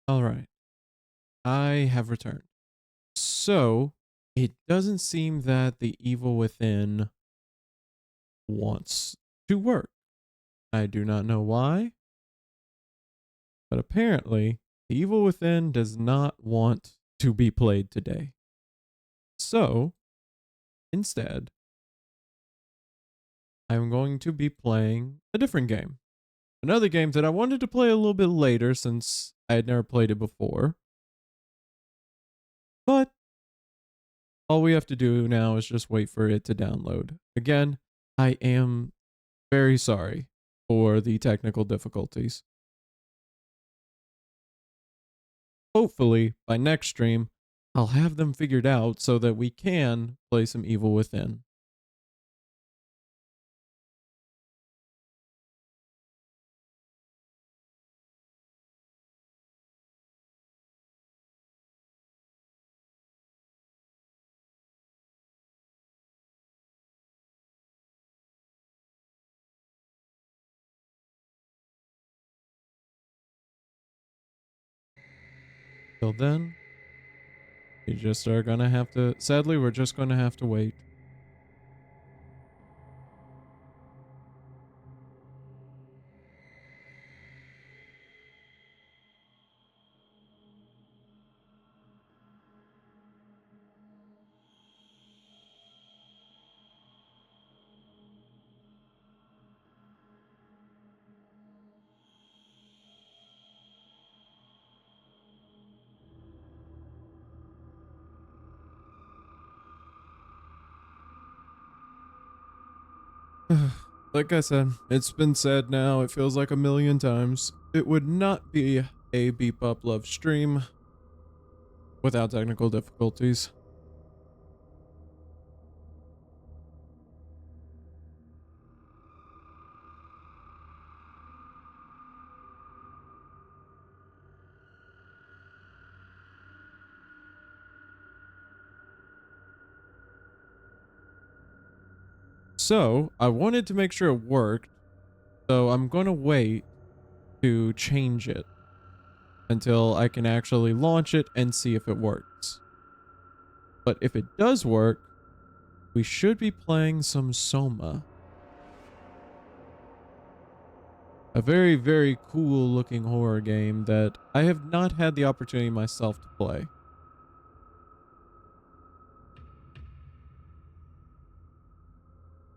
All right. I have returned. So, it doesn't seem that the evil within wants to work. I do not know why, but apparently, the evil within does not want to be played today. So, instead, I'm going to be playing a different game. Another game that I wanted to play a little bit later since I had never played it before. But all we have to do now is just wait for it to download. Again, I am very sorry for the technical difficulties. Hopefully, by next stream, I'll have them figured out so that we can play some Evil Within. Till then, we just are gonna have to, sadly, we're just gonna have to wait. Like I said, it's been said now, it feels like a million times. It would not be a Beep Up Love stream without technical difficulties. So, I wanted to make sure it worked, so I'm gonna wait to change it until I can actually launch it and see if it works. But if it does work, we should be playing some SOMA. A very, very cool looking horror game that I have not had the opportunity myself to play.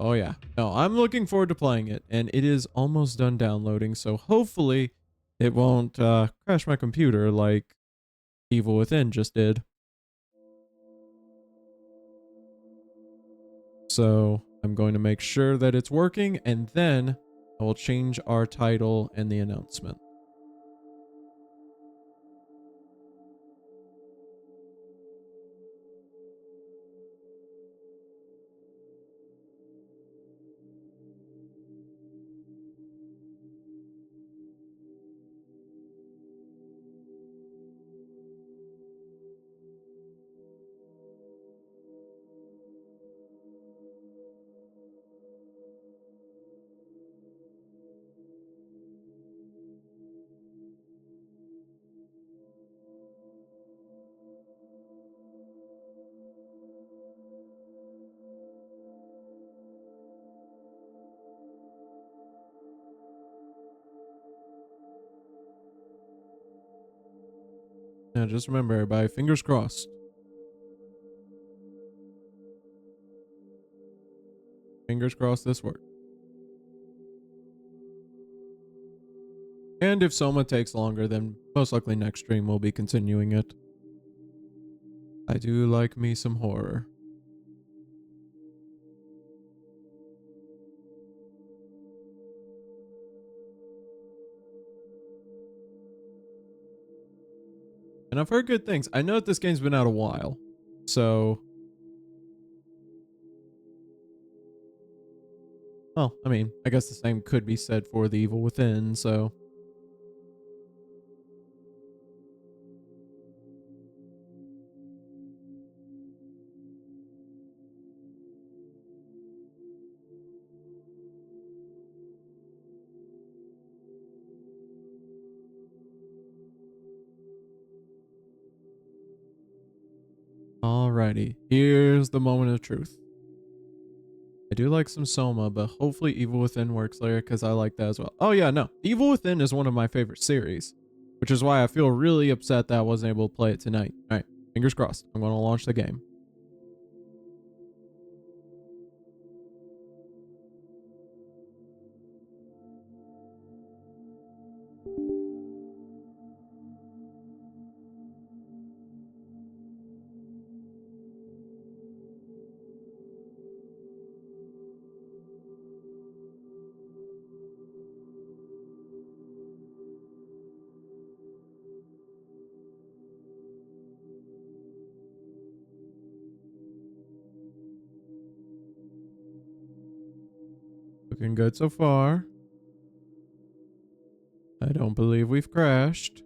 Oh yeah. No, I'm looking forward to playing it, and it is almost done downloading, so hopefully it won't crash my computer like Evil Within just did. So I'm going to make sure that it's working, and then I will change our title and the announcement. Now just remember, everybody, fingers crossed. Fingers crossed this works. And if Soma takes longer, then most likely next stream we'll be continuing it. I do like me some horror. And I've heard good things. I know that this game's been out a while. So, well, I mean, I guess the same could be said for The Evil Within, so. Alrighty, here's the moment of truth. I do like some Soma, but hopefully Evil Within works later because I like that as well. Oh yeah, no. Evil Within is one of my favorite series, which is why I feel really upset that I wasn't able to play it tonight. Alright, fingers crossed. I'm going to launch the game. Looking good so far. I don't believe we've crashed.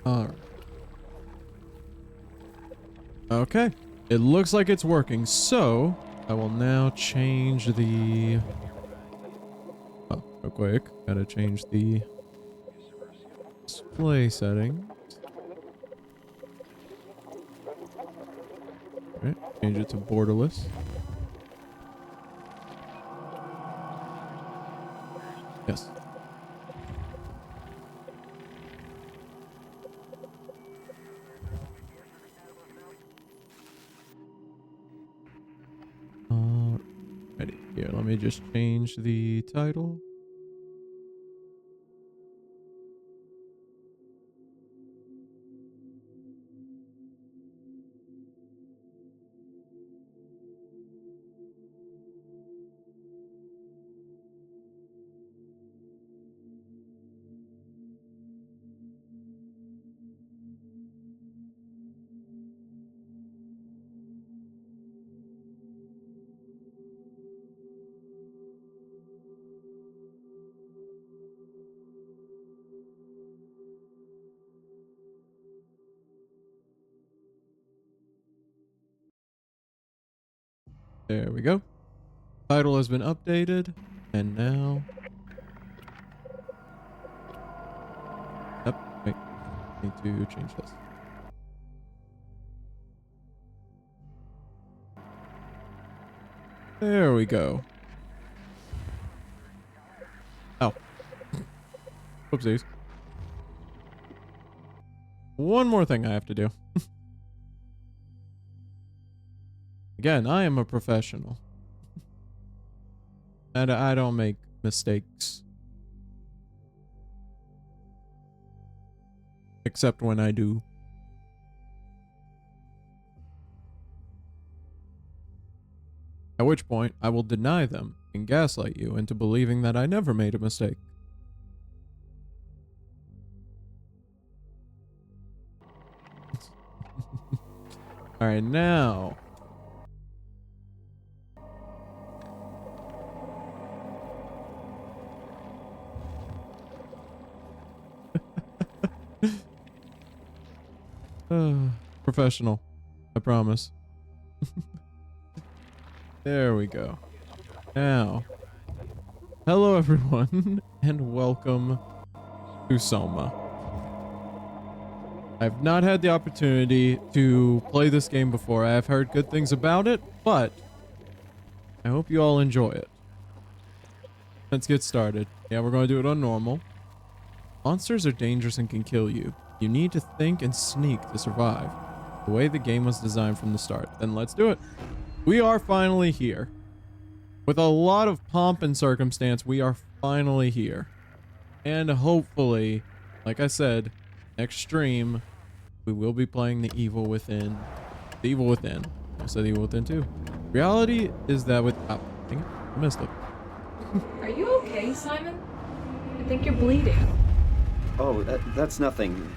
Alright. Okay. It looks like it's working, so I will now change the... Oh, real quick. Gotta change the display settings. Alright, change it to borderless. Yes. Ready. Here, let me just change the title. There we go. Title has been updated, and now... Yep, wait. Need to change this. There we go. Oh. Whoopsies. One more thing I have to do. Again, I am a professional. And I don't make mistakes. Except when I do. At which point, I will deny them and gaslight you into believing that I never made a mistake. Alright, now... Professional. I promise. There we go. Now, hello everyone, and welcome to SOMA. I've not had the opportunity to play this game before. I have heard good things about it, but I hope you all enjoy it. Let's get started. Yeah, we're going to do it on normal. Monsters are dangerous and can kill you. You need to think and sneak to survive. The way the game was designed from the start. Then let's do it. We are finally here. With a lot of pomp and circumstance, we are finally here. And hopefully, like I said, next stream, we will be playing the Evil Within The Evil Within. I said The Evil Within too. Reality is that with... Oh, dang it. I missed it. Are you okay, Simon? I think you're bleeding. Oh, that's nothing.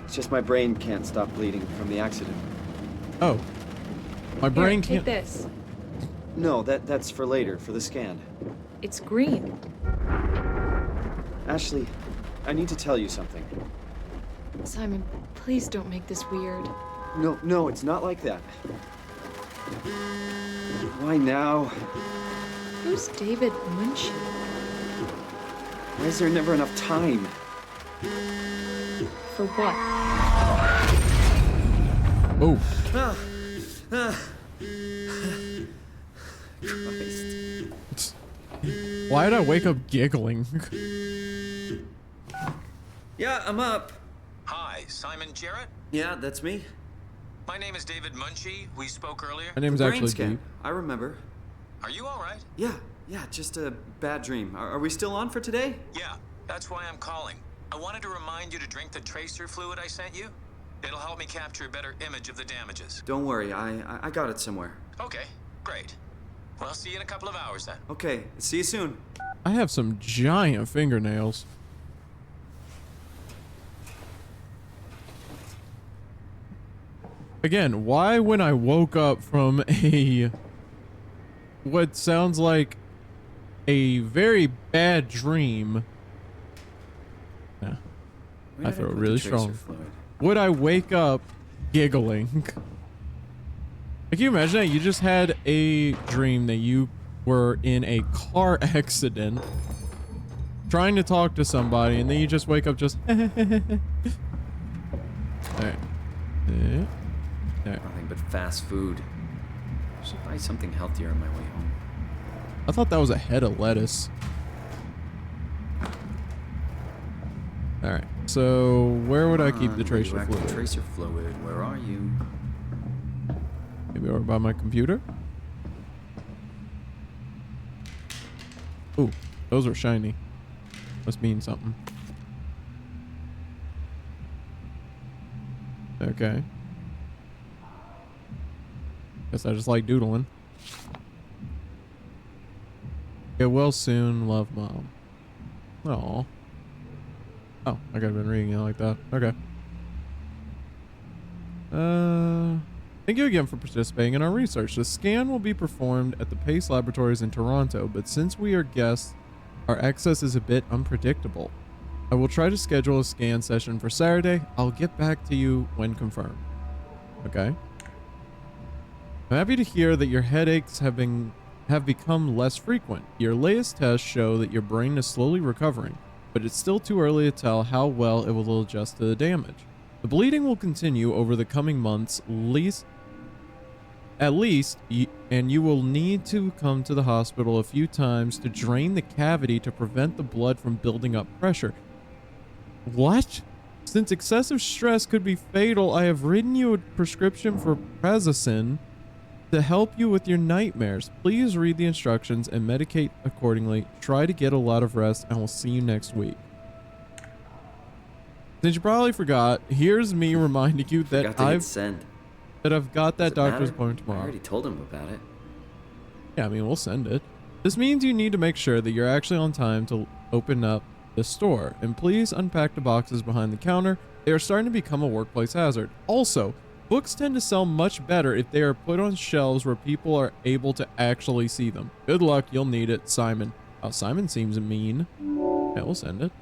It's just my brain can't stop bleeding from the accident. Oh. My brain Here, can't... take this. No, that's for later, for the scan. It's green. Ashley, I need to tell you something. Simon, please don't make this weird. No, it's not like that. Why now? Who's David Munchie? Why is there never enough time? For what? Oh. Christ. Why did I wake up giggling? Yeah, I'm up. Hi, Simon Jarrett? Yeah, that's me. My name is David Munchie. We spoke earlier. My name's Brain actually scan. Deep. I remember. Are you all right? Yeah, just a bad dream. Are we still on for today? Yeah, that's why I'm calling. I wanted to remind you to drink the tracer fluid I sent you. It'll help me capture a better image of the damages. Don't worry, I got it somewhere. Okay, great. Well, I'll see you in a couple of hours then. Okay, see you soon. I have some giant fingernails. Again, why when I woke up from what sounds like a very bad dream, yeah, I throw it really strong, would I wake up giggling? Can you imagine that? You just had a dream that you were in a car accident trying to talk to somebody, and then you just wake up just all right. Yeah. Nothing but fast food. Should buy something healthier on my way home. I thought that was a head of lettuce. All right. So where would I keep the tracer fluid? Tracer fluid. Where are you? Maybe over by my computer. Ooh, those are shiny. Must mean something. Okay. Guess I just like doodling. Get well soon, love, Mom. Aw. Oh, I could have been reading it like that. Okay. Thank you again for participating in our research. The scan will be performed at the Pace Laboratories in Toronto, but since we are guests, our access is a bit unpredictable. I will try to schedule a scan session for Saturday. I'll get back to you when confirmed. Okay. I'm happy to hear that your headaches have become less frequent. Your latest tests show that your brain is slowly recovering, but it's still too early to tell how well it will adjust to the damage. The bleeding will continue over the coming months, at least, and you will need to come to the hospital a few times to drain the cavity to prevent the blood from building up pressure. What? Since excessive stress could be fatal, I have written you a prescription for Prazosin to help you with your nightmares. Please read the instructions and medicate accordingly. Try to get a lot of rest, and we'll see you next week. Since you probably forgot, here's me reminding you that I've got that doctor's appointment tomorrow. I already told him about it. Yeah, I mean, we'll send it. This means you need to make sure that you're actually on time to open up the store. And please unpack the boxes behind the counter. They are starting to become a workplace hazard. Also, books tend to sell much better if they are put on shelves where people are able to actually see them. Good luck, you'll need it, Simon. Oh, Simon seems mean. Yeah, we'll send it.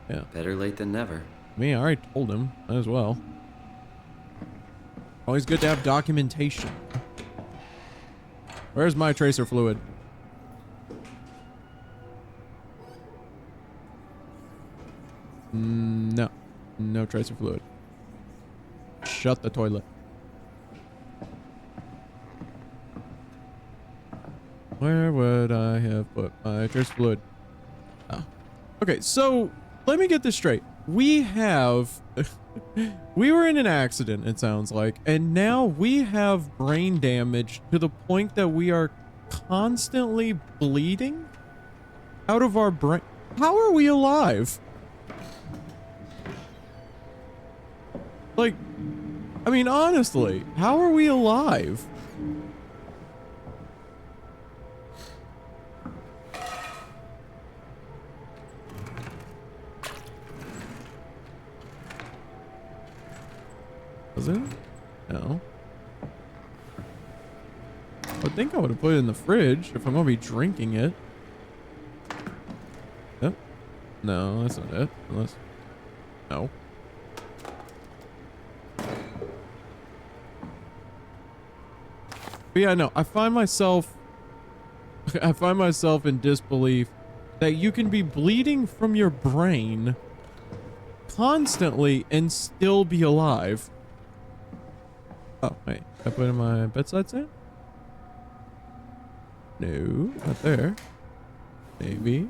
Yeah. Better late than never. I mean, I already told him as well. Always good to have documentation. Where's my tracer fluid? No. No tracer fluid. Shut the toilet. Where would I have put my tracer fluid? Oh. Okay, so let me get this straight. We have... we were in an accident, it sounds like, and now we have brain damage to the point that we are constantly bleeding out of our brain. How are we alive? Like, I mean, honestly, how are we alive? Was it? No. I think I would have put it in the fridge if I'm gonna be drinking it. Yep. No, that's not it. Unless. No. But yeah, no, I find myself in disbelief that you can be bleeding from your brain constantly and still be alive. Oh, wait. Can I put it in my bedside stand? No, not there. Maybe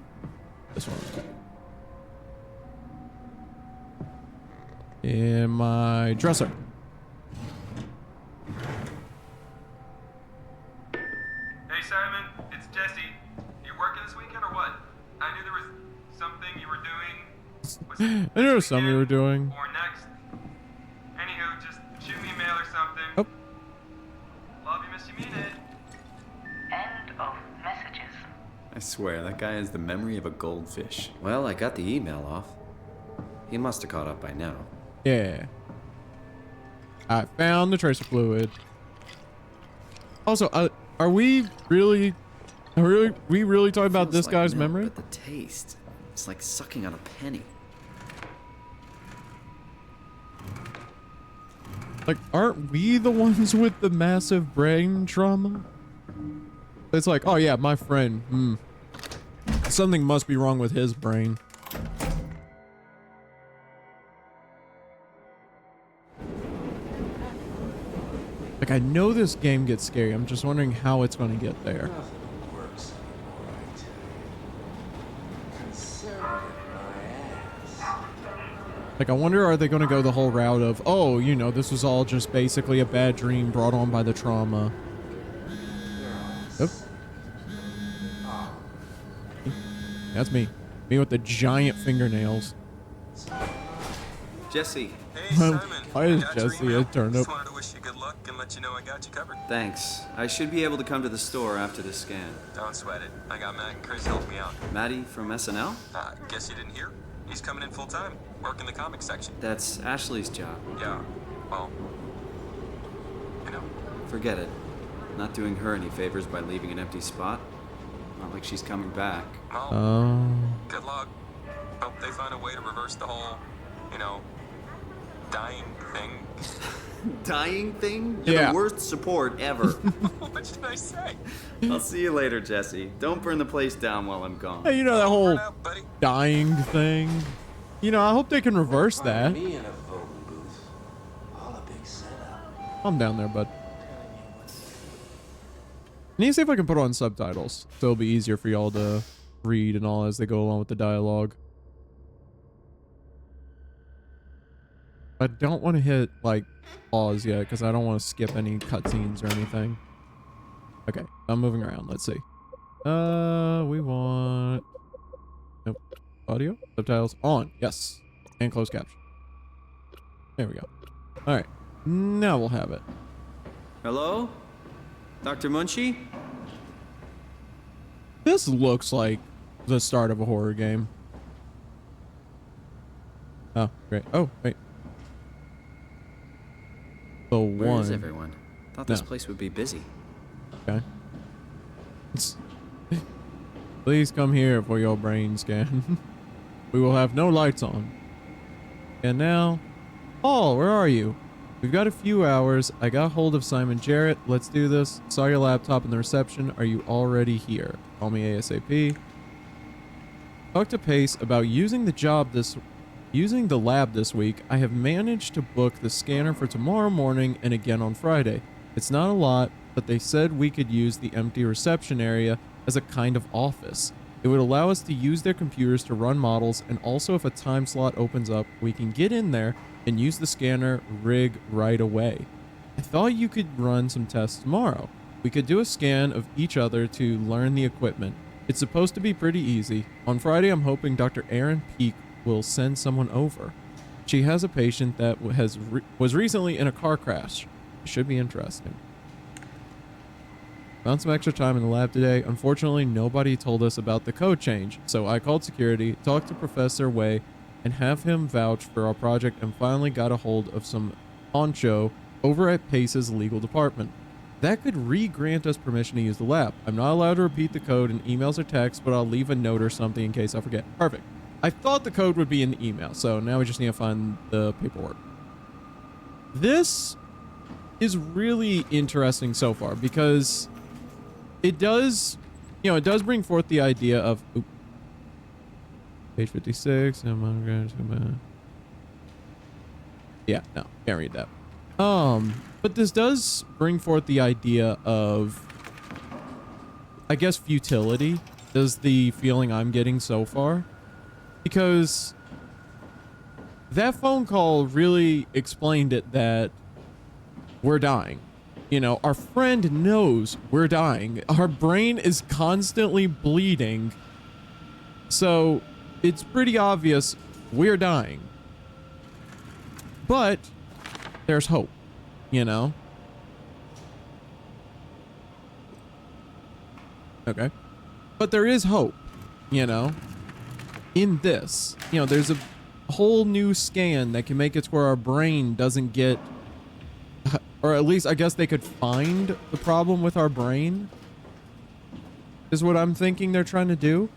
this one. In my dresser. Hey Simon, it's Jesse. You working this weekend or what? I knew there was something you were doing. Was it I know this something you were weekend doing. Or next. Anywho, just shoot me a mail or something. Oh. Love you, miss you, mean it. End of messages. I swear, that guy has the memory of a goldfish. Well, I got the email off. He must have caught up by now. Yeah. I found the tracer fluid. Also, are we really talking about Feels this like guy's milk, memory? But the taste, it's like sucking on a penny. Like, aren't we the ones with the massive brain trauma? It's like, oh yeah, my friend. Something must be wrong with his brain. Like, I know this game gets scary. I'm just wondering how it's going to get there. Works alright. Conservative my ass. Like, I wonder, are they going to go the whole route of, oh, you know, this was all just basically a bad dream brought on by the trauma. Oop. That's me. Me with the giant fingernails. Jesse, Hey, Simon. Why I is got your Jesse email. a turnip? Just wanted to wish you good luck and let you know I got you covered. thanks. I should be able to come to the store after this scan. Don't sweat it. I got Matt and Chris helping me out. Maddie from SNL? Guess you didn't hear? He's coming in full time, working the comics section. That's Ashley's job. Yeah, well, you know. Forget it. Not doing her any favors by leaving an empty spot. Not like she's coming back. Well, Oh. good luck. Hope they find a way to reverse the whole, you know, dying thing. Dying thing? You're Yeah. the worst support ever. What should I say? I'll see you later, Jesse. Don't burn the place down while I'm gone. Hey, you know that Over whole and out, buddy. dying thing? You know, I hope they can reverse that. Me in a voting booth. All a big setup. I'm down there, bud. I need to see if I can put on subtitles, so it'll be easier for y'all to read and all as they go along with the dialogue. I don't want to hit, like, pause yet, because I don't want to skip any cutscenes or anything. Okay, I'm moving around. Let's see. We want... Nope. Audio? Subtitles on. Yes. And closed caption. There we go. Alright. Now we'll have it. Hello? Dr. Munchie? This looks like the start of a horror game. Oh, great. Oh, wait. The Where one. is everyone? Thought this No. place would be busy. Okay. Please come here for your brain scan. We will have no lights on. And now, Paul, where are you? We've got a few hours. I got hold of Simon Jarrett. Let's do this. Saw your laptop in the reception. Are you already here? Call me ASAP. Talk to Pace about using the lab this week. I have managed to book the scanner for tomorrow morning and again on Friday. It's not a lot, but they said we could use the empty reception area as a kind of office. It would allow us to use their computers to run models, and also if a time slot opens up, we can get in there and use the scanner rig right away. I thought you could run some tests tomorrow. We could do a scan of each other to learn the equipment. It's supposed to be pretty easy. On Friday, I'm hoping Dr. Aaron Peak will send someone over. She has a patient that was recently in a car crash. It should be interesting. Found some extra time in the lab today. Unfortunately, nobody told us about the code change, so I called security, talked to Professor Wei, and have him vouch for our project, and finally got a hold of some honcho over at Pace's legal department. That could re-grant us permission to use the lab. I'm not allowed to repeat the code in emails or texts, but I'll leave a note or something in case I forget. Perfect. I thought the code would be in the email, so now we just need to find the paperwork. This is really interesting so far because it does, it does bring forth the idea of page 56. Yeah, no, can't read that. But this does bring forth the idea of, I guess, futility is the feeling I'm getting so far. Because that phone call really explained it that we're dying. Our friend knows we're dying. Our brain is constantly bleeding. So it's pretty obvious we're dying. But there's hope, Okay. But there is hope, in this. There's a whole new scan that can make it to where our brain doesn't get, or at least I guess they could find the problem with our brain, is what I'm thinking they're trying to do.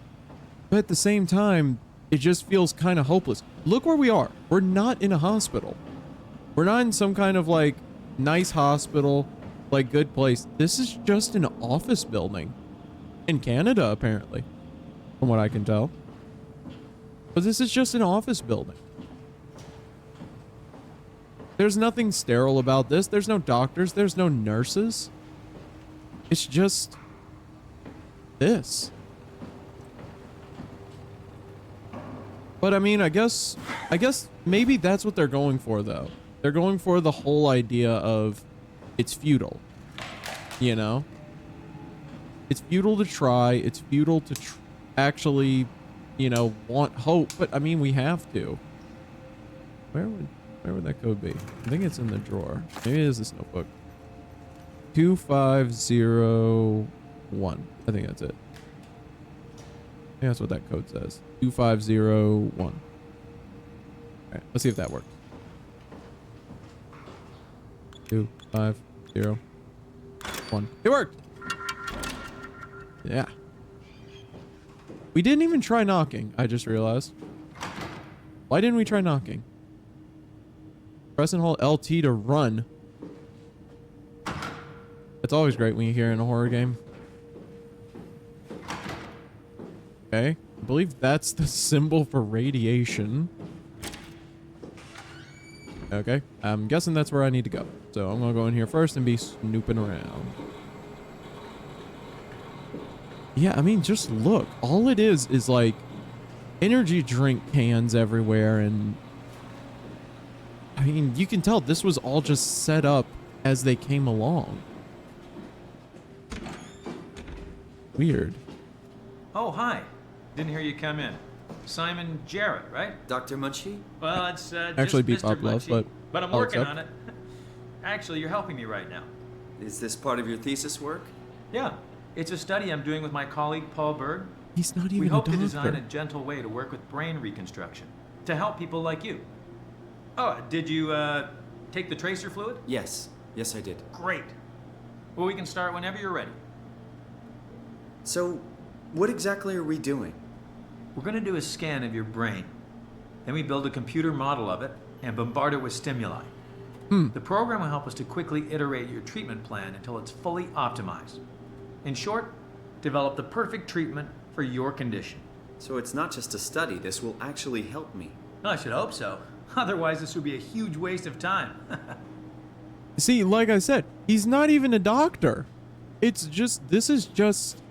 But at the same time, it just feels kind of hopeless. Look where we are. We're not in a hospital. We're not in some kind of like nice hospital, like good place. This is just an office building in Canada, apparently, from what I can tell. But this is just an office building. There's nothing sterile about this. There's no doctors. There's no nurses. It's just this. But I mean, I guess maybe that's what they're going for, though. They're going for the whole idea of it's futile. It's futile to try. It's futile to actually, want hope. But I mean, we have to. Where would that code be? I think it's in the drawer. Maybe it is this notebook. 2501. I think that's it. I think that's what that code says. 2501. All right, let's see if that works. 2501. It worked. Yeah. We didn't even try knocking, I just realized. Why didn't we try knocking? Press and hold LT to run. It's always great when you hear in a horror game. Okay. I believe that's the symbol for radiation. Okay. I'm guessing that's where I need to go. So I'm going to go in here first and be snooping around. Yeah, I mean, just look. All it is like energy drink cans everywhere. And I mean, you can tell this was all just set up as they came along. Weird. Oh, hi. Didn't hear you come in. Simon Jarrett, right? Dr. Munchie? Well, it's actually just beat Mr. Pop Love, Munchie, but I'm I'll working accept. on it. Actually, you're helping me right now. Is this part of your thesis work? Yeah, it's a study I'm doing with my colleague Paul Berg. He's not even We a hope doctor. to design a gentle way to work with brain reconstruction to help people like you. Oh, did you take the tracer fluid? Yes. Yes, I did. Great. Well, we can start whenever you're ready. So, what exactly are we doing? We're going to do a scan of your brain. Then we build a computer model of it and bombard it with stimuli. The program will help us to quickly iterate your treatment plan until it's fully optimized. In short, develop the perfect treatment for your condition. So it's not just a study, this will actually help me. I should hope so. Otherwise, this would be a huge waste of time. See, like I said, he's not even a doctor. It's just, this is just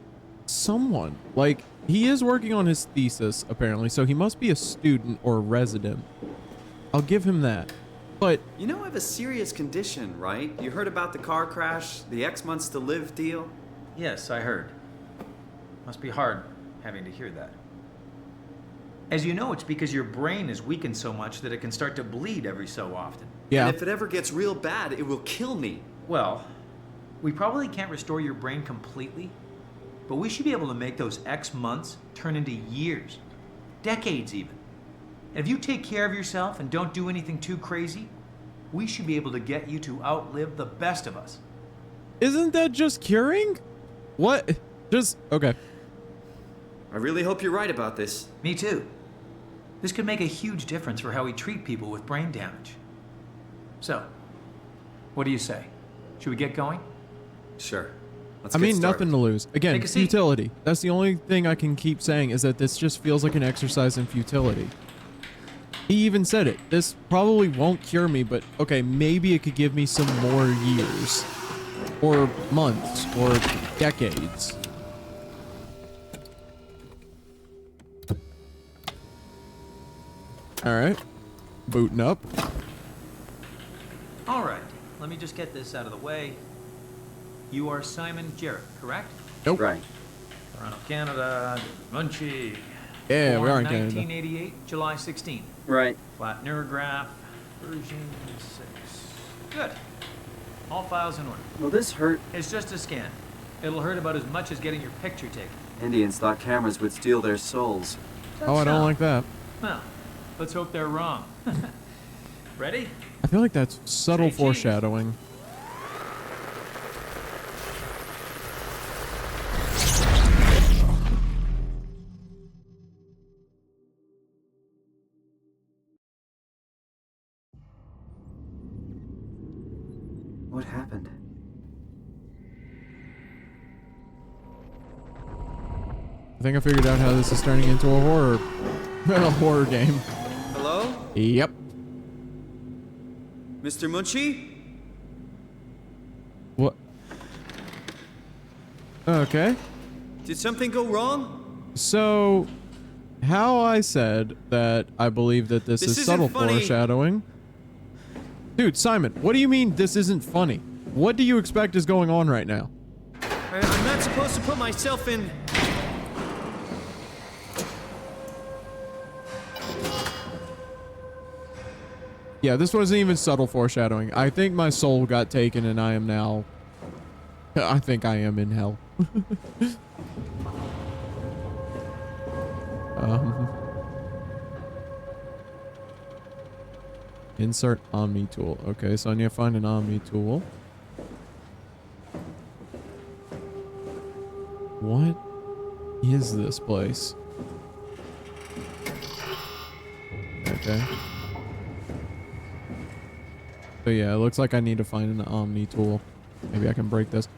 someone. Like, he is working on his thesis, apparently, so he must be a student or a resident. I'll give him that. But You know I have a serious condition, right? You heard about the car crash, the X months to live deal? Yes, I heard. Must be hard having to hear that. As you know, it's because your brain is weakened so much that it can start to bleed every so often. Yeah. And if it ever gets real bad, it will kill me. Well, we probably can't restore your brain completely, but we should be able to make those X months turn into years, decades even. And if you take care of yourself and don't do anything too crazy, we should be able to get you to outlive the best of us. Isn't that just curing? What? Just, okay. I really hope you're right about this. Me too. This could make a huge difference for how we treat people with brain damage. So, what do you say? Should we get going? Sure. Let's I get mean, started. nothing to lose. Again, Take a seat. futility. That's the only thing I can keep saying is that this just feels like an exercise in futility. He even said it. This probably won't cure me, but okay, maybe it could give me some more years. Or months. Or decades. Alright. Booting up. All right, let me just get this out of the way. You are Simon Jarrett, correct? Nope. Right. Toronto, Canada, Munchie. Yeah, we Born are in Canada. 1988, July 16. Right. Flat neurograph, version 6. Good. All files in order. Will this hurt? It's just a scan. It'll hurt about as much as getting your picture taken. Indians thought cameras would steal their souls. Oh, I don't like that. Well, let's hope they're wrong. Ready? I feel like that's subtle Say cheese. foreshadowing. What happened? I think I figured out how this is turning into a horror game. Hello? Yep. Mr. Munchie? What? Okay. Did something go wrong? So, how I said that I believe that this is isn't subtle funny. foreshadowing. Dude, Simon, what do you mean this isn't funny? What do you expect is going on right now? I'm not supposed to put myself in... Yeah, this wasn't even subtle foreshadowing. I think my soul got taken and I am now... I think I am in hell. Insert Omni tool. Okay, so I need to find an Omni tool. What is this place? Okay. So yeah, it looks like I need to find an Omni tool. Maybe I can break this.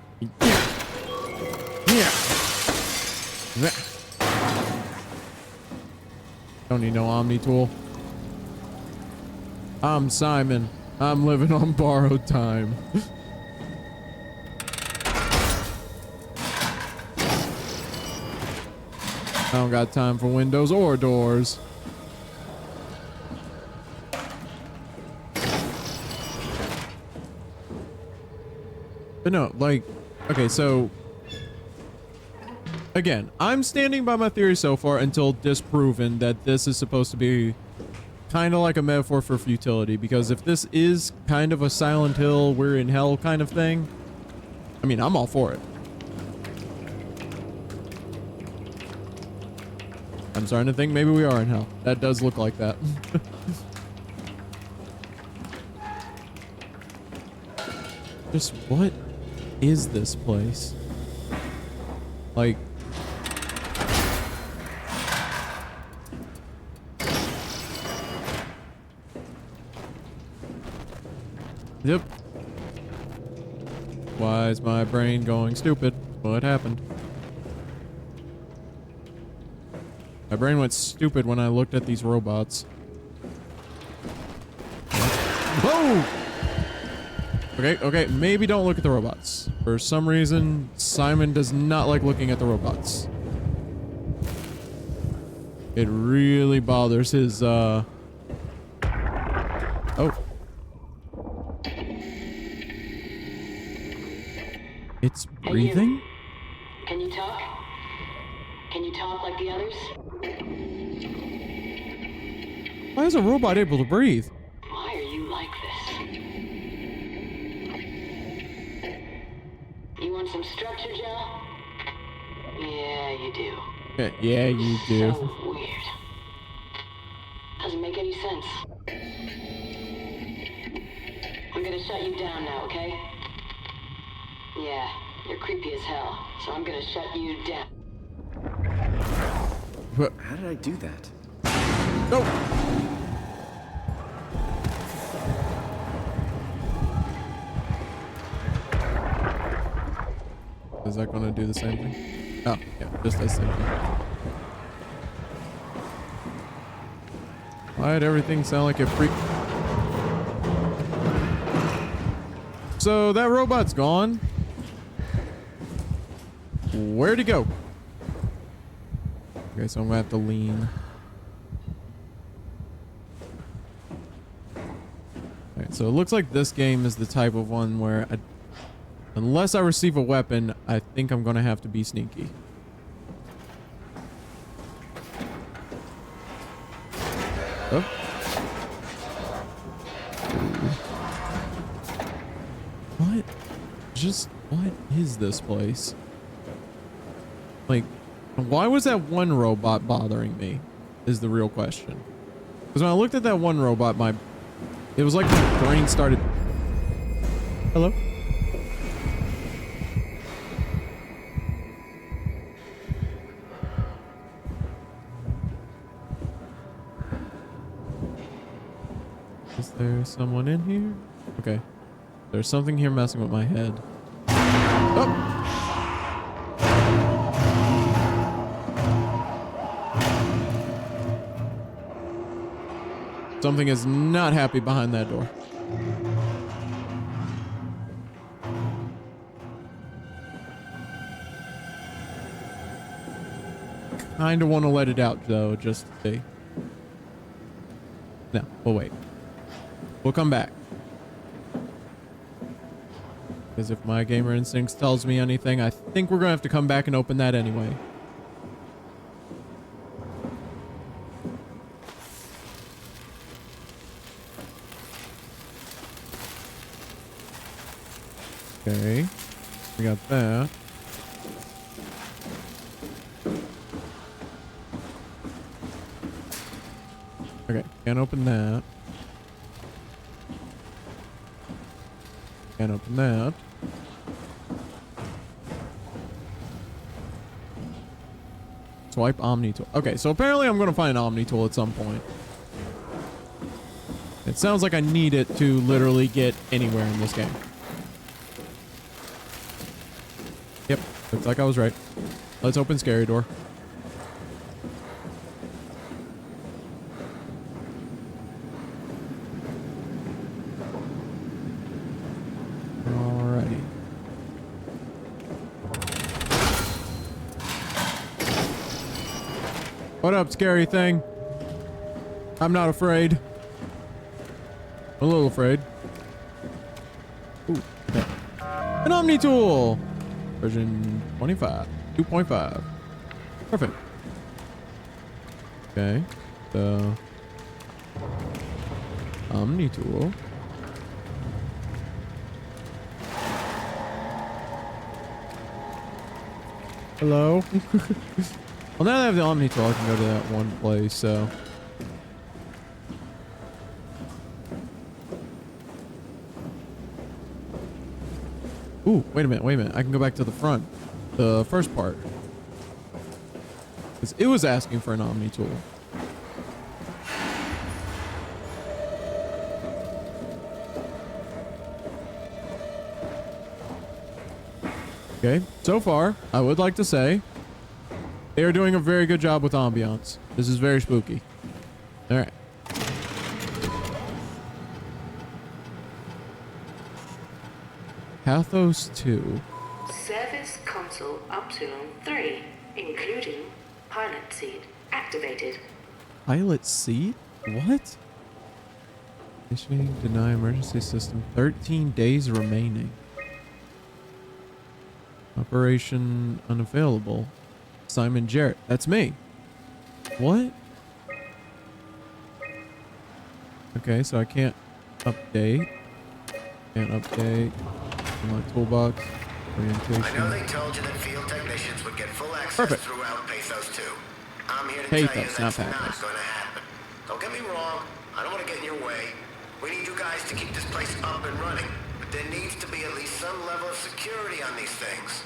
Yeah. Don't need no Omni tool. I'm Simon. I'm living on borrowed time. I don't got time for windows or doors. But no, like, okay, so again, I'm standing by my theory so far until disproven that this is supposed to be kind of like a metaphor for futility, because if this is kind of a Silent Hill, we're in hell kind of thing, I mean, I'm all for it. I'm starting to think maybe we are in hell. That does look like that. Just what is this place? Like, yep. Why is my brain going stupid? What happened? My brain went stupid when I looked at these robots. Whoa! Okay, maybe don't look at the robots. For some reason, Simon does not like looking at the robots. It really bothers his, Oh. It's breathing? Can you talk? Can you talk like the others? Why is a robot able to breathe? Why are you like this? You want some structure, Joe? Yeah, you do. Yeah, you do. So weird. Doesn't make any sense. I'm gonna shut you down now, okay? Yeah, you're creepy as hell, so I'm gonna shut you down. What? How did I do that? No. Is that going to do the same thing? Oh, yeah, just the same thing. Why'd everything sound like a freak? So that robot's gone. Where'd he go? Okay, so I'm gonna have to lean. Alright, so it looks like this game is the type of one where unless I receive a weapon, I think I'm gonna have to be sneaky. Oh. What? What is this place? Like, why was that one robot bothering me? Is the real question. Because when I looked at that one robot, it was like my brain started. Hello? Is there someone in here? Okay. There's something here messing with my head. Oh! Something is not happy behind that door. Kinda want to let it out though, just to see. No, we'll wait. We'll come back. Because if my gamer instincts tells me anything, I think we're gonna have to come back and open that anyway. Okay, we got that. Okay, can't open that. Can't open that. Swipe Omni tool. Okay, so apparently I'm gonna find an Omni tool at some point. It sounds like I need it to literally get anywhere in this game. Yep, looks like I was right. Let's open scary door. Alrighty. What up, scary thing? I'm not afraid. I'm a little afraid. Ooh, okay. An Omni tool! Version 2.5. Perfect. Okay. So Omni tool. Hello? Well, now that I have the Omni tool, I can go to that one place, so. Ooh, wait a minute. I can go back to the front. The first part. Because it was asking for an Omni tool. Okay, so far, I would like to say they are doing a very good job with ambiance. This is very spooky. All right. Pathos 2. Service console Upsilon 3, including pilot seat activated. Pilot seat? What? Issuing deny emergency system. 13 days remaining. Operation unavailable. Simon Jarrett. That's me. What? Okay, so I can't update. Can't update. My toolbox. Orientation. I know they told you that field technicians would get full access Perfect. throughout Pathos 2. I'm here to Pathos, tell you not that's not Pathos. going to happen. Don't get me wrong. I don't want to get in your way. We need you guys to keep this place up and running. But there needs to be at least some level of security on these things.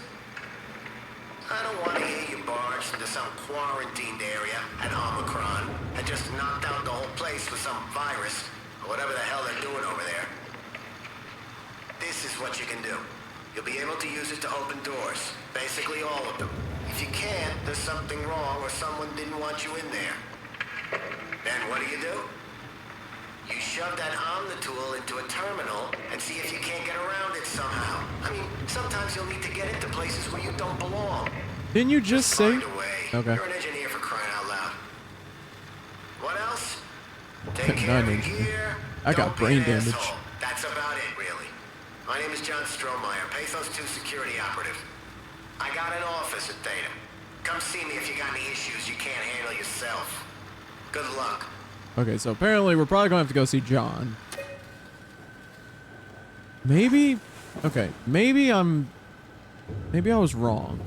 I don't want to hear you barged into some quarantined area at Omicron and just knocked out the whole place with some virus or whatever the hell they're doing over there. This is what you can do. You'll be able to use it to open doors. Basically all of them. If you can't, there's something wrong or someone didn't want you in there. Then what do? You shove that Omnitool into a terminal and see if you can't get around it somehow. I mean, sometimes you'll need to get into places where you don't belong. Didn't you just say? Find a way. Okay. You're an engineer for crying out loud. What else? Take care Not of an your engineer. gear. I got Don't be brain an damage. asshole. That's about it, really. My name is John Strohmeyer, Pathos 2 security operative. I got an office at Theta. Come see me if you got any issues you can't handle yourself. Good luck. Okay, so apparently we're probably gonna have to go see John. Maybe. Okay, maybe I was wrong.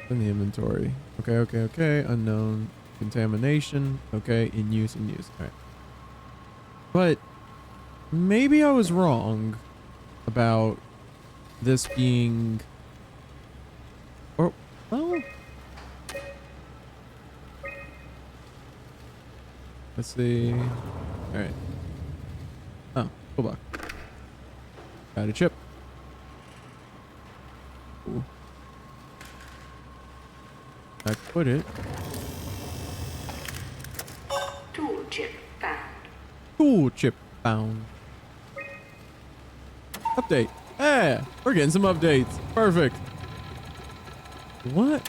In the inventory. Okay. Unknown contamination. Okay, in use. Alright. But maybe I was wrong about this being. Or well. Let's see. Alright. Oh, toolbox. Got a chip. Ooh. I put it. Tool chip found. Tool chip found. Update. Hey, we're getting some updates. Perfect. What?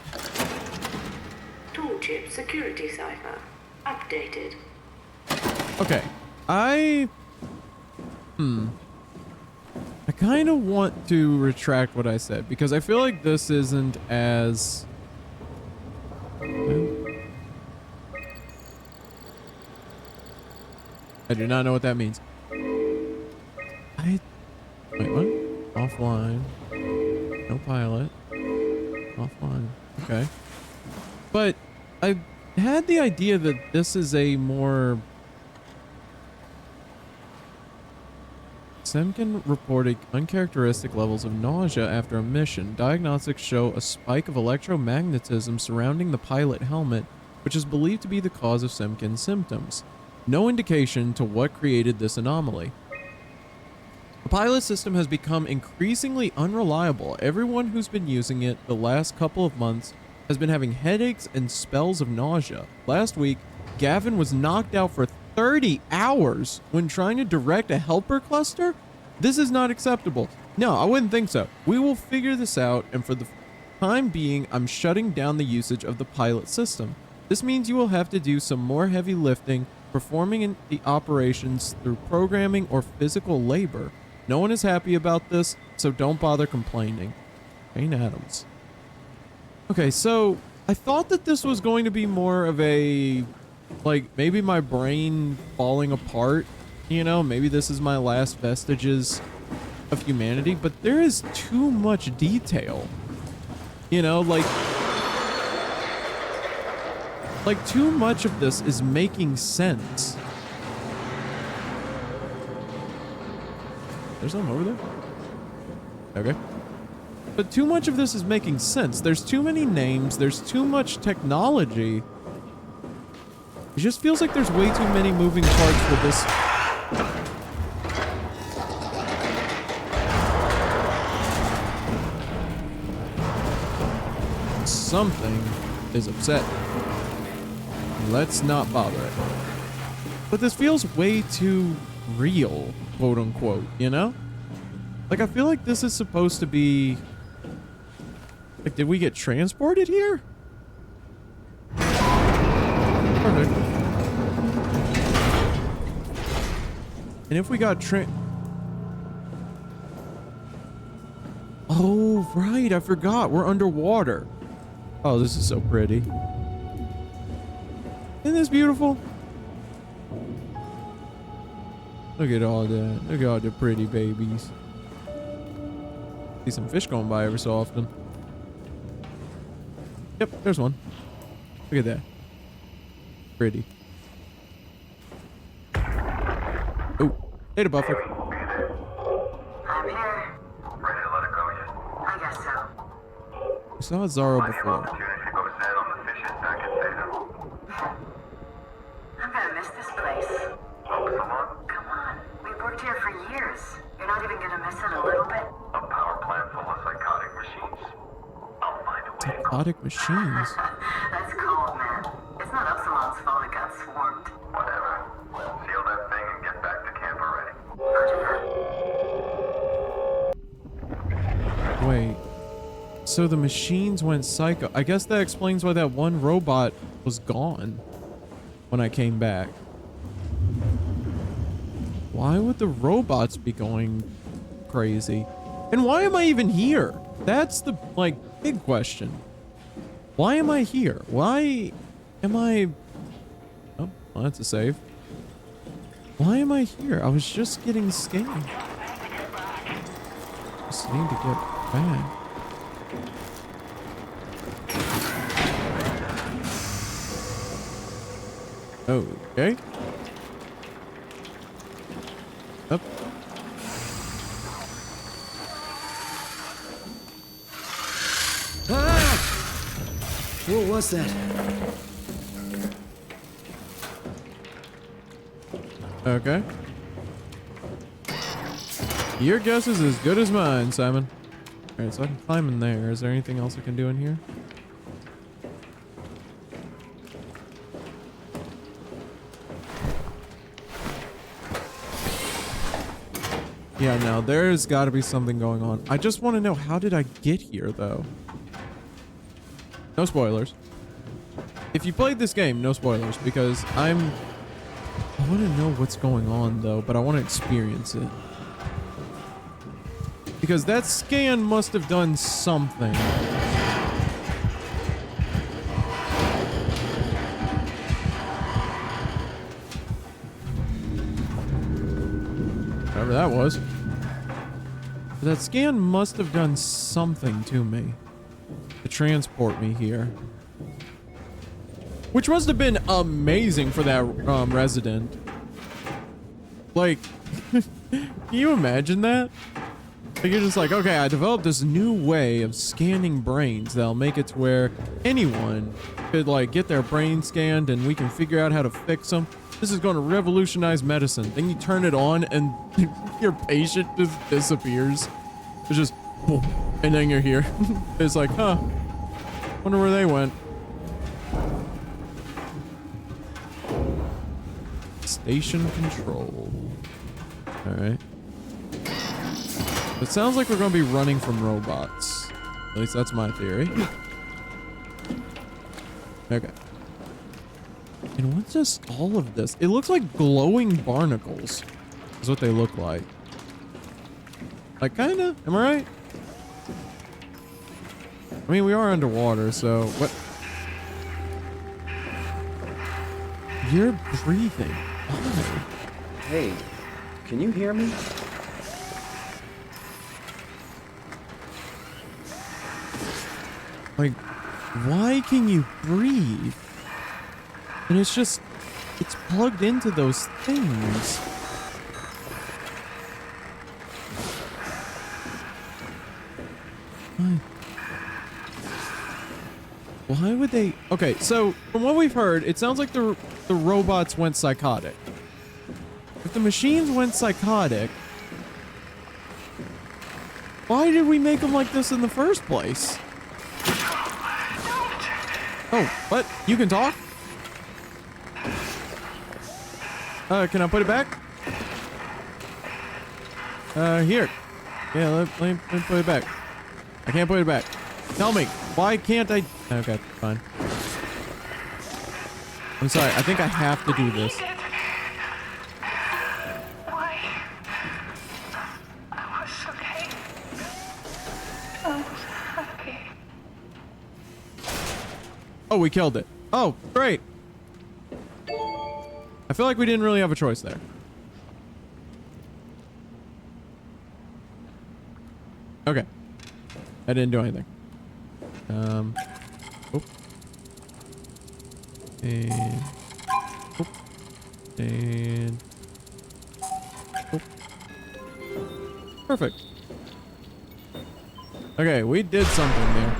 Tool chip security cipher updated. Okay. I kind of want to retract what I said because I feel like this isn't as I do not know what that means. Wait, what? Offline. No pilot. Offline. Okay. But I had the idea that this is a more Semken reported uncharacteristic levels of nausea after a mission. Diagnostics show a spike of electromagnetism surrounding the pilot helmet, which is believed to be the cause of Semken's symptoms. No indication to what created this anomaly. The pilot system has become increasingly unreliable. Everyone who's been using it the last couple of months has been having headaches and spells of nausea. Last week, Gavin was knocked out for 30 hours when trying to direct a helper cluster? This is not acceptable. No, I wouldn't think so. We will figure this out, and for the time being, I'm shutting down the usage of the pilot system. This means you will have to do some more heavy lifting, performing in the operations through programming or physical labor. No one is happy about this, so don't bother complaining. Jane Adams. Okay, so I thought that this was going to be more of a, like, maybe my brain falling apart, you know, maybe this is my last vestiges of humanity, but there is too much detail, you know, like too much of this is making sense. There's something over there? Okay. But too much of this is making sense. There's too many names. There's too much technology. It just feels like there's way too many moving parts with this. Something is upset. Let's not bother it. But this feels way too real, quote unquote, you know? Like, I feel like this is supposed to be... Like, did we get transported here? Perfect. And if we got Oh, right, I forgot. We're underwater. Oh, this is so pretty. Isn't this beautiful? Look at all that. Look at all the pretty babies. See some fish going by every so often. Yep, there's one. Look at that. Pretty. Oh, data buffer. I'm here. Ready to let it go yet? I guess so. We saw Zaro Plenty of before. opportunity goes in on the fishes back in Theta. I'm gonna miss this place. Hope so long. Come on. We've worked here for years. You're not even gonna miss it a little bit? A power plant full of psychotic machines. I'll find a way to go. Psychotic machines. That's cold, man. It's not Upsilon's fault it got swarmed. Whatever. Seal that thing and get back to camp already. Roger that. Wait. So the machines went psycho. I guess that explains why that one robot was gone when I came back. Why would the robots be going crazy? And why am I even here? That's the, like, big question. Why am I here? Why am I... Oh, well, that's a save. Why am I here? I was just getting scanned. Just need to get back. Okay. Up. Ah! What was that? Okay. Your guess is as good as mine, Simon. Alright, so I can climb in there. Is there anything else I can do in here? Yeah, no, there's got to be something going on. I just want to know, how did I get here, though? No spoilers. If you played this game, no spoilers, because I want to know what's going on, though, but I want to experience it. Because that scan must have done something. Whatever that was. But that scan must have done something to me to transport me here. Which must have been amazing for that resident. Like, can you imagine that? Like, you're just like, okay, I developed this new way of scanning brains that'll make it to where anyone could, like, get their brain scanned and we can figure out how to fix them. This is going to revolutionize medicine. Then you turn it on and your patient just disappears. It's just, boom, and then you're here. It's like, huh, wonder where they went. Station control. All right. It sounds like we're going to be running from robots. At least that's my theory. Okay. And what's just all of this? It looks like glowing barnacles is what they look like. Like, kinda, am I right? I mean, we are underwater, so what? You're breathing. Why? Hey, can you hear me? Like, why can you breathe? And it's just, it's plugged into those things. Why would they? Okay, so from what we've heard, it sounds like the robots went psychotic. If the machines went psychotic, why did we make them like this in the first place? Oh, what? You can talk? Can I put it back? Here. Yeah, let me put it back. I can't put it back. Tell me, why can't I? Okay, fine. I'm sorry, I think I have to do this. Why? I was okay. I was happy. Oh, we killed it. Oh, great. I feel like we didn't really have a choice there. Okay. I didn't do anything. Oh. And oh. And oh. Perfect. Okay, we did something there.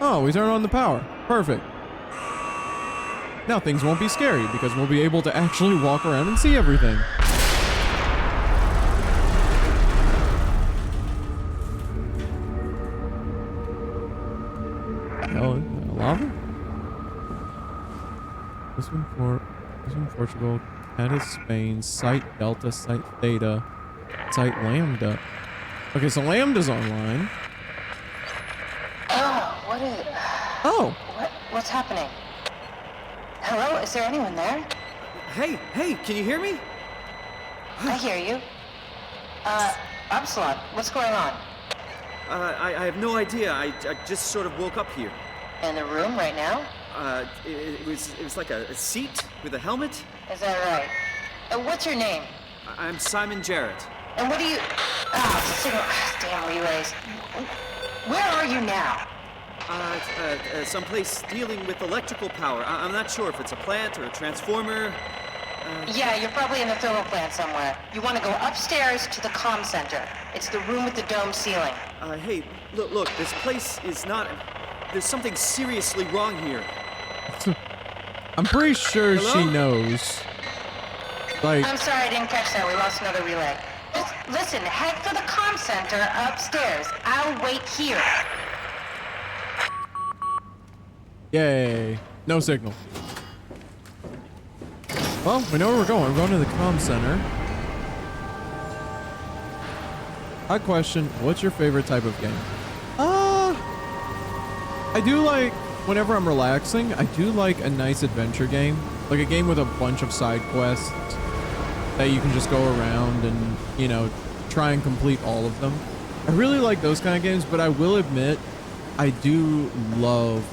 Oh, we turned on the power. Perfect. Now things won't be scary because we'll be able to actually walk around and see everything. Hell, lava? This one Portugal, Cadiz Spain, Site Delta, Site Theta, Site Lambda. Okay, so Lambda's online. Oh, what is... Oh! What's happening? Hello, is there anyone there? Hey, can you hear me? I hear you. Upsilon, what's going on? I have no idea. I just sort of woke up here. In the room right now? It was like a seat with a helmet. Is that right? What's your name? I'm Simon Jarrett. And what do you... damn relays. Where are you now? Someplace dealing with electrical power. I'm not sure if it's a plant or a transformer. Yeah, you're probably in the thermal plant somewhere. You want to go upstairs to the comm center. It's the room with the dome ceiling. Hey, look, this place is not... There's something seriously wrong here. I'm pretty sure Hello? she knows. Like... I'm sorry I didn't catch that. We lost another relay. Listen, head for the comm center upstairs. I'll wait here. Yay. No signal. Well, we know where we're going. We're going to the comm center. Odd question. What's your favorite type of game? I do like, whenever I'm relaxing, I do like a nice adventure game. Like a game with a bunch of side quests that you can just go around and, you know, try and complete all of them. I really like those kind of games, but I will admit, I do love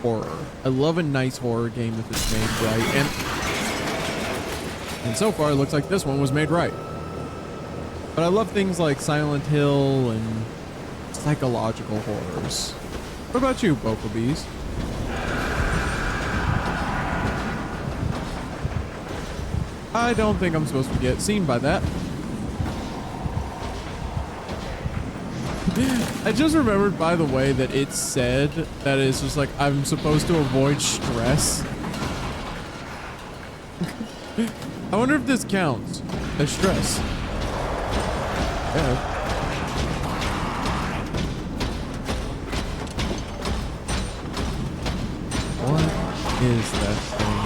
horror. I love a nice horror game if it's made right. And so far, it looks like this one was made right. But I love things like Silent Hill and psychological horrors. What about you, Boca Bees? I don't think I'm supposed to get seen by that. I just remembered, by the way, that it said that it's just like I'm supposed to avoid stress. I wonder if this counts as stress. Yeah. What is that thing?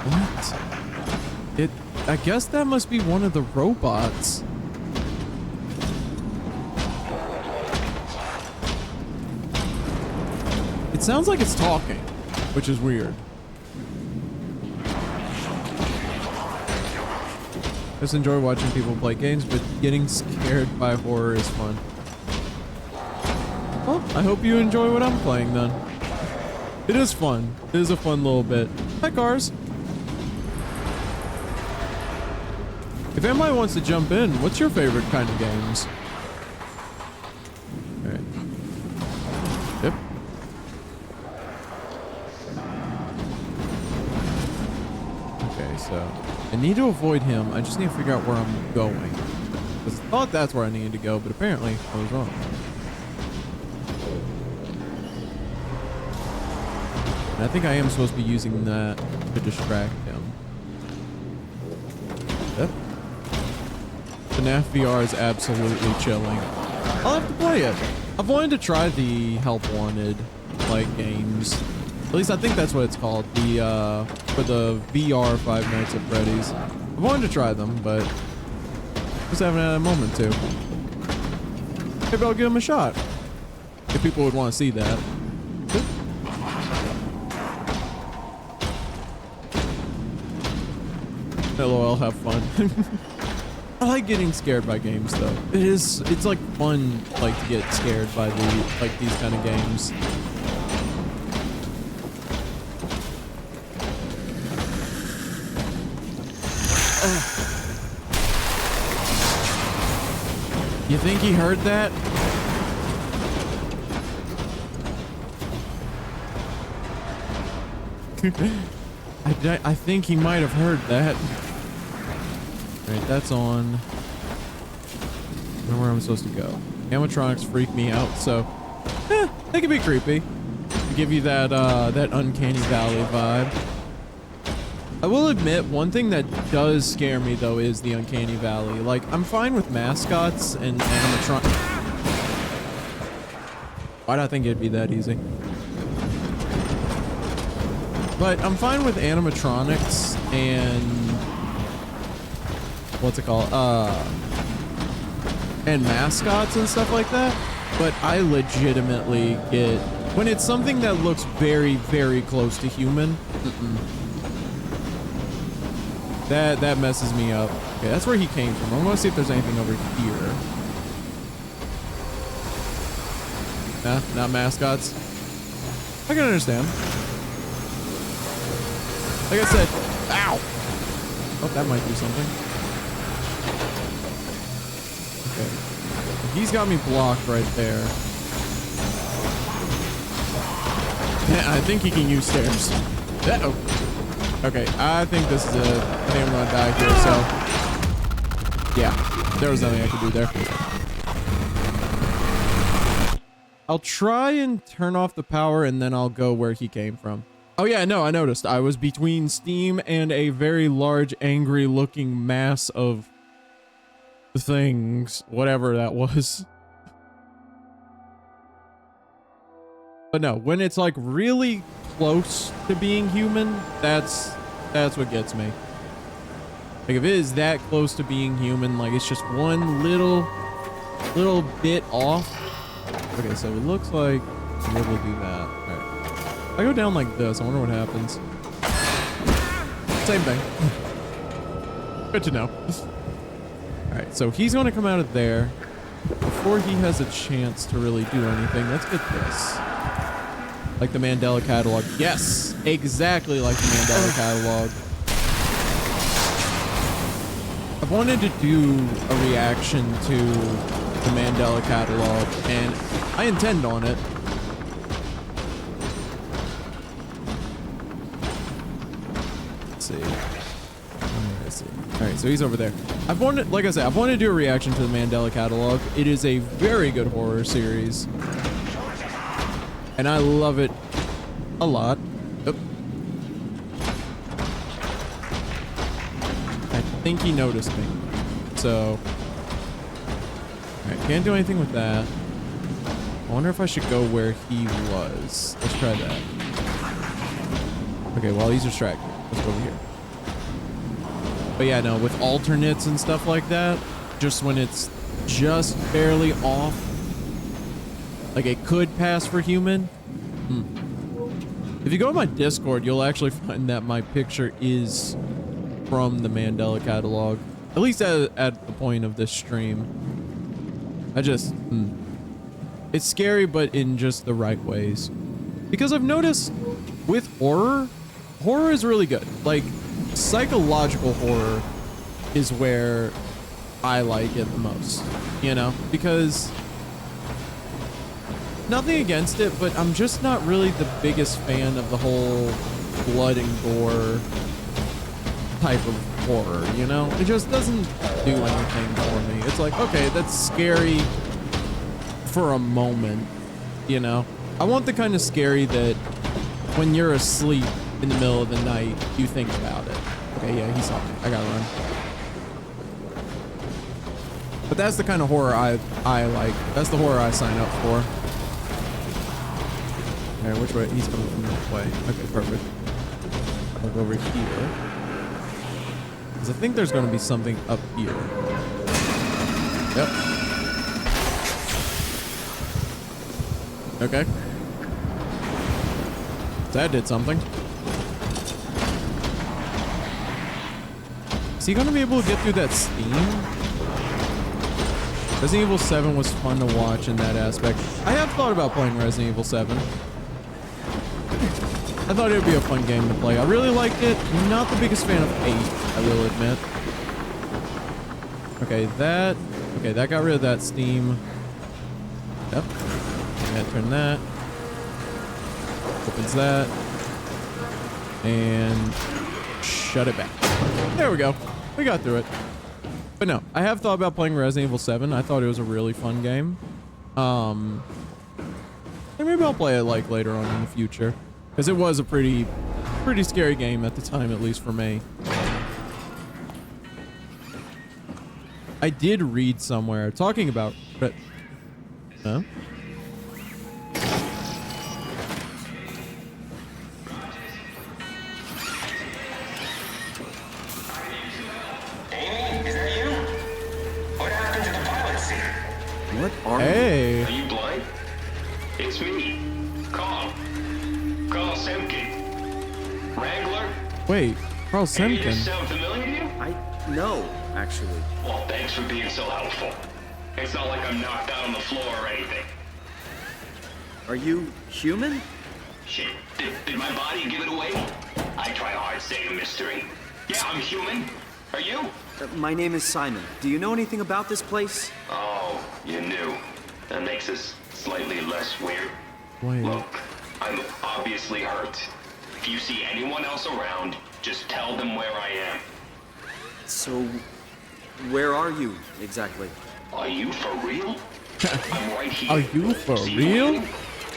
What? I guess that must be one of the robots. It sounds like it's talking, which is weird. Just enjoy watching people play games, but getting scared by horror is fun. Well, I hope you enjoy what I'm playing then. It is fun. It is a fun little bit. Hi, Cars. If anybody wants to jump in, what's your favorite kind of games? All right. Yep. Okay, so I need to avoid him. I just need to figure out where I'm going. I thought that's where I needed to go, but apparently I was wrong. And I think I am supposed to be using that to distract him. Yep. FNAF VR is absolutely chilling. I'll have to play it. I've wanted to try the Help Wanted like games. At least I think that's what it's called. The for the VR Five Nights at Freddy's. I've wanted to try them, but just haven't had a moment to. Maybe I'll give them a shot. If people would want to see that. LOL, have fun. I like getting scared by games though. It's like fun like to get scared by these kind of games. You think he heard that? I think he might have heard that. Alright, that's on. I don't know where I'm supposed to go. Animatronics freak me out, so they can be creepy. Give you that that uncanny valley vibe. I will admit, one thing that does scare me though is the uncanny valley. Like, I'm fine with mascots and animatronics. Why do I think it'd be that easy? But I'm fine with animatronics and what's it called? And mascots and stuff like that. But I legitimately get when it's something that looks very, very close to human. That messes me up. Okay, that's where he came from. I'm gonna see if there's anything over here. Nah, not mascots. I can understand. Like I said, ow! Oh, that might do something. Okay. He's got me blocked right there. Yeah, I think he can use stairs. Uh-oh. Okay, I think this is it. I think I'm gonna die here, so... Yeah, there was nothing I could do there. I'll try and turn off the power and then I'll go where he came from. Oh yeah, no, I noticed. I was between Steam and a very large, angry-looking mass of things. Whatever that was. But no, when it's like really close to being human, that's what gets me. Like if it is that close to being human, like it's just one little bit off. Okay, so it looks like I'm able to do that. All right. If I go down like this, I wonder what happens. Same thing. Good to know. All right, so he's going to come out of there. Before he has a chance to really do anything, let's get this. Like the Mandela catalog. Yes, exactly like the Mandela catalog. I've wanted to do a reaction to the Mandela catalog, and I intend on it. Let's see. Let's see. All right, so he's over there. I've wanted, like I said, I've wanted to do a reaction to the Mandela catalog. It is a very good horror series. And I love it a lot. Oh. I think he noticed me. So, alright, can't do anything with that. I wonder if I should go where he was. Let's try that. Okay, while he's distracted, let's go over here. But yeah, no, with alternates and stuff like that, just when it's just barely off, like it could pass for human. If you go to my Discord, you'll actually find that my picture is from the Mandela catalog. At least at the point of this stream. I just... It's scary, but in just the right ways. Because I've noticed with horror is really good. Like, psychological horror is where I like it the most. You know? Because... Nothing against it, but I'm just not really the biggest fan of the whole blood and gore type of horror, you know? It just doesn't do anything for me. It's like, okay, that's scary for a moment, you know? I want the kind of scary that when you're asleep in the middle of the night, you think about it. Okay, yeah, he saw me. I gotta run. But that's the kind of horror I like. That's the horror I sign up for. Alright, which way? He's coming from that way. Okay, perfect. I'll go over here. Because I think there's going to be something up here. Yep. Okay. That did something. he gonna be able to get through that steam? Resident Evil 7 was fun to watch in that aspect. I have thought about playing Resident Evil 7. I thought it would be a fun game to play. I really liked it. Not the biggest fan of 8, I will admit. Okay, that got rid of that steam. Yep. I'm gonna turn that. Opens that. And shut it back. There we go. We got through it. But no, I have thought about playing Resident Evil 7. I thought it was a really fun game. And maybe I'll play it like later on in the future. Because it was a pretty scary game at the time, at least for me. I did read somewhere talking about... Huh? What are Hey. Are you blind? It's me. Carl Semkin. Wrangler? Wait, Carl Any of this Semkin. sound familiar to you? No, actually. Well, thanks for being so helpful. It's not like I'm knocked out on the floor or anything. Are you human? Shit, did my body give it away? I try hard to stay a mystery. Yeah, I'm human. Are you? My name is Simon. Do you know anything about this place? Oh, you knew. That makes us slightly less weird. Wait. Look, I'm obviously hurt. If you see anyone else around, just tell them where I am. So, where are you exactly? Are you for real? I'm right here. Are you for See real? me?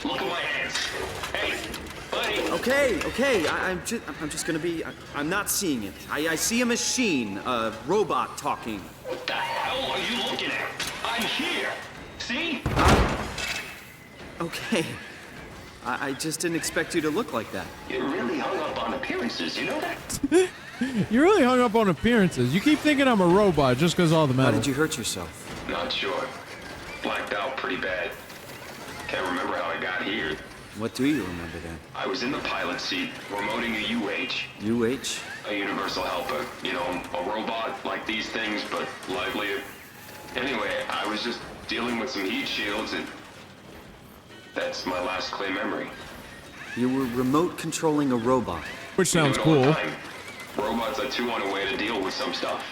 Look at my hands. Hey, buddy. Okay. I'm just gonna be. I'm not seeing it. I see a machine, a robot talking. What the hell are you looking at? I'm here. See? Okay. I just didn't expect you to look like that. You're really hung up on appearances, you know that? You really hung up on appearances. You keep thinking I'm a robot just because all the How metal. did you hurt yourself? Not sure. Blacked out pretty bad. Can't remember how I got here. What do you remember then? I was in the pilot seat, remoting a UH. UH? A universal helper. You know, a robot like these things, but livelier. Anyway, I was just dealing with some heat shields and... that's my last clear memory. You were remote controlling a robot. Which sounds We do it all the cool. time. Robots are too on a way to deal with some stuff.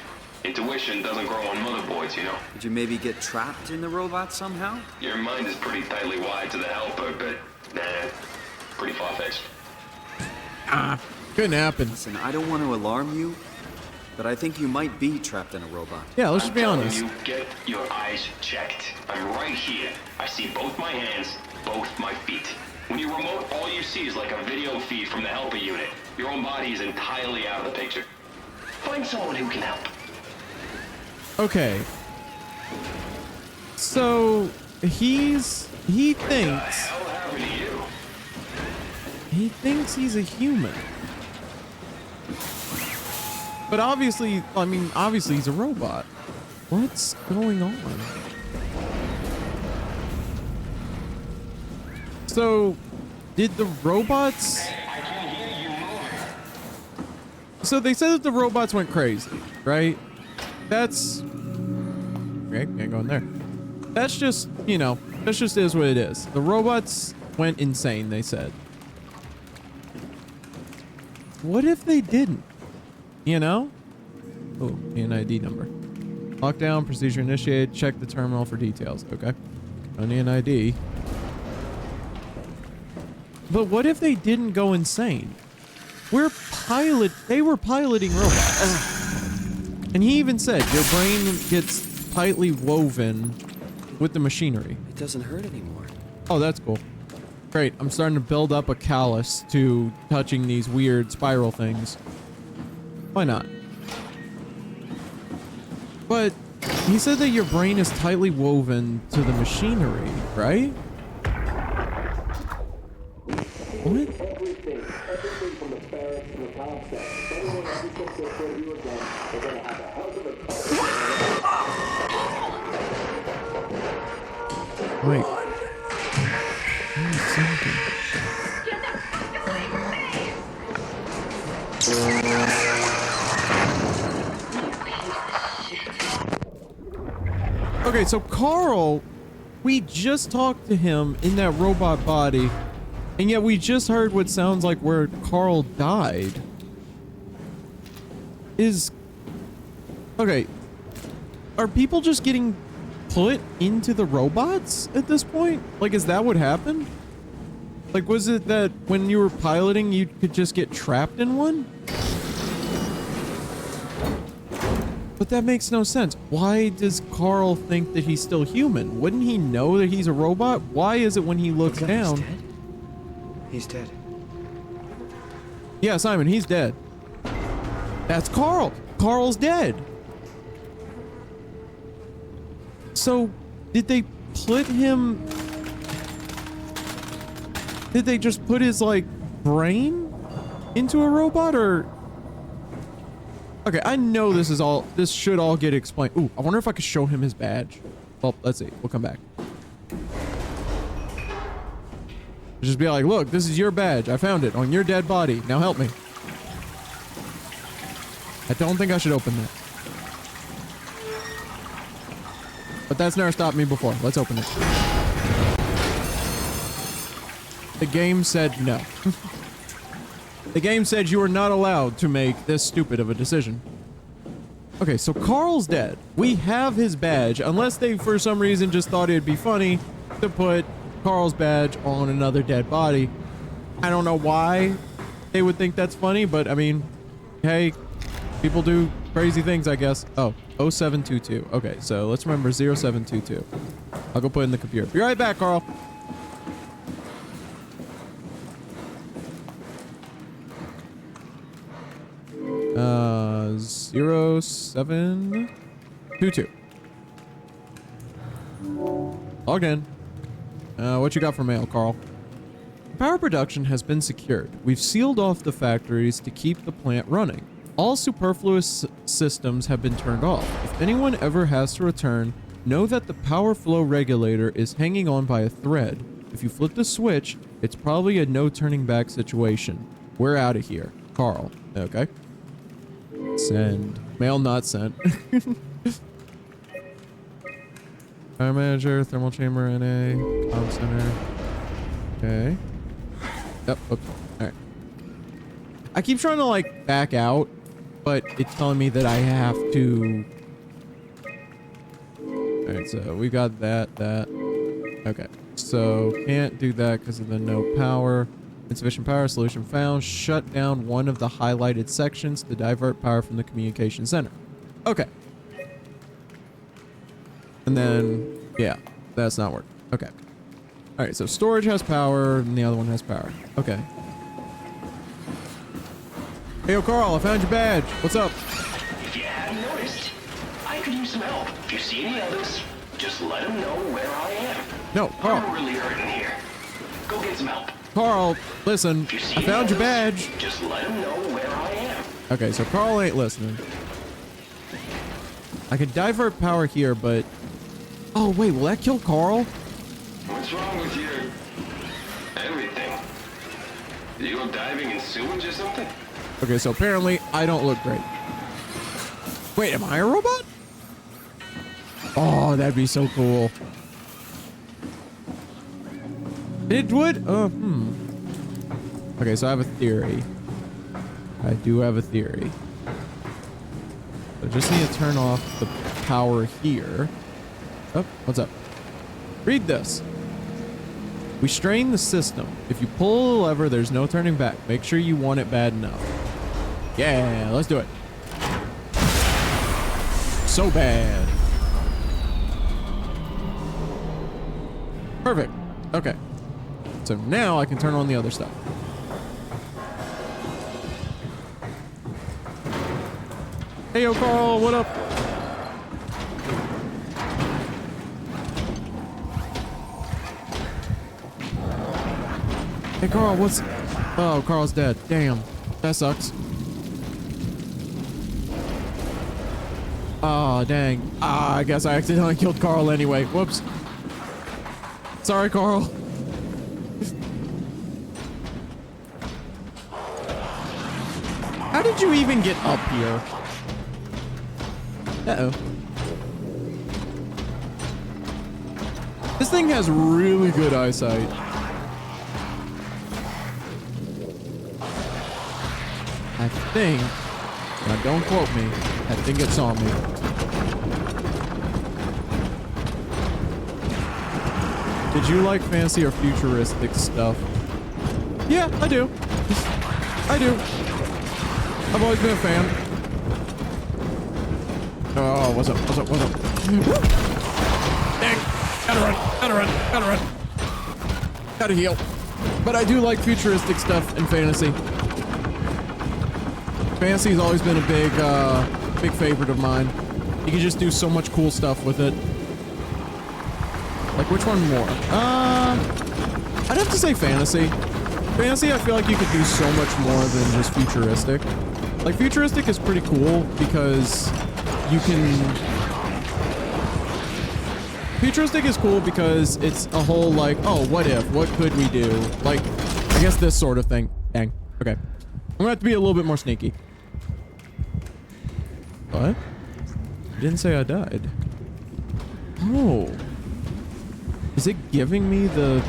Intuition doesn't grow on motherboards, you know? Did you maybe get trapped in the robot somehow? Your mind is pretty tightly wired to the helper, but nah, pretty far-fetched. Couldn't happen. Listen, I don't want to alarm you, but I think you might be trapped in a robot. Yeah, let's just be I'm honest. telling you, get your eyes checked. I'm right here. I see both my hands, both my feet. When you remote, all you see is like a video feed from the helper unit. Your own body is entirely out of the picture. Find someone who can help. Okay. So he What the thinks hell happened to you? he's a human. But obviously he's a robot. What's going on? So, did the robots... I can hear you moving. So they said that the robots went crazy, right? That's... Okay, can't go in there. That's just, that's just is what it is. The robots went insane, they said. What if they didn't? Oh, NID number. Lockdown, procedure initiated, check the terminal for details. Okay. On the NID. But what if they didn't go insane? They were piloting robots. And he even said your brain gets tightly woven with the machinery. It doesn't hurt anymore. Oh, that's cool. Great. I'm starting to build up a callus to touching these weird spiral things. Why not? But he said that your brain is tightly woven to the machinery, right? What? Everything from the barracks to the concept. Anyone who thinks they're for you again, they're gonna have a hell of a time. Wait. Something. Okay, so Carl, we just talked to him in that robot body, and yet we just heard what sounds like where Carl died. Okay, are people just getting put into the robots at this point? Like, is that what happened? Like, was it that when you were piloting, you could just get trapped in one? But that makes no sense. Why does Carl think that he's still human? Wouldn't he know that he's a robot? Why is it when he looks down? He's dead. Yeah, Simon, he's dead. That's Carl. Carl's dead. So, did they put him... Did they just put his, like, brain into a robot, or... Okay, I know this should all get explained. Ooh, I wonder if I could show him his badge. Well, let's see. We'll come back. Just be like, look, this is your badge. I found it on your dead body. Now help me. I don't think I should open that. But that's never stopped me before. Let's open it. The game said no. The game said you are not allowed to make this stupid of a decision. Okay, so Carl's dead. We have his badge, unless they for some reason just thought it'd be funny to put Carl's badge on another dead body. I don't know why they would think that's funny, but I mean, hey, people do crazy things, I guess. Oh, 0722. Okay, so let's remember 0722. I'll go put it in the computer. Be right back, Carl. Uh, 0722. Logged in. What you got for mail, Carl? Power production has been secured. We've sealed off the factories to keep the plant running. All superfluous systems have been turned off. If anyone ever has to return, know that the power flow regulator is hanging on by a thread. If you flip the switch, it's probably a no turning back situation. We're out of here. Carl. Okay. Send. Mail not sent. Fire manager, thermal chamber, NA, comm center. Okay. Yep. Oops. All right. I keep trying to like back out, but it's telling me that I have to. All right. So we got that. Okay. So can't do that because of the no power. Insufficient power. Solution found. Shut down one of the highlighted sections to divert power from the communication center. Okay. And then, yeah, that's not working. Okay. All right, so storage has power and the other one has power. Okay. Hey, yo, Carl, I found your badge. What's up? If you hadn't noticed, I could use some help. If you see any others, just let them know where I am. No, Carl. I'm really hurting here. Go get some help. Carl, listen, I found your badge. Just let them know where I am. Okay, so Carl ain't listening. I could divert power here, but... Oh, wait, will that kill Carl? What's wrong with your... everything? Did you go diving in sewage or something? Okay, so apparently I don't look great. Wait, am I a robot? Oh, that'd be so cool. It would? Okay, so I have a theory. I do have a theory. I just need to turn off the power here. Oh, what's up? Read this. We strain the system. If you pull the lever, there's no turning back. Make sure you want it bad enough. Yeah, let's do it. So bad. Perfect. Okay. So now I can turn on the other stuff. Hey, yo, Carl, what up? Hey, Carl, what's... Oh, Carl's dead. Damn. That sucks. Oh, dang. I guess I accidentally killed Carl anyway. Whoops. Sorry, Carl. How did you even get up here? Uh-oh. This thing has really good eyesight. I think, now don't quote me, I think it saw me. Did you like fancy or futuristic stuff? Yeah, I do. I do. I've always been a fan. Oh, what's up? Dang, gotta run. Gotta heal. But I do like futuristic stuff and fantasy. Fantasy's always been a big favorite of mine. You can just do so much cool stuff with it. Like, which one more? I'd have to say fantasy. Fantasy, I feel like you could do so much more than just futuristic. Like, futuristic is pretty cool because you can... Futuristic is cool because it's a whole, like, oh, what if? What could we do? Like, I guess this sort of thing. Dang. Okay. I'm gonna have to be a little bit more sneaky. What? You didn't say I died. Oh. Is it giving me the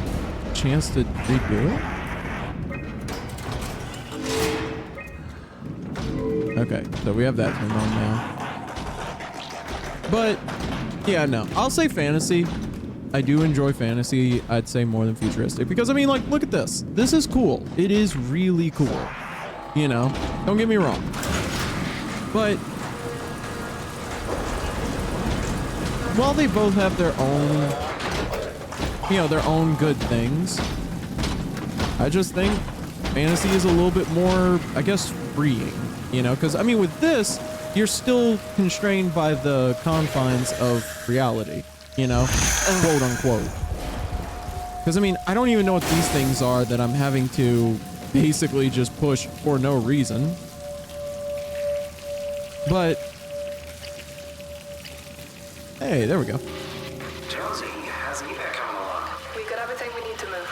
chance to redo it? Okay, so we have that turned on now. But, yeah, no. I'll say fantasy. I do enjoy fantasy, I'd say, more than futuristic. Because, I mean, like, look at this. This is cool. It is really cool. You know? Don't get me wrong. But... while they both have their own, you know, their own good things, I just think fantasy is a little bit more, I guess, freeing, you know, because I mean, with this, you're still constrained by the confines of reality, you know, quote unquote. Because I mean, I don't even know what these things are that I'm having to basically just push for no reason. But hey, there we go. Jonesy, how's evac coming along? We got everything we need to move,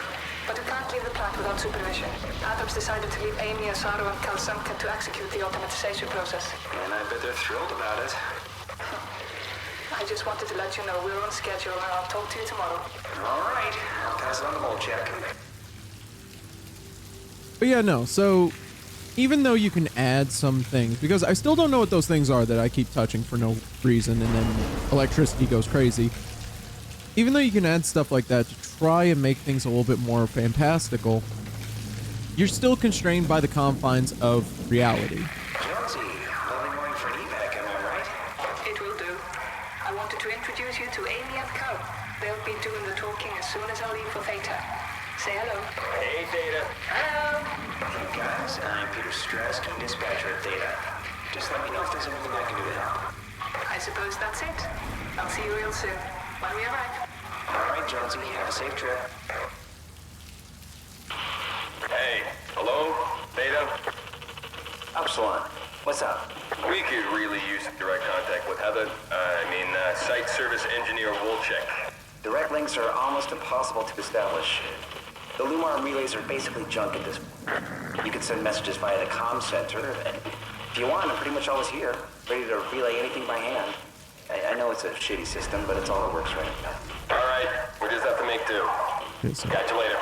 but we can't leave the plant without supervision. Adams decided to leave Amy, Asaro, and Kalsanka to execute the automatization process. And I bet they're thrilled about it. I just wanted to let you know we're on schedule, and I'll talk to you tomorrow. All right, I'll pass it on the whole check. But yeah, no, so even though you can add some things, because I still don't know what those things are that I keep touching for no reason and then electricity goes crazy. Even though you can add stuff like that to try and make things a little bit more fantastical, you're still constrained by the confines of reality. Jonesy, lovely morning for an evac, am I right? It will do. I wanted to introduce you to Amy and Cal. They'll be doing the talking as soon as I leave for Theta. Say hello. Hey, Theta. Hello. Hey guys, I'm Peter Strask, dispatcher at Theta. Just let me know if there's anything I can do to help. I suppose that's it. I'll see you real soon, when we arrive. All right, Jonesy, have a safe trip. Hey, hello? Theta? Upsilon, what's up? We could really use some direct contact with Heather. Site service engineer Wolchek. Direct links are almost impossible to establish. The Lumar relays are basically junk at this point. You can send messages via the comm center, and if you want, I'm pretty much always here, ready to relay anything by hand. I know it's a shitty system, but it's all that works right now. All right, we just have to make do. Catch you later.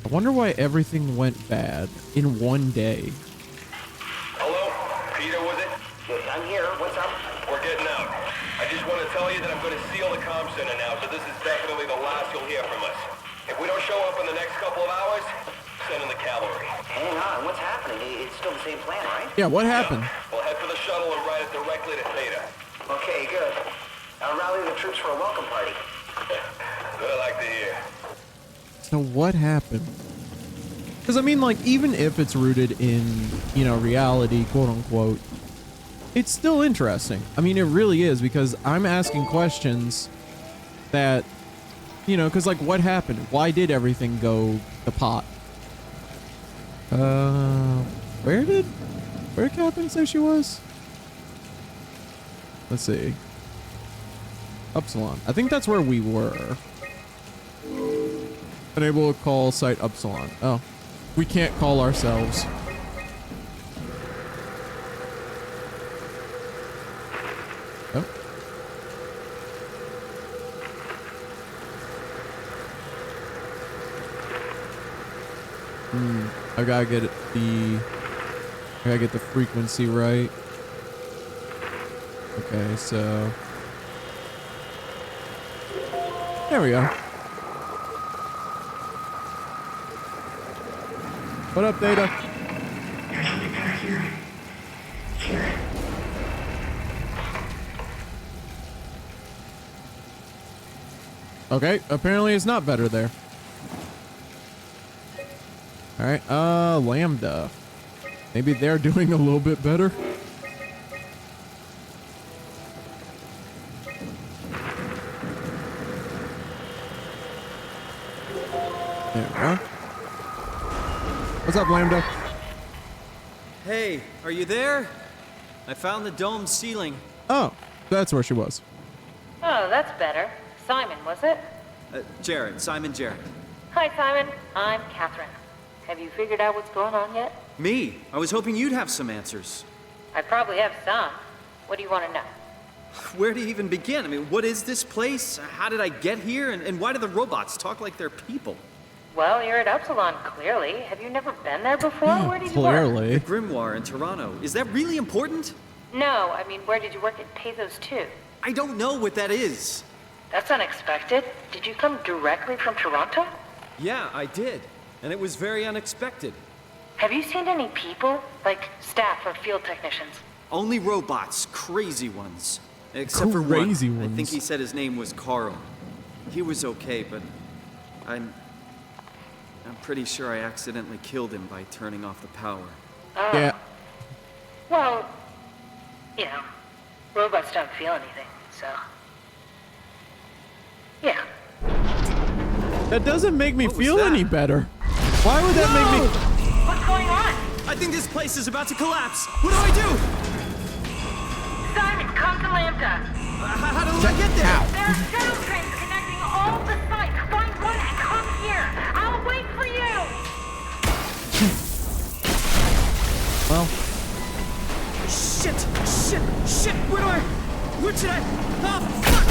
I wonder why everything went bad in one day. Hello? Peter, was it? Yeah, I'm here. What's up? We're getting out. I just want to tell you that I'm going to seal the comm center now, so this is definitely the last you'll hear from us. If we don't show up in the next couple of hours, send in the cavalry. Hang on, what's happening? It's still the same plan, right? Yeah, what happened? We'll head for the shuttle and ride it directly to Theta. Okay, good. I'll rally the troops for a welcome party. What I like to hear. So what happened? Because I mean, like, even if it's rooted in, you know, reality, quote unquote, it's still interesting. I mean, it really is, because I'm asking questions that, you know, because like, what happened? Why did everything go to pot? Where did Captain say she was? Let's see. Upsilon. I think that's where we were. Unable to call site Upsilon. Oh, we can't call ourselves. Oh. I gotta get the frequency right. Okay, so there we go. What up, Data? There's something back here. Hear it. Okay, apparently it's not better there. All right, Lambda. Maybe they're doing a little bit better. There we go. What's up, Lambda? Hey, are you there? I found the dome ceiling. Oh, that's where she was. Oh, that's better. Simon, was it? Jared, Simon Jared. Hi, Simon. I'm Catherine. Have you figured out what's going on yet? Me? I was hoping you'd have some answers. I probably have some. What do you want to know? Where do you even begin? I mean, what is this place? How did I get here? And why do the robots talk like they're people? Well, you're at Upsilon, clearly. Have you never been there before? Where did you work? Clearly. The Grimoire in Toronto. Is that really important? No, I mean, where did you work at Pathos 2? I don't know what that is. That's unexpected. Did you come directly from Toronto? Yeah, I did. And it was very unexpected. Have you seen any people? Like staff or field technicians? Only robots, crazy ones. Except for one. Crazy ones. I think he said his name was Carl. He was okay, but I'm pretty sure I accidentally killed him by turning off the power. Yeah. Well, you know, robots don't feel anything, so... Yeah. That doesn't make me feel any better. Why would that make me... What's going on? I think this place is about to collapse. What do I do? Simon, come to Lambda. How do I get there? There are shuttle trains connecting all the sites. Find one and come here. I'll wait for you. Well... Shit! Where should I? Oh, fuck!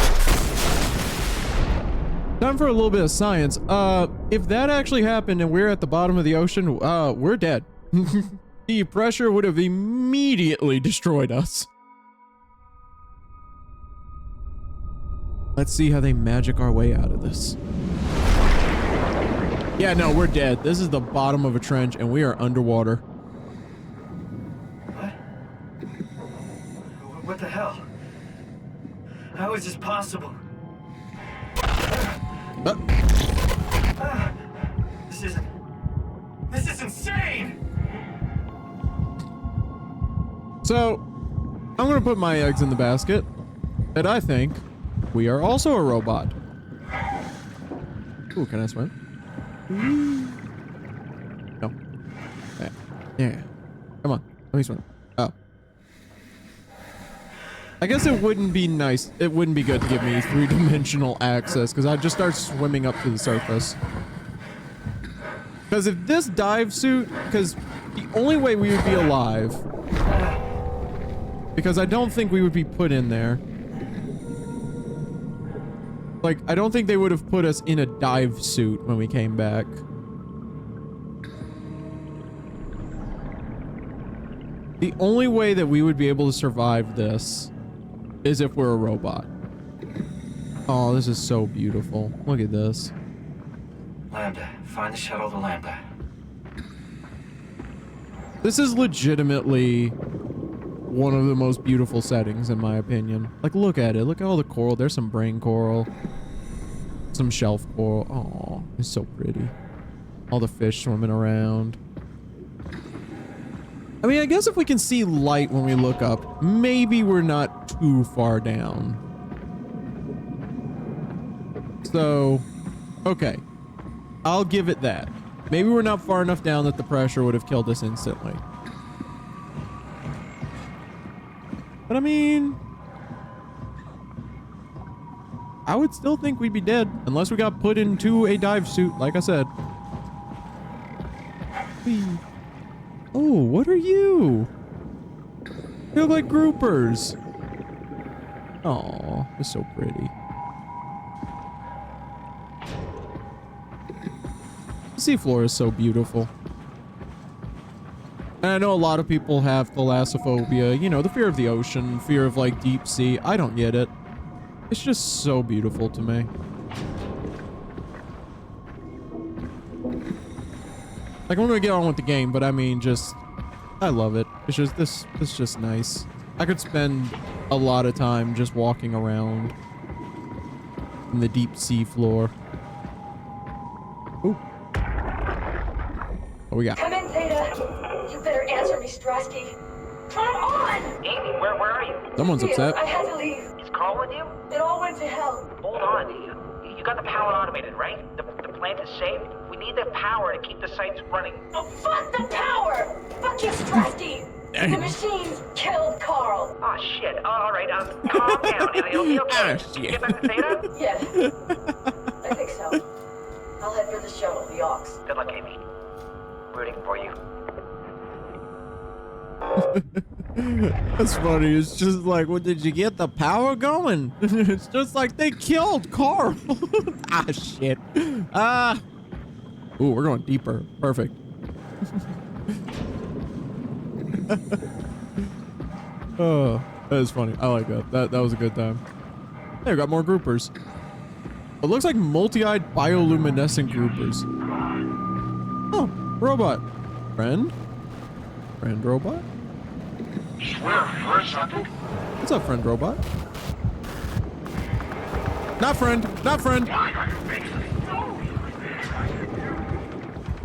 Time for a little bit of science. If that actually happened and we're at the bottom of the ocean, we're dead. The pressure would have immediately destroyed us. Let's see how they magic our way out of this. Yeah, no, we're dead. This is the bottom of a trench and we are underwater. What the hell? How is this possible? This is insane! So, I'm gonna put my eggs in the basket, and I think we are also a robot. Ooh, can I swim? No. Yeah. Come on, let me swim. Oh. I guess it wouldn't be nice. It wouldn't be good to give me three-dimensional access because I'd just start swimming up to the surface. Because if this dive suit, because the only way we would be alive, because I don't think we would be put in there. Like, I don't think they would have put us in a dive suit when we came back. The only way that we would be able to survive this is if we're a robot. Oh, this is so beautiful. Look at this. Lambda, find the shuttle to Lambda. This is legitimately one of the most beautiful settings, in my opinion. Like, look at it. Look at all the coral. There's some brain coral. Some shelf coral. Oh, it's so pretty. All the fish swimming around. I mean, I guess if we can see light when we look up, maybe we're not too far down. So, okay. I'll give it that. Maybe we're not far enough down that the pressure would have killed us instantly. But I mean, I would still think we'd be dead unless we got put into a dive suit, like I said. Oh, what are you? You look like groupers. Oh, it's so pretty. The seafloor is so beautiful. And I know a lot of people have thalassophobia, you know, the fear of the ocean, fear of like deep sea. I don't get it. It's just so beautiful to me. Like, I'm gonna get on with the game, but I mean, just, I love it. It's just, this is just nice. I could spend a lot of time just walking around in the deep sea floor. Ooh. What we got? Come in, Zeta. You better answer me, Strasky. Come on! Amy, where are you? Someone's upset. I had to leave. Is Carl with you? It all went to hell. Hold on. You got the power automated, right? The plant is safe? We need the power to keep the sites running. Oh, fuck the power! Fuck you, Strasky! The machines killed Carl. Oh, shit. All right, calm down. It'll be okay. Shit. Get back to Zeta? Yeah. I think so. I'll head for the shuttle, the Ox. Good luck, Amy. Rooting for you. That's funny. It's just like, well, did you get the power going? It's just like they killed Carl. Ah, shit. Ooh, we're going deeper. Perfect. Oh, that is funny. I like that. That was a good time. Hey, we got more groupers. It looks like multi-eyed bioluminescent groupers. Oh, robot. Friend? Friend robot? What's up, friend robot? Not friend. Not friend.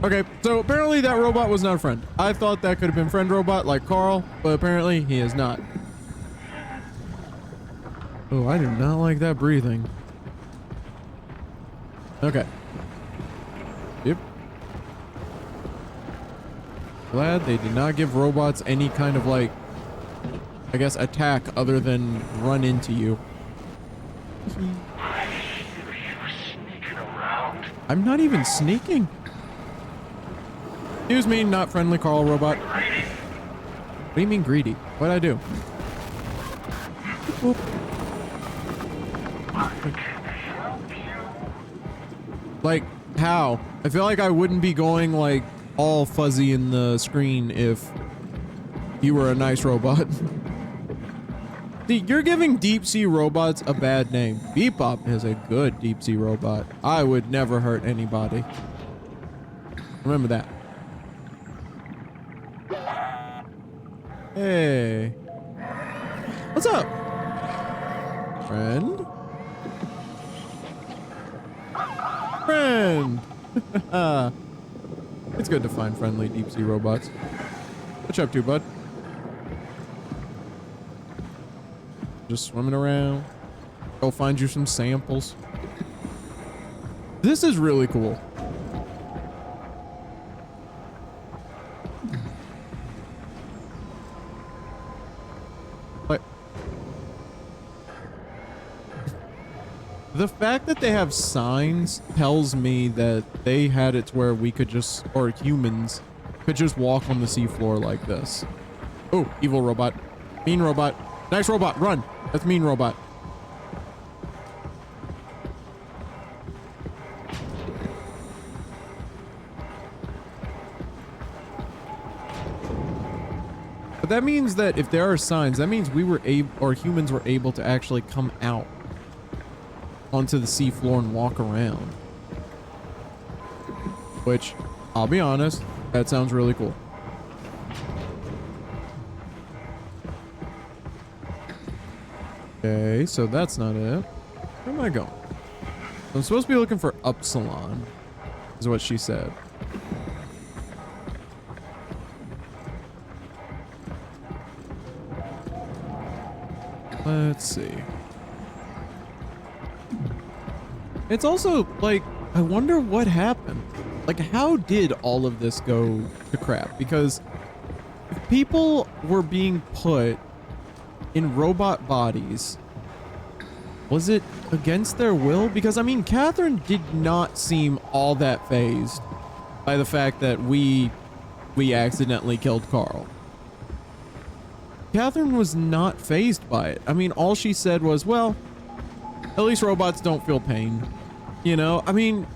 Okay, so apparently that robot was not a friend. I thought that could have been friend robot like Carl, but apparently he is not. Oh, I do not like that breathing. Okay. Yep. Glad they did not give robots any kind of like, I guess, attack other than run into you. I'm not even sneaking. Excuse me, not friendly Carl robot. What do you mean greedy? What'd I do? Boop. Like, how? I feel like I wouldn't be going like all fuzzy in the screen if you were a nice robot. See, you're giving deep sea robots a bad name. Bebop is a good deep sea robot. I would never hurt anybody. Remember that. Hey. What's up? Friend? Friend! It's good to find friendly deep sea robots. What you up to, bud? Just swimming around. Go find you some samples. This is really cool. What? The fact that they have signs tells me that they had it to where we could just, or humans could just walk on the seafloor like this. Oh, evil robot. Mean robot. Nice robot, run. That's mean robot. But that means that if there are signs, that means we were able, or humans were able to actually come out onto the seafloor and walk around. Which, I'll be honest, that sounds really cool. Okay, so that's not it. Where am I going? I'm supposed to be looking for Upsilon, is what she said. Let's see. It's also, like, I wonder what happened. Like, how did all of this go to crap? Because if people were being put in robot bodies, was it against their will? Because, I mean, Catherine did not seem all that fazed by the fact that we accidentally killed Carl. Catherine was not fazed by it. I mean, all she said was, well, at least robots don't feel pain. You know, I mean,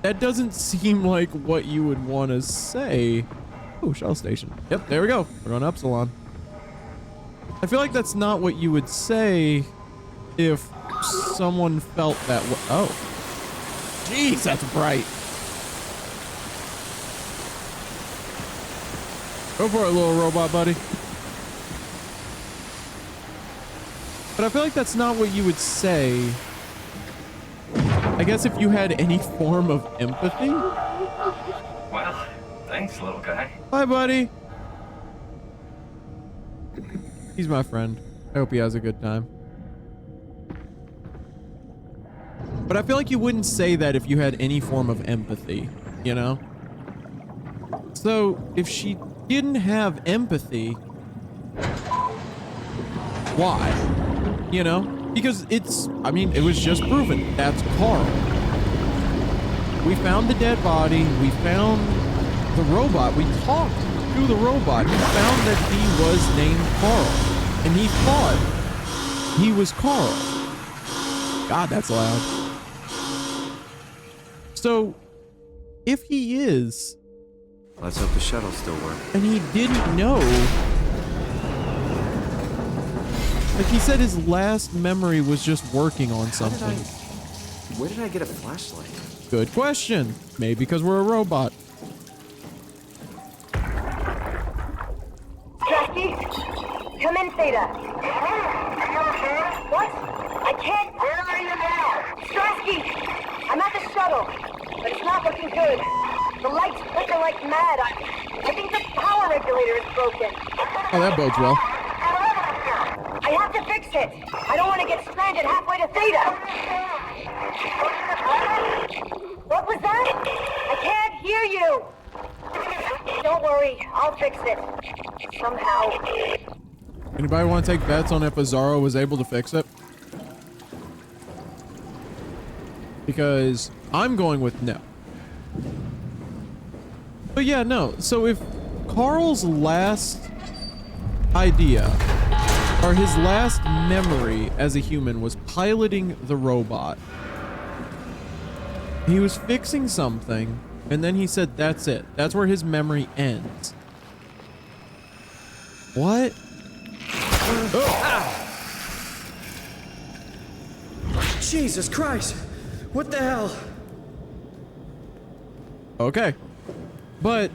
that doesn't seem like what you would want to say Oh, shuttle station. Yep, there we go. We're going to Upsilon. I feel like that's not what you would say if someone felt that way. Oh. Jeez, that's bright. Go for it, little robot buddy. But I feel like that's not what you would say. I guess if you had any form of empathy. Well, thanks, little guy. Bye, buddy. He's my friend. I hope he has a good time. But I feel like you wouldn't say that if you had any form of empathy, you know? So, if she didn't have empathy, why? You know? Because it's, I mean, it was just proven. That's Carl. We found the dead body. We found the robot. We talked to the robot. We found that he was named Carl. And he thought he was Carl. God, that's loud. So, if he is... Let's hope the shuttle still works. And he didn't know... Like he said his last memory was just working on something. Where did I get a flashlight? Good question. Maybe because we're a robot. Jackie? Come in, Theta. What? I can't. Where are you now? Strasky! I'm at the shuttle, but it's not looking good. The lights flicker like mad. I think the power regulator is broken. Oh, that bodes well. I have to fix it. I don't want to get stranded halfway to Theta. What was that? I can't hear you. Don't worry, I'll fix it. Somehow. Anybody want to take bets on if Azaro was able to fix it? Because I'm going with no. But yeah, no. So if Carl's last idea, or his last memory as a human, was piloting the robot, he was fixing something, and then he said that's it. That's where his memory ends. What? Oh. Jesus Christ! What the hell? Okay. But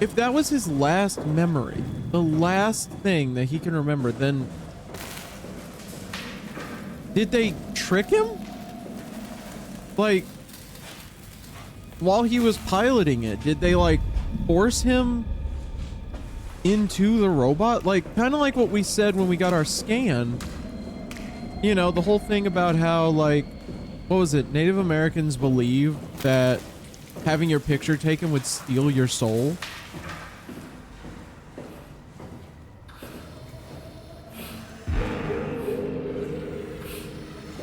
if that was his last memory, the last thing that he can remember, then did they trick him? Like, while he was piloting it, did they like force him into the robot? Like, kind of like what we said when we got our scan. You know, the whole thing about how, like, what was it? Native Americans believe that having your picture taken would steal your soul.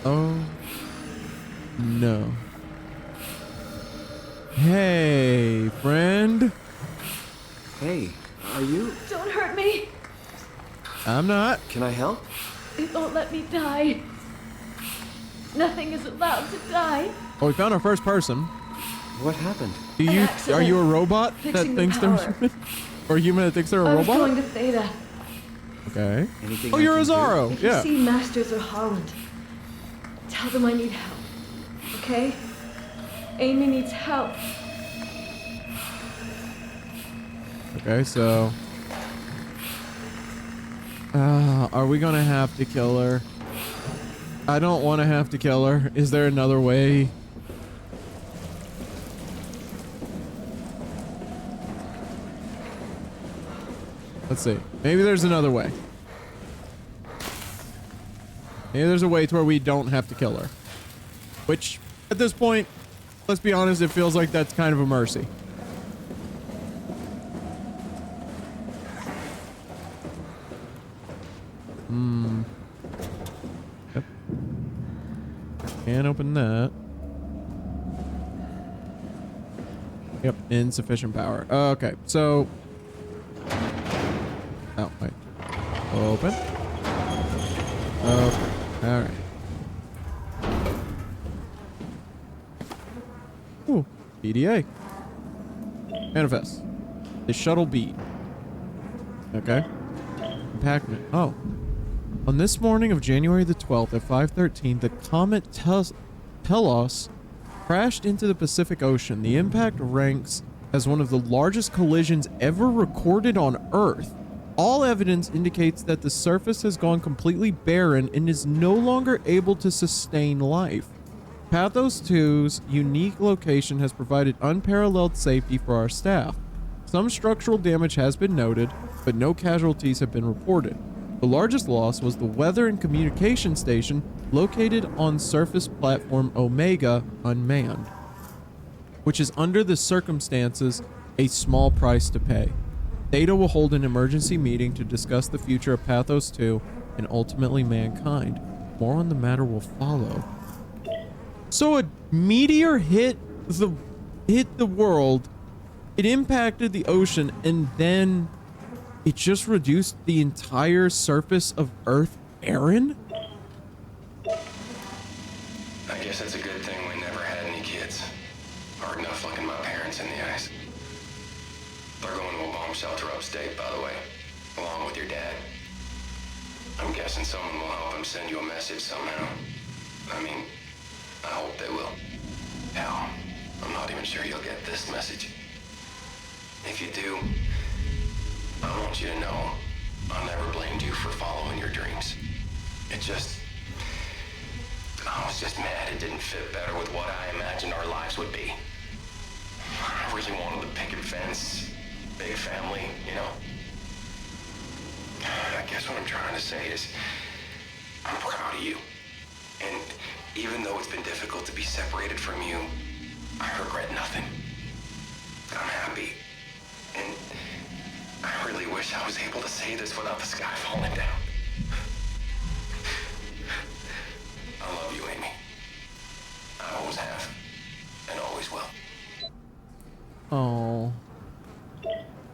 Oh, no. Hey, friend. Hey, are you? Don't hurt me. I'm not. Can I help? It won't let me die. Nothing is allowed to die. Oh, we found our first person. What happened? Are you a robot that Fixing the thinks they're power. human? Or a human that thinks they're a I was robot? going to Theta. Okay. Anything Oh, I you're can do? Azaro. If you Yeah. see Masters or Holland, tell them I need help. Okay? Amy needs help. Okay, so... are we gonna have to kill her? I don't want to have to kill her. Is there another way? Let's see. Maybe there's another way. Maybe there's a way to where we don't have to kill her. Which, at this point, let's be honest, it feels like that's kind of a mercy. Yep. Can't open that. Yep, insufficient power. Okay, so... Oh, wait. Open. Okay, alright. Ooh, PDA. Manifest. The shuttle beat. Okay. Impactment. Oh. On this morning of January the 12th at 5:13, the comet Telos crashed into the Pacific Ocean. The impact ranks as one of the largest collisions ever recorded on Earth. All evidence indicates that the surface has gone completely barren and is no longer able to sustain life. Pathos 2's unique location has provided unparalleled safety for our staff. Some structural damage has been noted, but no casualties have been reported. The largest loss was the weather and communication station located on surface platform Omega unmanned, which is under the circumstances a small price to pay. Theta will hold an emergency meeting to discuss the future of Pathos 2 and ultimately mankind. More on the matter will follow. So a meteor hit the world, it impacted the ocean, and then it just reduced the entire surface of Earth barren? I guess it's a good thing we never had any kids. Hard enough looking my parents in the eyes. They're going to a bomb shelter upstate, by the way, along with your dad. I'm guessing someone will help him send you a message somehow. I mean, I hope they will. Hell, I'm not even sure you'll get this message. If you do, I want you to know I never blamed you for following your dreams. I was just mad it didn't fit better with what I imagined our lives would be. I really wanted the picket fence, big family, you know. I guess what I'm trying to say is, I'm proud of you. And even though it's been difficult to be separated from you, I regret nothing. I'm happy. And I really wish I was able to say this without the sky falling down. I love you, Amy. I always have, and always will. Oh.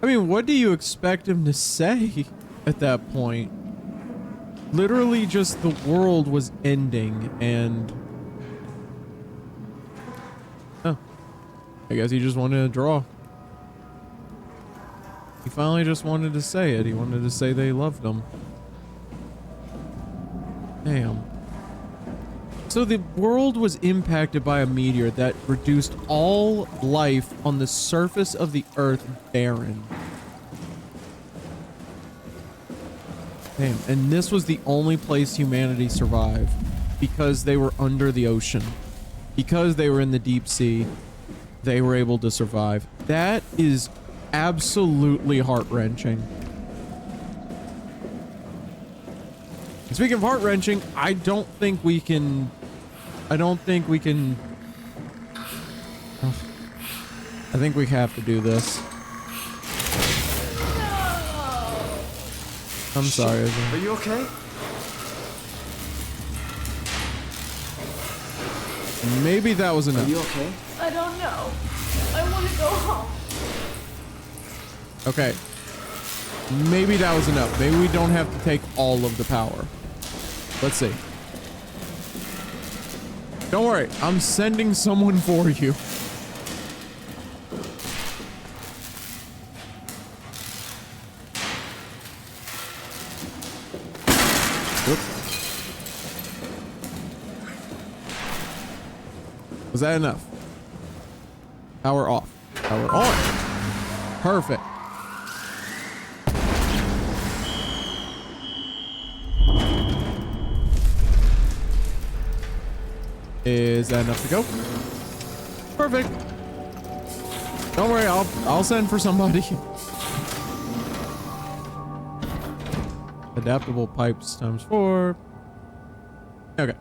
I mean, what do you expect him to say at that point? Literally just the world was ending and... Oh. I guess he just wanted to draw. He finally just wanted to say it. He wanted to say they loved him. Damn. So the world was impacted by a meteor that reduced all life on the surface of the Earth barren. Damn, and this was the only place humanity survived because they were under the ocean. Because they were in the deep sea, they were able to survive. That is absolutely heart-wrenching. And speaking of heart-wrenching, I don't think we can... I think we have to do this. I'm sorry. Are you okay? Maybe that was enough. Are you okay? I don't know. I want to go home. Okay. Maybe that was enough. Maybe we don't have to take all of the power. Let's see. Don't worry. I'm sending someone for you. Was that enough? Power off. Power on. Perfect. Is that enough to go? Perfect. Don't worry, I'll send for somebody. Adaptable pipes ×4. Okay.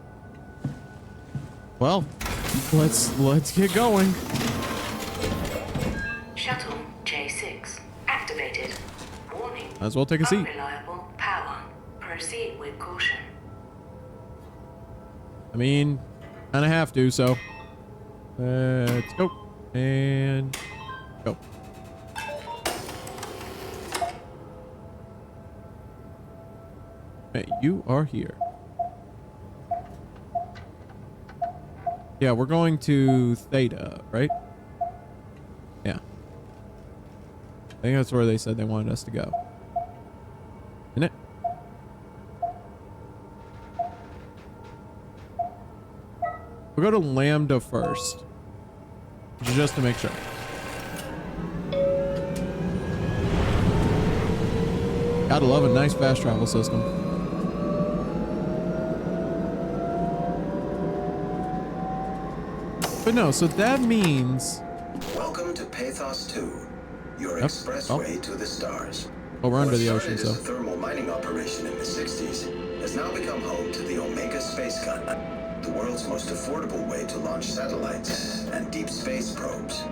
Well, let's get going. Shuttle J6 activated. Warning. Might as well take a seat. Unreliable power. Proceed with caution. I mean, kind of have to, so let's go and go. Hey, you are here. Yeah, we're going to Theta, right? Yeah. I think that's where they said they wanted us to go. Isn't it? We'll go to Lambda first. Just to make sure. Gotta love a nice fast travel system. But no, so that means... Welcome to Pathos 2, your expressway to the stars. Oh, we're under the ocean, As so... a thermal mining operation in the 60s, has now become home to the Omega Space Gun, the world's most affordable way to launch satellites and deep space probes.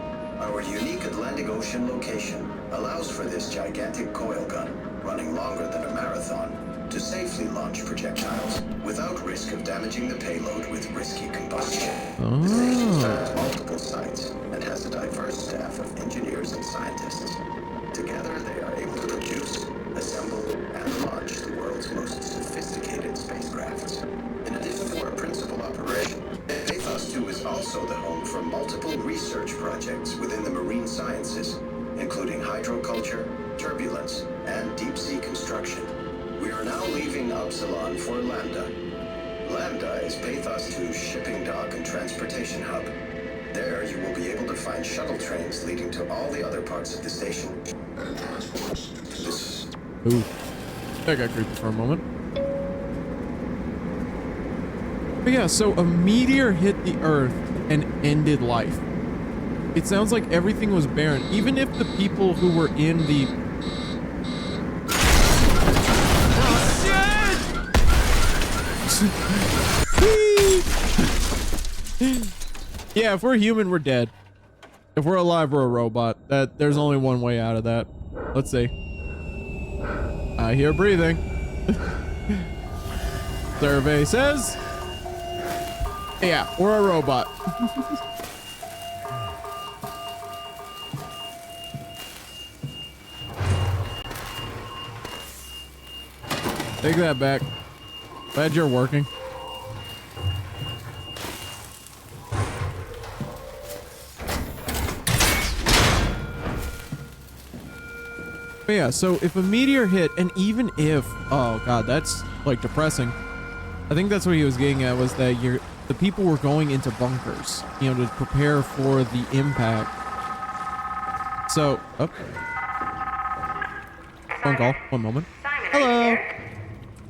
Our unique Atlantic Ocean location allows for this gigantic coil gun, running longer than a marathon, to safely launch projectiles without risk of damaging the payload with risky combustion. The station spans multiple sites and has a diverse staff of engineers and scientists. Together, they are able to produce, assemble, and launch the world's most sophisticated spacecrafts. In addition to our principal operation, Pathos 2 is also the home for multiple research projects within the marine sciences, including hydroculture, turbulence, and deep-sea construction. We are now leaving Upsilon for Lambda. Lambda is Pathos 2's shipping dock and transportation hub. There, you will be able to find shuttle trains leading to all the other parts of the station. Ooh. That got creepy for a moment. But yeah, so a meteor hit the Earth and ended life. It sounds like everything was barren. Even if the people who were in the... Yeah, if we're human, we're dead. If we're alive, we're a robot. There's only one way out of that. Let's see. I hear breathing. Survey says... Yeah, we're a robot. Take that back. Glad you're working. But yeah, so if a meteor hit, and even if, oh god, that's like depressing. I think that's what he was getting at, was that the people were going into bunkers, you know, to prepare for the impact. So, oh. Phone call, one moment. Hello.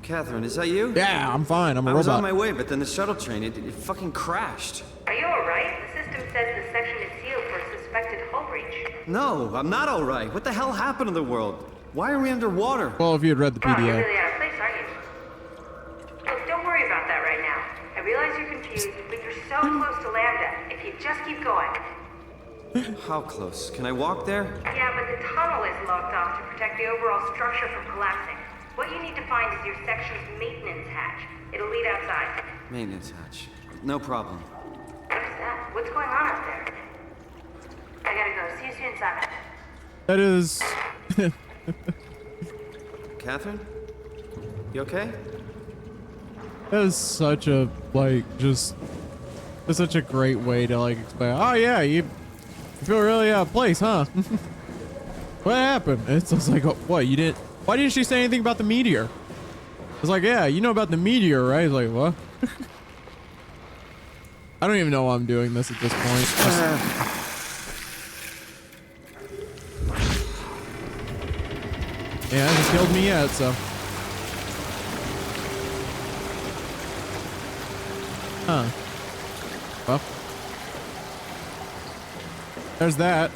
Catherine, is that you? Yeah, I'm fine. I'm a I was robot. on my way, but then the shuttle train, it fucking crashed. Are you alright? The system says the section is sealed for suspected hull breach. No, I'm not alright. What the hell happened to the world? Why are we underwater? Well, if you had read the God, you're PDA. really out of place, aren't you? Look, don't worry about that right now. I realize you're confused, but you're so close to Lambda. If you just keep going. How close? Can I walk there? Yeah, but the tunnel is locked off to protect the overall structure from collapsing. What you need to find is your section's maintenance hatch. It'll lead outside. Maintenance hatch. No problem. What's that? What's going on up there? I gotta go. See you soon, Simon. That is... Catherine? You okay? That is such a, like, just... It's such a great way to, like, explain. Oh, yeah, you feel really out of place, huh? What happened? It's just like, what, you didn't... Why didn't she say anything about the meteor? It's like, yeah, you know about the meteor, right? It's like, what? I don't even know why I'm doing this at this point. Yeah, it hasn't killed me yet, so. Huh. Well. There's that.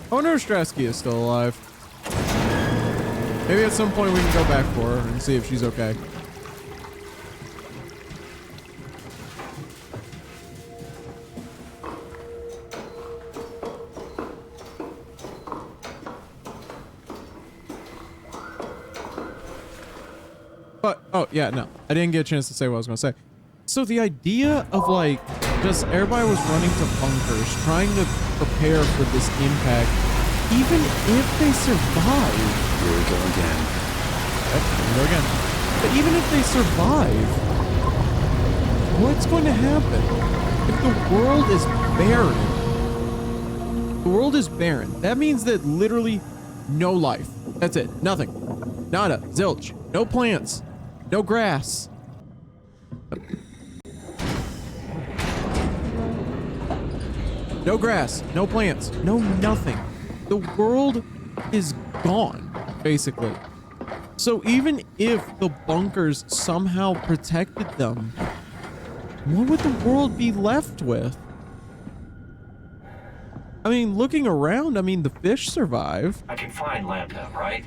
I wonder if Strasky is still alive. Maybe at some point we can go back for her and see if she's okay. But, oh, yeah, no. I didn't get a chance to say what I was going to say. So the idea of, like, just everybody was running to bunkers, trying to prepare for this impact, even if they survive. Here we go again. Yep, here we go again. But even if they survive, what's going to happen? If the world is barren, The world is barren. That means that literally no life. That's it. Nothing. Nada. Zilch. No plants. No grass. No grass. No plants. No nothing. The world is gone, basically. So even if the bunkers somehow protected them, what would the world be left with? I mean, looking around, I mean, the fish survive. I can find Lambda, right?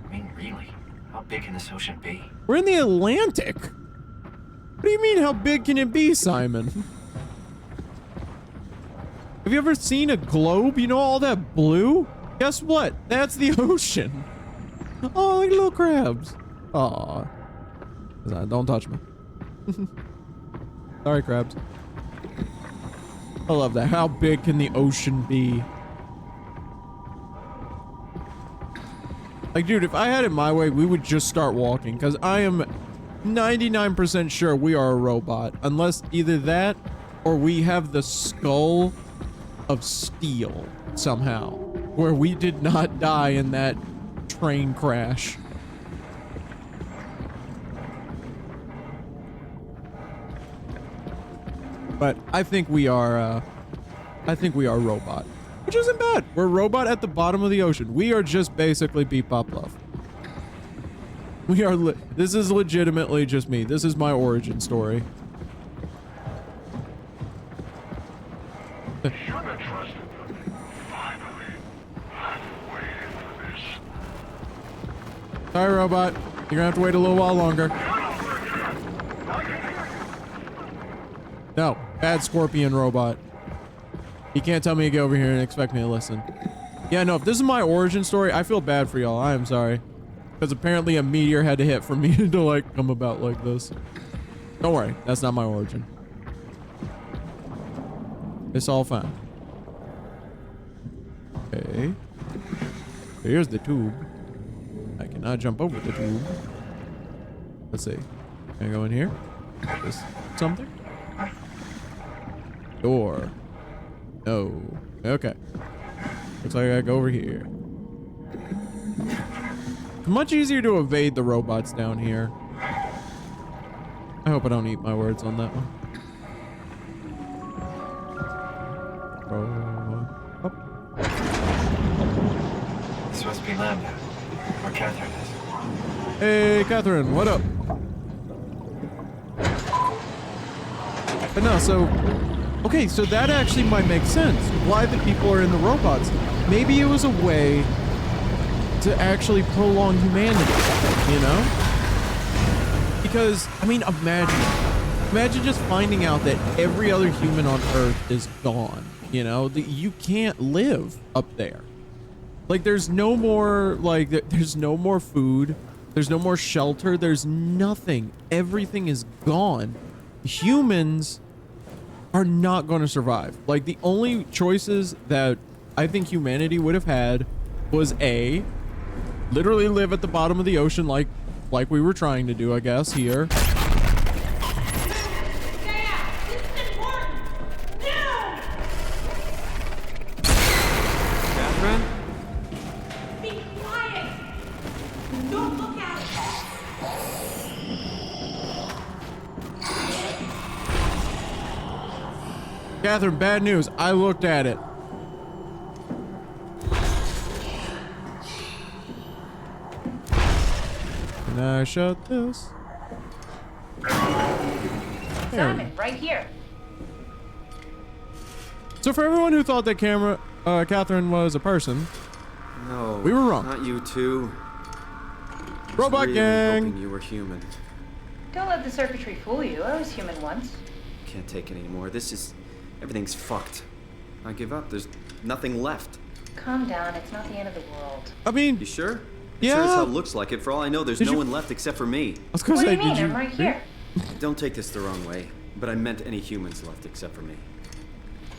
I mean, really, how big can this ocean be? We're in the Atlantic. What do you mean, how big can it be, Simon? Have you ever seen a globe? You know all that blue? Guess what? That's the ocean. Oh, like little crabs. Aw. Don't touch me. Sorry, crabs. I love that. How big can the ocean be? Like, dude, if I had it my way, we would just start walking, because I am 99% sure we are a robot. Unless either that, or we have the skull of steel somehow, where we did not die in that train crash. But I think we are robot, which isn't bad. We're a robot at the bottom of the ocean. We are just basically Beep Bop Love. We are, this is legitimately just me. This is my origin story. Sorry, robot. You're gonna have to wait a little while longer. No, bad scorpion robot. You can't tell me to get over here and expect me to listen. Yeah, no, if this is my origin story, I feel bad for y'all. I am sorry. Because apparently a meteor had to hit for me to, like, come about like this. Don't worry, that's not my origin. It's all fine. Okay. Here's the tube. I cannot jump over the tube. Let's see. Can I go in here? Is this something? Door. No. Okay. Looks like I gotta go over here. It's much easier to evade the robots down here. I hope I don't eat my words on that one. Up. This must be Lambda, where Catherine is. Hey, Catherine, what up? But no, so... Okay, so that actually might make sense. Why the people are in the robots. Maybe it was a way to actually prolong humanity, you know? Because, I mean, imagine just finding out that every other human on Earth is gone, you know? You can't live up there. Like, there's no more, like, there's no more food. There's no more shelter. There's nothing. Everything is gone. Humans are not going to survive. Like, the only choices that I think humanity would have had was A, literally live at the bottom of the ocean like we were trying to do, I guess, here. Catherine? Be quiet! Don't look at it! Catherine, bad news. I looked at it. Can I shut this? Simon, right here. So for everyone who thought that Catherine was a person, no, we were wrong. Not you two. Robot really gang. Hoping you were human. Don't let the circuitry fool you. I was human once. Can't take it anymore. Everything's fucked. I give up. There's nothing left. Calm down. It's not the end of the world. I mean, you sure? Yeah. Sure as hell looks like it. For all I know, there's no one left except for me. What do you mean? I'm right here. Don't take this the wrong way, but I meant any humans left except for me.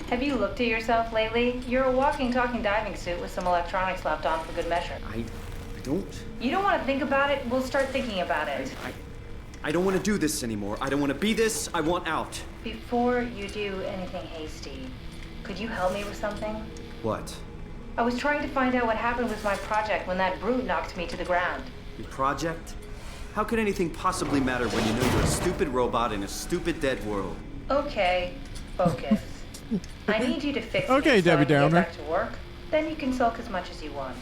Have you looked at yourself lately? You're a walking, talking diving suit with some electronics slapped on for good measure. I don't. You don't want to think about it? We'll start thinking about it. I don't want to do this anymore. I don't want to be this. I want out. Before you do anything hasty, Could you help me with something? What? I was trying to find out what happened with my project when that brute knocked me to the ground. Your project? How could anything possibly matter when you know you're a stupid robot in a stupid dead world? Okay, focus. I need you to fix Okay, me so I Debbie can Downer. get back to work. Then you can sulk as much as you want.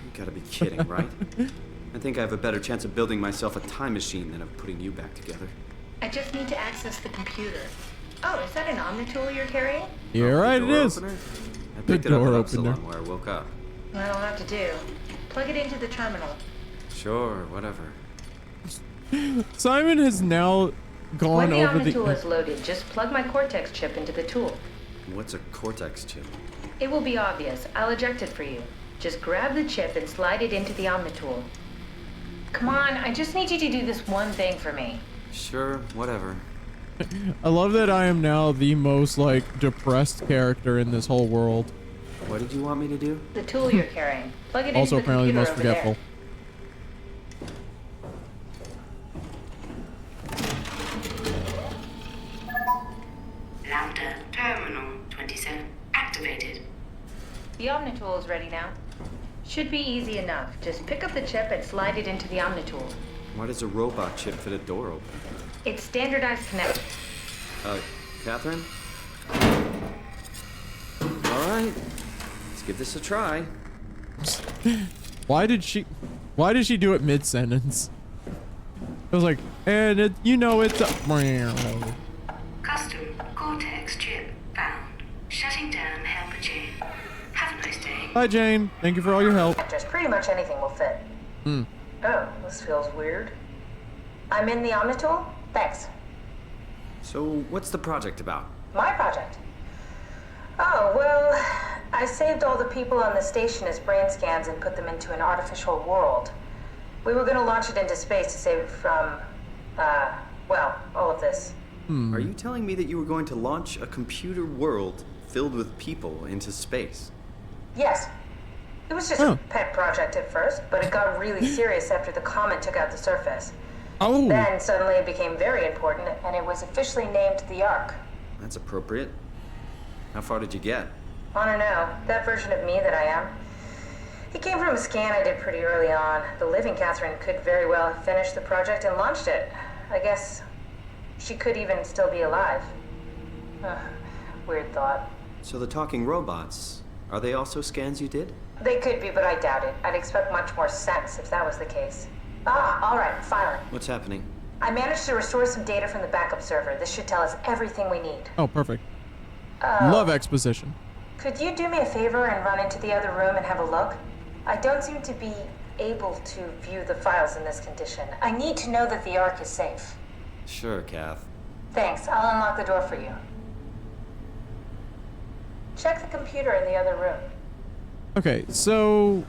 You gotta be kidding, right? I think I have a better chance of building myself a time machine than of putting you back together. I just need to access the computer. Oh, is that an Omnitool you're carrying? Yeah, Oh, the right, it door is. opener? I The picked it up door at opener. Upsilon where I woke up. That'll have to do. Plug it into the terminal. Sure, whatever. Simon has now gone When the over Omnitool is loaded, just plug my Cortex chip into the tool. What's a Cortex chip? It will be obvious. I'll eject it for you. Just grab the chip and slide it into the Omnitool. Come on, I just need you to do this one thing for me. Sure, whatever. I love that I am now the most, like, depressed character in this whole world. What did you want me to do? The tool you're carrying. Plug it Also into the apparently the computer most over forgetful. there. Lambda Terminal 27 activated. The Omnitool is ready now. Should be easy enough. Just pick up the chip and slide it into the Omnitool. Why does a robot chip fit a door open? It's standardized connect. Catherine? Alright. Let's give this a try. Why did she do it mid-sentence? It was like, and it, you know, it's a... Custom Cortex chip found. Shutting down Helper Jane. Have a nice day. Hi, Jane. Thank you for all your help. Just pretty much anything will fit. Hmm. Oh, this feels weird. I'm in the Omnitool? Thanks. So, what's the project about? My project? Oh, well, I saved all the people on the station as brain scans and put them into an artificial world. We were gonna launch it into space to save it from, well, all of this. Are you telling me that you were going to launch a computer world filled with people into space? Yes. It was just a pet project at first, but it got really serious after the comet took out the surface. Oh. Then suddenly it became very important, and it was officially named the Ark. That's appropriate. How far did you get? I don't know, that version of me that I am. It came from a scan I did pretty early on. The living Catherine could very well have finished the project and launched it. I guess she could even still be alive. Weird thought. So the talking robots, are they also scans you did? They could be, but I doubt it. I'd expect much more sense if that was the case. All right, finally. What's happening? I managed to restore some data from the backup server. This should tell us everything we need. Oh, perfect. Love exposition. Could you do me a favor and run into the other room and have a look? I don't seem to be able to view the files in this condition. I need to know that the Ark is safe. Sure, Kath. Thanks. I'll unlock the door for you. Check the computer in the other room. Okay, so...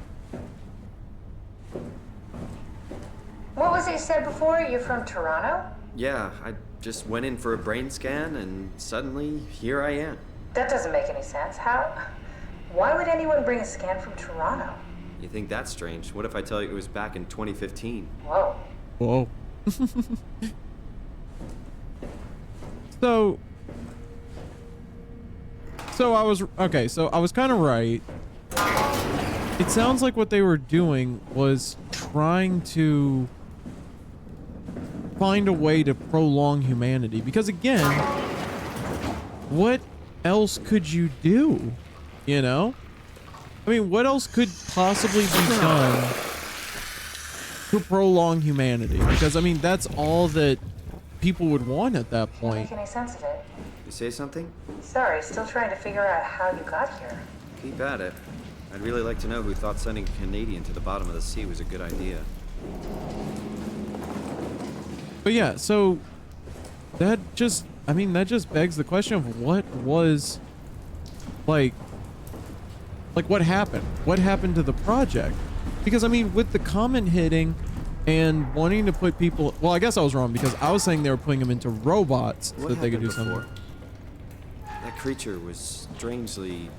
What was it you said before? You're from Toronto? Yeah, I just went in for a brain scan and suddenly here I am. That doesn't make any sense. How? Why would anyone bring a scan from Toronto? You think that's strange? What if I tell you it was back in 2015? Whoa. Whoa. So I was, okay, so I was kind of right. It sounds like what they were doing was trying to find a way to prolong humanity. Because again, what else could you do? You know? I mean, what else could possibly be done to prolong humanity? Because, I mean, that's all that people would want at that Can't point. make any sense of it. You say something? Sorry, still trying to figure out how you got here. Keep at it. I'd really like to know who thought sending a Canadian to the bottom of the sea was a good idea. But yeah, so that just, I mean, that just begs the question of what was, like what happened? What happened to the project? Because, I mean, with the comet hitting and wanting to put people, well, I guess I was wrong because I was saying they were putting them into robots so that they could do something. That creature was strangely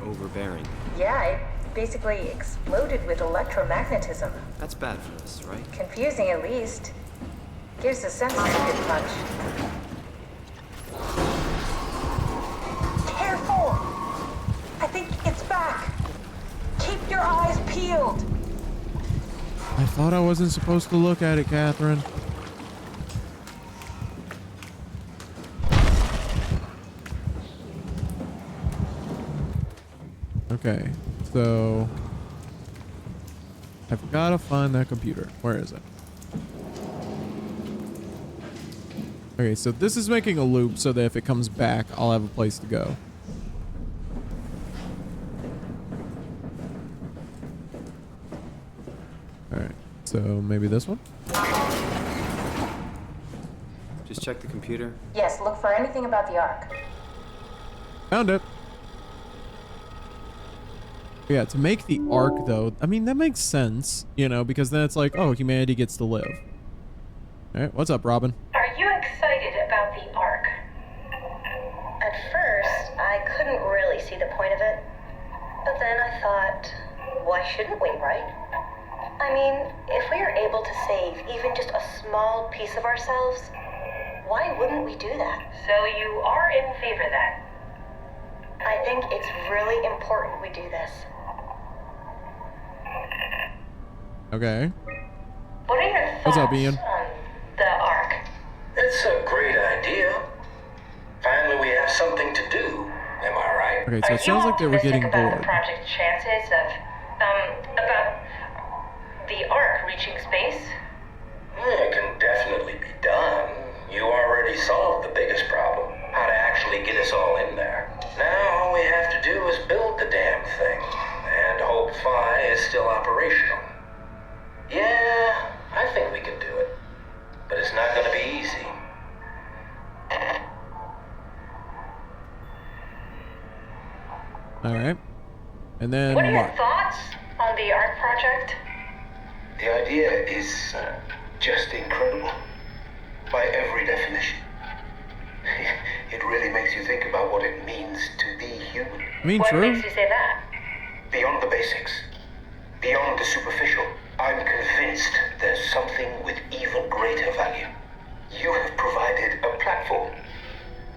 overbearing. Yeah, it basically exploded with electromagnetism. That's bad for us, right? Confusing at least. Gives the senses a good punch. Careful! thought I wasn't supposed to look at it, Catherine. Okay, so I've got to find that computer. Where is it? Okay, so this is making a loop so that if it comes back, I'll have a place to go. Alright, so maybe this one? Just check the computer. Yes, look for anything about the Ark. Found it. Yeah, to make the Ark, though, I mean, that makes sense, you know, because then it's like, oh, humanity gets to live. Alright, what's up, Robin? Are you excited about the Ark? At first, I couldn't really see the point of it. But then I thought, why shouldn't we, right? I mean, if we are able to save even just a small piece of ourselves, why wouldn't we do that? So you are in favor then? I think it's really important we do this. Okay. What are your thoughts What's up, Ian? on the Ark? It's a great idea. Finally, we have something to do. Am I right? Okay, so it sounds like they were getting about the bored. project's chances of, about the Ark reaching space? It can definitely be done. You already solved the biggest problem. How to actually get us all in there. Now all we have to do is build the damn thing. And hope Phi is still operational. Yeah, I think we can do it. But it's not gonna be easy. Alright. And then What are your what? thoughts on the Ark project? The idea is just incredible. By every definition. It really makes you think about what it means to be human. I mean, What true. makes you say that? Beyond the basics. Beyond the superficial. I'm convinced there's something with even greater value. You have provided a platform,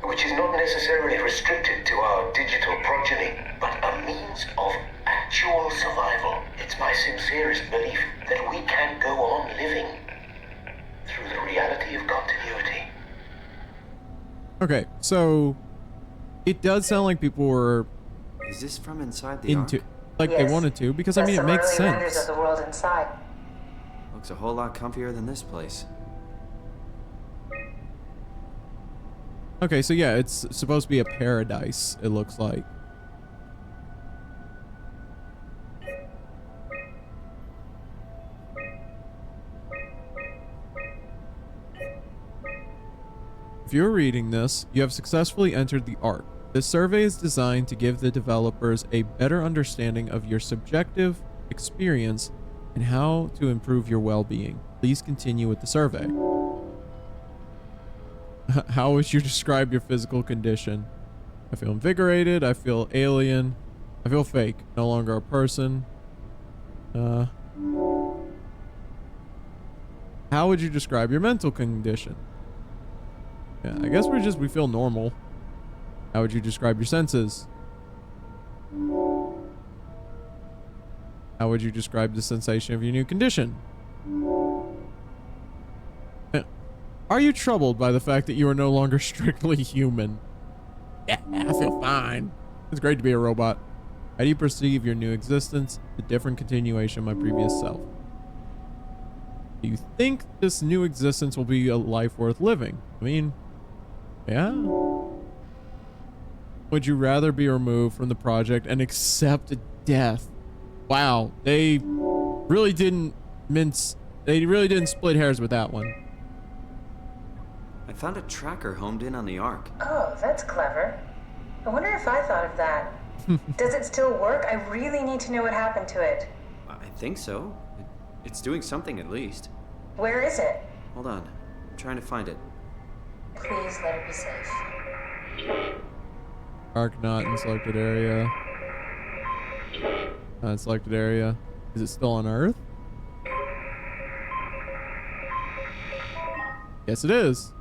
which is not necessarily restricted to our digital progeny, but a means of actual survival. It's my sincerest belief that we can go on living through the reality of continuity. Okay, so it does sound like people were Is this from inside the into, Ark? like Yes. they wanted to, because I There's mean, it some makes early renders sense. of the world inside. Looks a whole lot comfier than this place. Okay, so yeah, it's supposed to be a paradise, it looks like. If you're reading this, you have successfully entered the Ark. This survey is designed to give the developers a better understanding of your subjective experience and how to improve your well-being. Please continue with the survey. How would you describe your physical condition? I feel invigorated. I feel alien. I feel fake. No longer a person. How would you describe your mental condition? Yeah, I guess we feel normal. How would you describe your senses? How would you describe the sensation of your new condition? Are you troubled by the fact that you are no longer strictly human? Yeah, I feel fine. It's great to be a robot. How do you perceive your new existence? A different continuation of my previous self. Do you think this new existence will be a life worth living? I mean, yeah. Would you rather be removed from the project and accept death? Wow, they really didn't split hairs with that one. I found a tracker homed in on the Ark. Oh, that's clever. I wonder if I thought of that. Does it still work? I really need to know what happened to it. I think so. It's doing something at least. Where is it? Hold on. I'm trying to find it. Please let it be safe. Ark not in selected area. Not in selected area. Is it still on Earth? Yes, it is.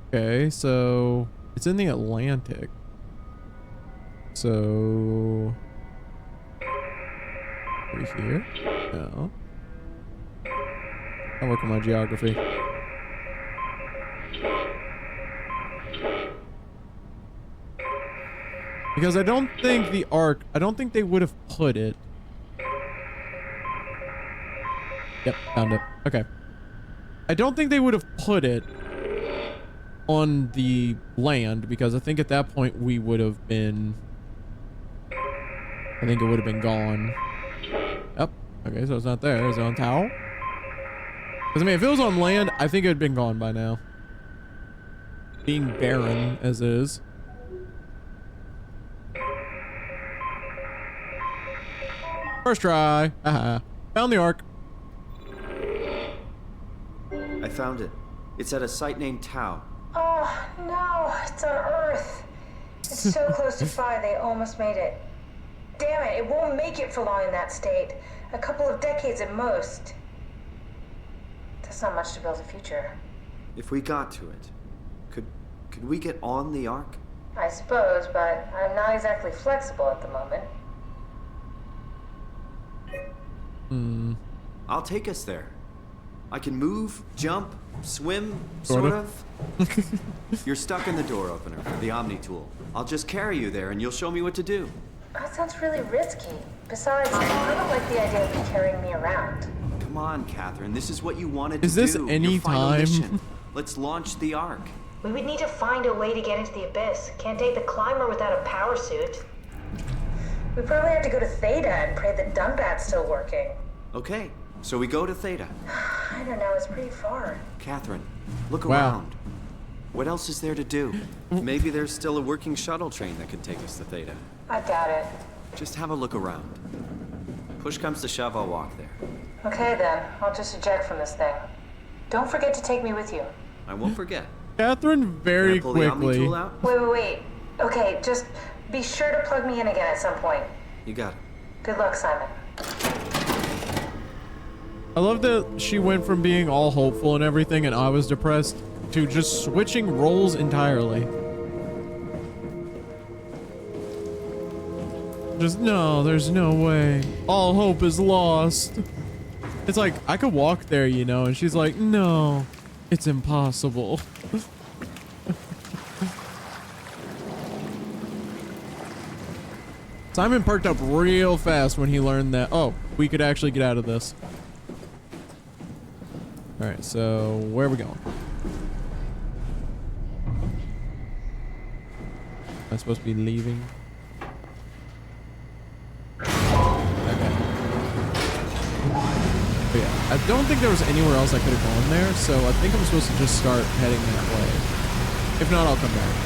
Okay, so it's in the Atlantic. So we here? No. I work on my geography. Because I don't think the Ark, I don't think they would have put it. Yep, found it. Okay. I don't think they would have put it on the land because I think at that point we would have been, I think it would have been gone. Yep. Okay, so it's not there. Is it on Tau? Because I mean, if it was on land, I think it would have been gone by now. Being barren as it is. First try. Haha. Found the Ark. I found it. It's at a site named Tau. Oh, no, it's on Earth. It's so close to Phi, they almost made it. Damn it, it won't make it for long in that state. A couple of decades at most. That's not much to build a future. If we got to it, could we get on the Ark? I suppose, but I'm not exactly flexible at the moment. I'll take us there. I can move, jump, swim, sort of. You're stuck in the door opener, the Omni tool. I'll just carry you there and you'll show me what to do. That sounds really risky. Besides, I don't like the idea of you carrying me around. Come on, Catherine. This is what you wanted to do. Is this any Your final time? mission. Let's launch the Ark. We would need to find a way to get into the abyss. Can't take the climber without a power suit. We probably have to go to Theta and pray that Dunbat's still working. Okay, so we go to Theta. I don't know, it's pretty far. Catherine, look Wow. around. What else is there to do? Maybe there's still a working shuttle train that could take us to Theta. I doubt it. Just have a look around. Push comes to shove, I'll walk there. Okay then, I'll just eject from this thing. Don't forget to take me with you. I won't forget. Catherine very Can I pull the Omni quickly. tool out? Wait. Okay, just be sure to plug me in again at some point. You got it. Good luck, Simon. I love that she went from being all hopeful and everything and I was depressed to just switching roles entirely. Just, no, there's no way. All hope is lost. It's like, I could walk there, you know, and she's like, no, it's impossible. Simon perked up real fast when he learned that, oh, we could actually get out of this. All right, so where are we going? Am I supposed to be leaving? Okay. But yeah, I don't think there was anywhere else I could have gone there, so I think I'm supposed to just start heading that way. If not, I'll come back.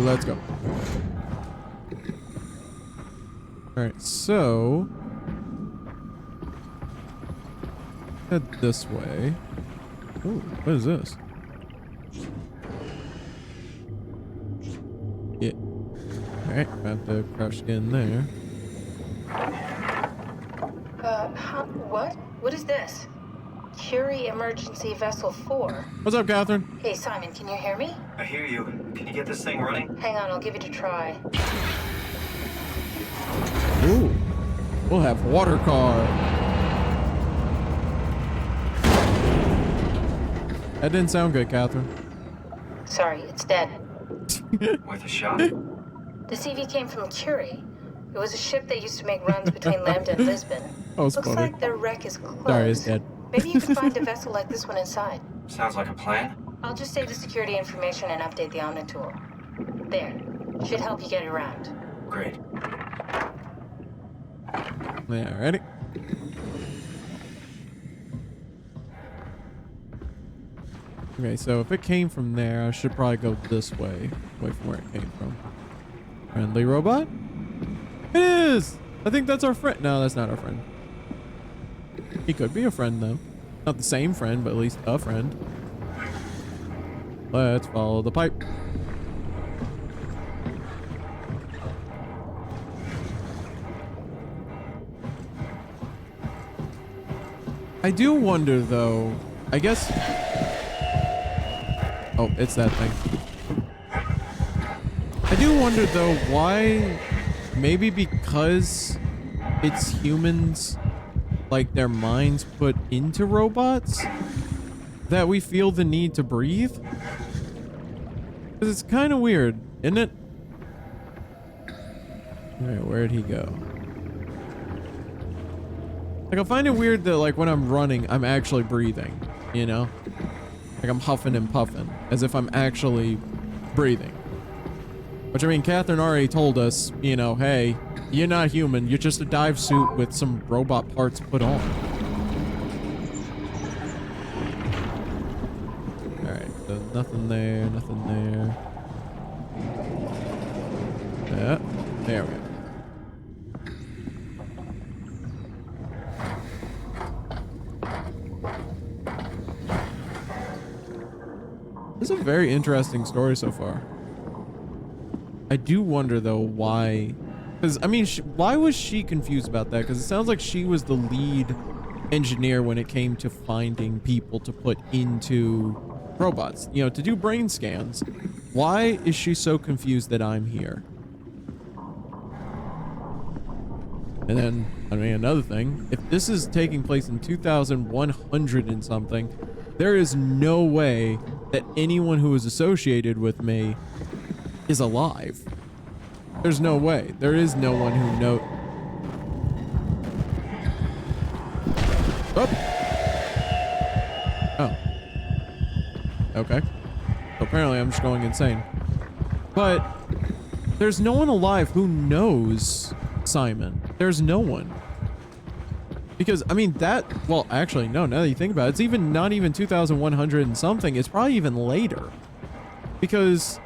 Let's go. All right, so head this way. Ooh, what is this? Yeah. All right, about to crouch in there. What? What is this? Curie Emergency Vessel 4. What's up, Catherine? Hey, Simon, can you hear me? I hear you. Can you get this thing running? Hang on, I'll give it a try. Ooh, we'll have water car. That didn't sound good, Catherine. Sorry, it's dead. Worth a shot. The CV came from Curie. It was a ship that used to make runs between Lambda and Lisbon. That was Looks funny. like their wreck is close. Sorry, it's dead. Maybe you can find a vessel like this one inside. Sounds like a plan. I'll just save the security information and update the Omni tool. There. Should help you get around. Great. Yeah, ready? Okay, so if it came from there, I should probably go this way, away from where it came from. Friendly robot? It is! I think that's our friend. No, that's not our friend. He could be a friend, though. Not the same friend, but at least a friend. Let's follow the pipe. I do wonder though, I guess. Oh, it's that thing. I do wonder though why, maybe because it's humans, like their minds put into robots, that we feel the need to breathe. Because it's kind of weird, isn't it? Alright, where'd he go? Like, I find it weird that, like, when I'm running, I'm actually breathing, you know? Like, I'm huffing and puffing, as if I'm actually breathing. Which, I mean, Catherine already told us, you know, hey, you're not human, you're just a dive suit with some robot parts put on. Alright, so nothing there, nothing there. Yeah, there we go. This is a very interesting story so far. I do wonder though why, because I mean, why was she confused about that? Because it sounds like she was the lead engineer when it came to finding people to put into robots, you know, to do brain scans. Why is she so confused that I'm here? And then, I mean, another thing, if this is taking place in 2100 and something, there is no way that anyone who is associated with me is alive. There's no way. There is no one who know. Oh. Okay. So apparently I'm just going insane. But there's no one alive who knows Simon. There's no one. Because, I mean, that, well, actually, no, now that you think about it, it's even not even 2100 and something. It's probably even later. Because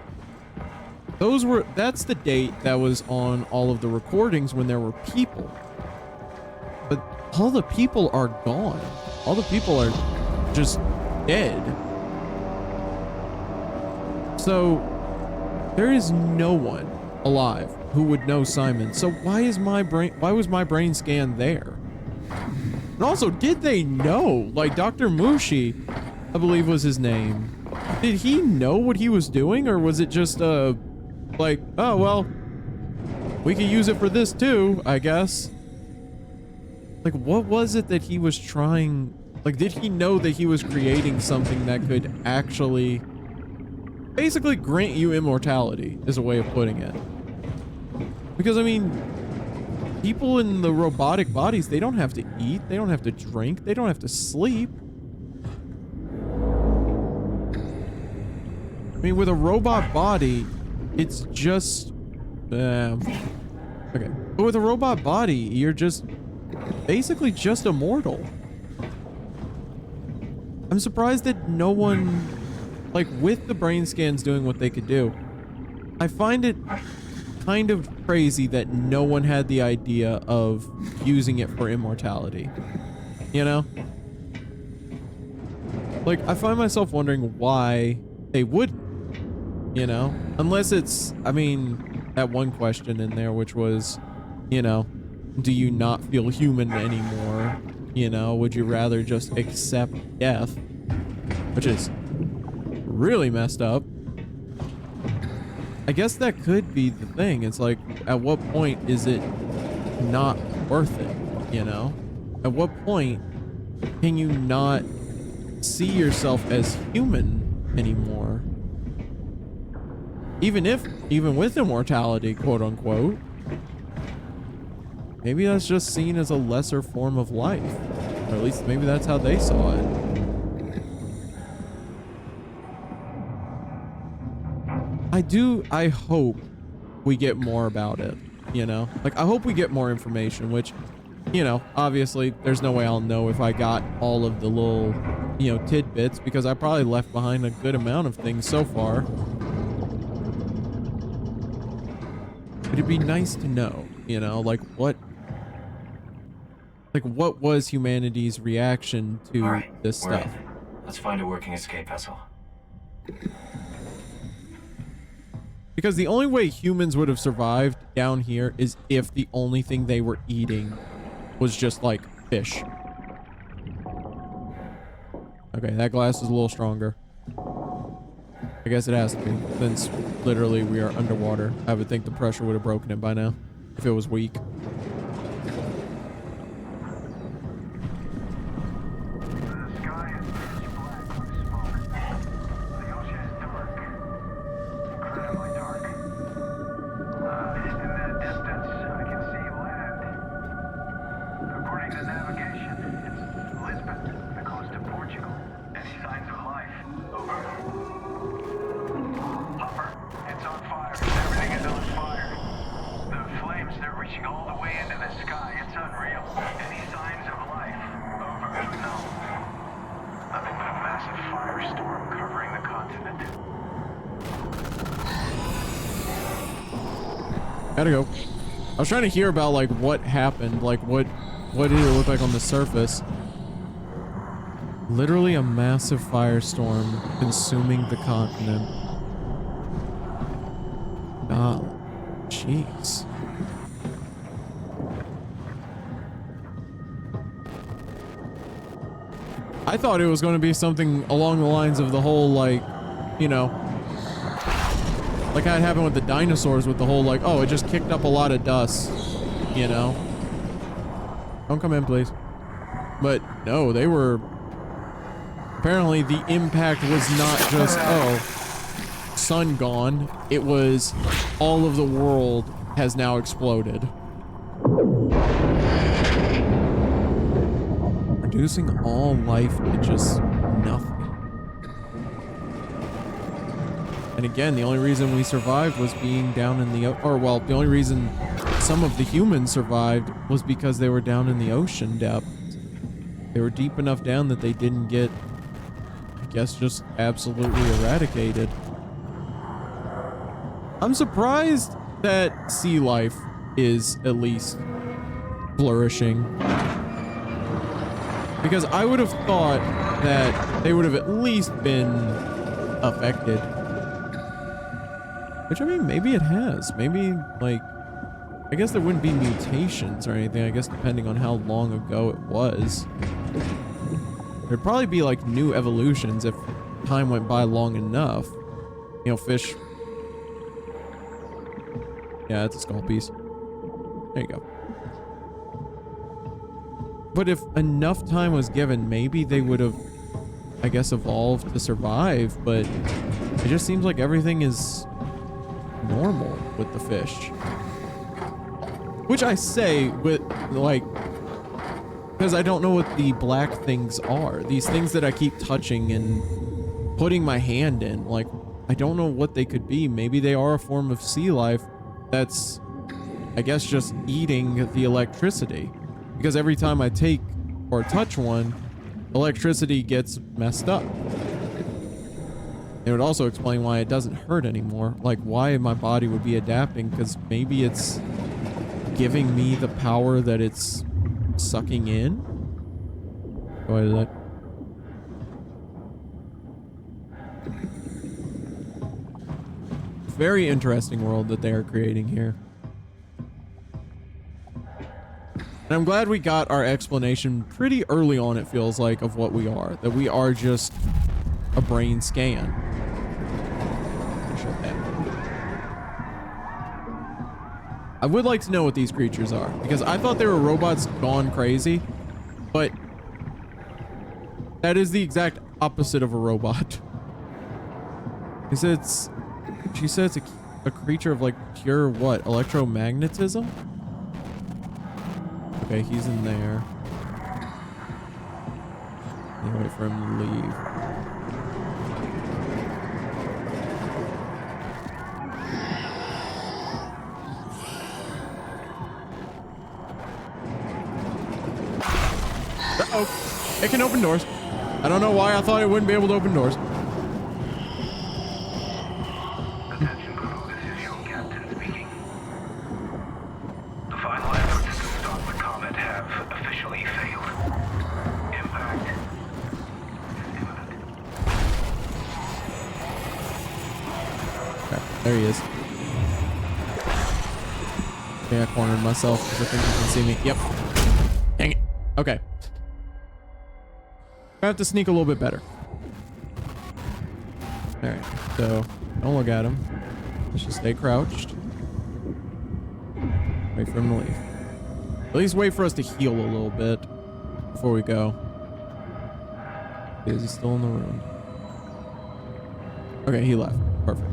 that's the date that was on all of the recordings when there were people. But all the people are gone. All the people are just dead. So there is no one alive who would know Simon. So why was my brain scan there? And also, did they know? Like, Dr. Mushi, I believe was his name. Did he know what he was doing? Or was it just, like, oh, well, we could use it for this too, I guess. Like, what was it that he was trying? Like, did he know that he was creating something that could actually basically grant you immortality, is a way of putting it? Because, I mean, people in the robotic bodies, they don't have to eat, they don't have to drink, they don't have to sleep. I mean, with a robot body, it's just okay. But with a robot body, you're just basically just immortal. I'm surprised that no one, like, with the brain scans doing what they could do, I find it kind of crazy that no one had the idea of using it for immortality. You know? Like, I find myself wondering why they wouldn't. You know? Unless it's, I mean, that one question in there, which was, you know, do you not feel human anymore? You know, would you rather just accept death? Which is really messed up. I guess that could be the thing. It's like, at what point is it not worth it? You know? At what point can you not see yourself as human anymore? Even with immortality, quote unquote. Maybe that's just seen as a lesser form of life. Or at least maybe that's how they saw it. I hope we get more about it, you know? Like, I hope we get more information, which, you know, obviously there's no way I'll know if I got all of the little, you know, tidbits, because I probably left behind a good amount of things so far. But it'd be nice to know, you know, like what was humanity's reaction to this we're stuff? in. Let's find a working escape vessel. Because the only way humans would have survived down here is if the only thing they were eating was just like fish. Okay, that glass is a little stronger. I guess it has to be, since literally we are underwater. I would think the pressure would have broken it by now, if it was weak. Gotta go. I was trying to hear about like what happened, like what did it look like on the surface? Literally a massive firestorm consuming the continent. Oh, jeez. I thought it was going to be something along the lines of the whole, like, you know, like how it happened with the dinosaurs with the whole, like, oh, it just kicked up a lot of dust, you know? Don't come in, please. But no, they were... Apparently the impact was not just, oh, sun gone. It was all of the world has now exploded. Reducing all life to just nothing. And again, the only reason we survived was being down in the, or well, the only reason some of the humans survived was because they were down in the ocean depths. They were deep enough down that they didn't get, I guess, just absolutely eradicated. I'm surprised that sea life is at least flourishing. Because I would have thought that they would have at least been affected. Which, I mean, maybe it has. Maybe, like, I guess there wouldn't be mutations or anything, I guess, depending on how long ago it was. There'd probably be, like, new evolutions if time went by long enough. You know, fish. Yeah, it's a skull piece. There you go. But if enough time was given, maybe they would have, I guess, evolved to survive, but it just seems like everything is normal with the fish. Which I say with, like, because I don't know what the black things are. These things that I keep touching and putting my hand in, like, I don't know what they could be. Maybe they are a form of sea life that's, I guess, just eating the electricity. Because every time I take or touch one, electricity gets messed up. It would also explain why it doesn't hurt anymore. Like, why my body would be adapting, because maybe it's giving me the power that it's sucking in. Go ahead, that. Very interesting world that they are creating here. And I'm glad we got our explanation pretty early on, it feels like, of what we are. That we are just a brain scan. I would like to know what these creatures are, because I thought they were robots gone crazy, but that is the exact opposite of a robot. She said it's a creature of, like, pure what? Electromagnetism? Okay, he's in there. Wait for him to leave. Uh-oh. It can open doors. I don't know why I thought it wouldn't be able to open doors. Attention crew, this is your captain speaking. The final efforts to stop the comet have officially failed. Impact imminent. Okay, there he is. Okay, I cornered myself because I think you can see me. Yep. Dang it. Okay. I have to sneak a little bit better. All right, so don't look at him. Let's just stay crouched. Wait for him to leave. At least wait for us to heal a little bit before we go. Is he still in the room? Okay, he left. Perfect.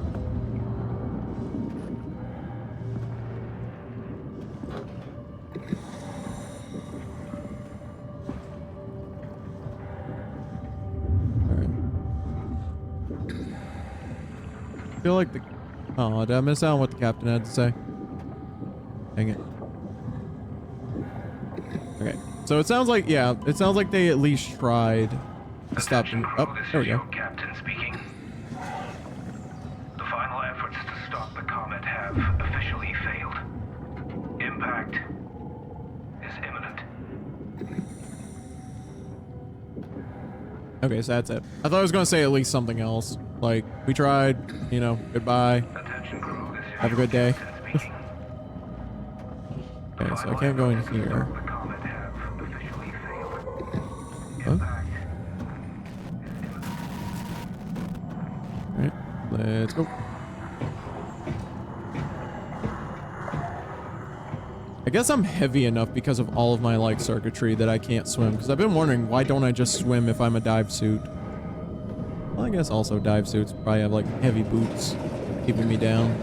I feel like the... Oh, did I miss out on what the captain had to say? Dang it. Okay. So it sounds like, yeah, it sounds like they at least tried to stop them. Oh, there we go. Captain speaking. The final efforts to stop the comet have officially failed. Impact is imminent. Okay, so that's it. I thought I was going to say at least something else. Like, we tried, you know, goodbye. Have a good day. Okay, so I can't go in here. Huh? Alright, let's go. I guess I'm heavy enough because of all of my, like, circuitry that I can't swim. Because I've been wondering, why don't I just swim if I'm a dive suit? Well, I guess also dive suits probably have, like, heavy boots keeping me down.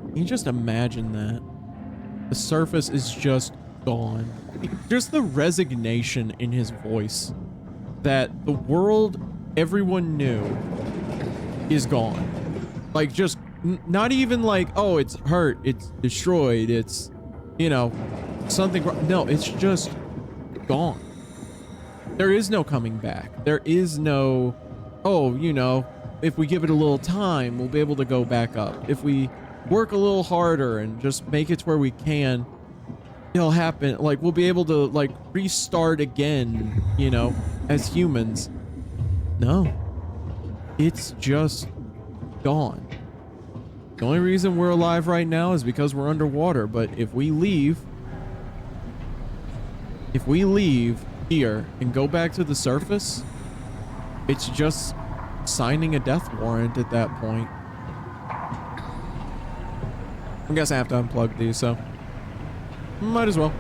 Can you just imagine that? The surface is just gone. Just the resignation in his voice that the world everyone knew is gone. Like, just not even like, oh, it's hurt, it's destroyed, it's, you know, something. No, it's just gone. There is no coming back. There is no, oh, you know, if we give it a little time, we'll be able to go back up. If we work a little harder and just make it to where we can, it'll happen. Like, we'll be able to, like, restart again, you know, as humans. No. It's just gone. The only reason we're alive right now is because we're underwater, but if we leave here and go back to the surface, it's just signing a death warrant at that point. I guess I have to unplug these, so might as well.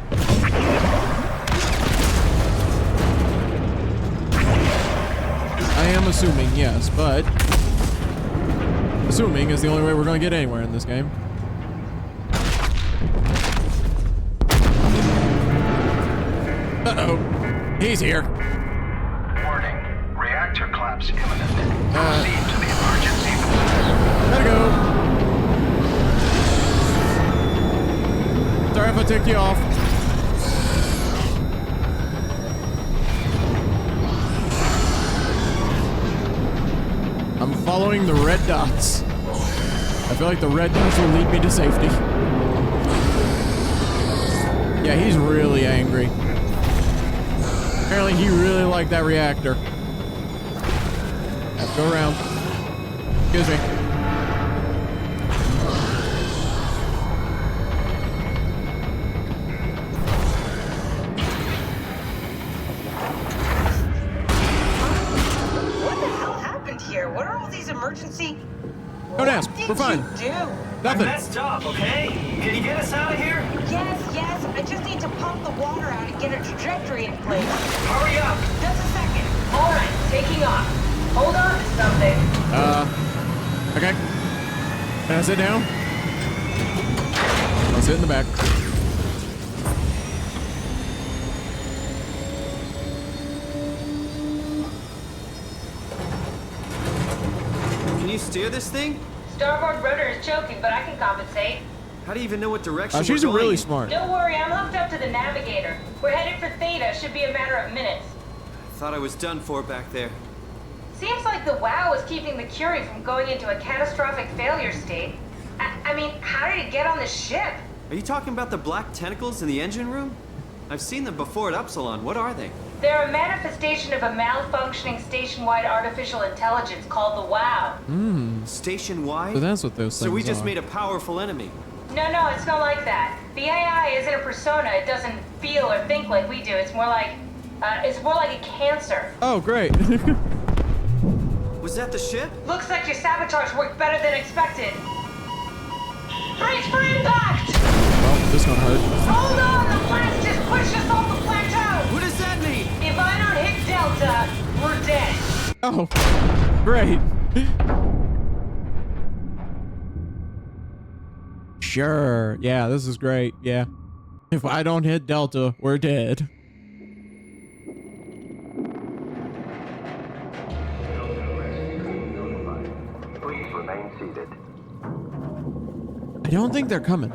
I am assuming, yes, but assuming is the only way we're going to get anywhere in this game. Uh-oh. He's here. Warning. Reactor collapse imminent. Proceed to the emergency. Gotta go. Sorry if I took you off. I'm following the red dots. I feel like the red dots will lead me to safety. Yeah, he's really angry. Apparently he really liked that reactor. Have to go around. Excuse me. What are all these emergency... Don't ask. We're fine. Nothing. I messed up, okay? Can you get us out of here? Yes. I just need to pump the water out and get a trajectory in place. Hurry up. Just a second. All right, taking off. Hold on to something. Okay. Can I sit down? I'll sit in the back. Can you steer this thing? Starboard rudder is choking, but I can compensate. How do you even know what direction we're she's going really in? smart. Don't worry, I'm hooked up to the navigator. We're headed for Theta. Should be a matter of minutes. Thought I was done for back there. Seems like the WOW is keeping the Curie from going into a catastrophic failure state. I mean, how did it get on the ship? Are you talking about the black tentacles in the engine room? I've seen them before at Upsilon. What are they? They're a manifestation of a malfunctioning station-wide artificial intelligence called the WOW. Station-wide? So that's what those things So we just are. made a powerful enemy. No, it's not like that. The AI isn't a persona. It doesn't feel or think like we do. It's more like a cancer. Oh, great. Was that the ship? Looks like your sabotage worked better than expected. Brace for impact! Well, this one hurt. Hold on, the blast just pushed us off the plateau! What does that mean? If I don't hit Delta, we're dead. Oh, great. Sure. Yeah, this is great. Yeah. If I don't hit Delta, we're dead. Please remain seated. I don't think they're coming.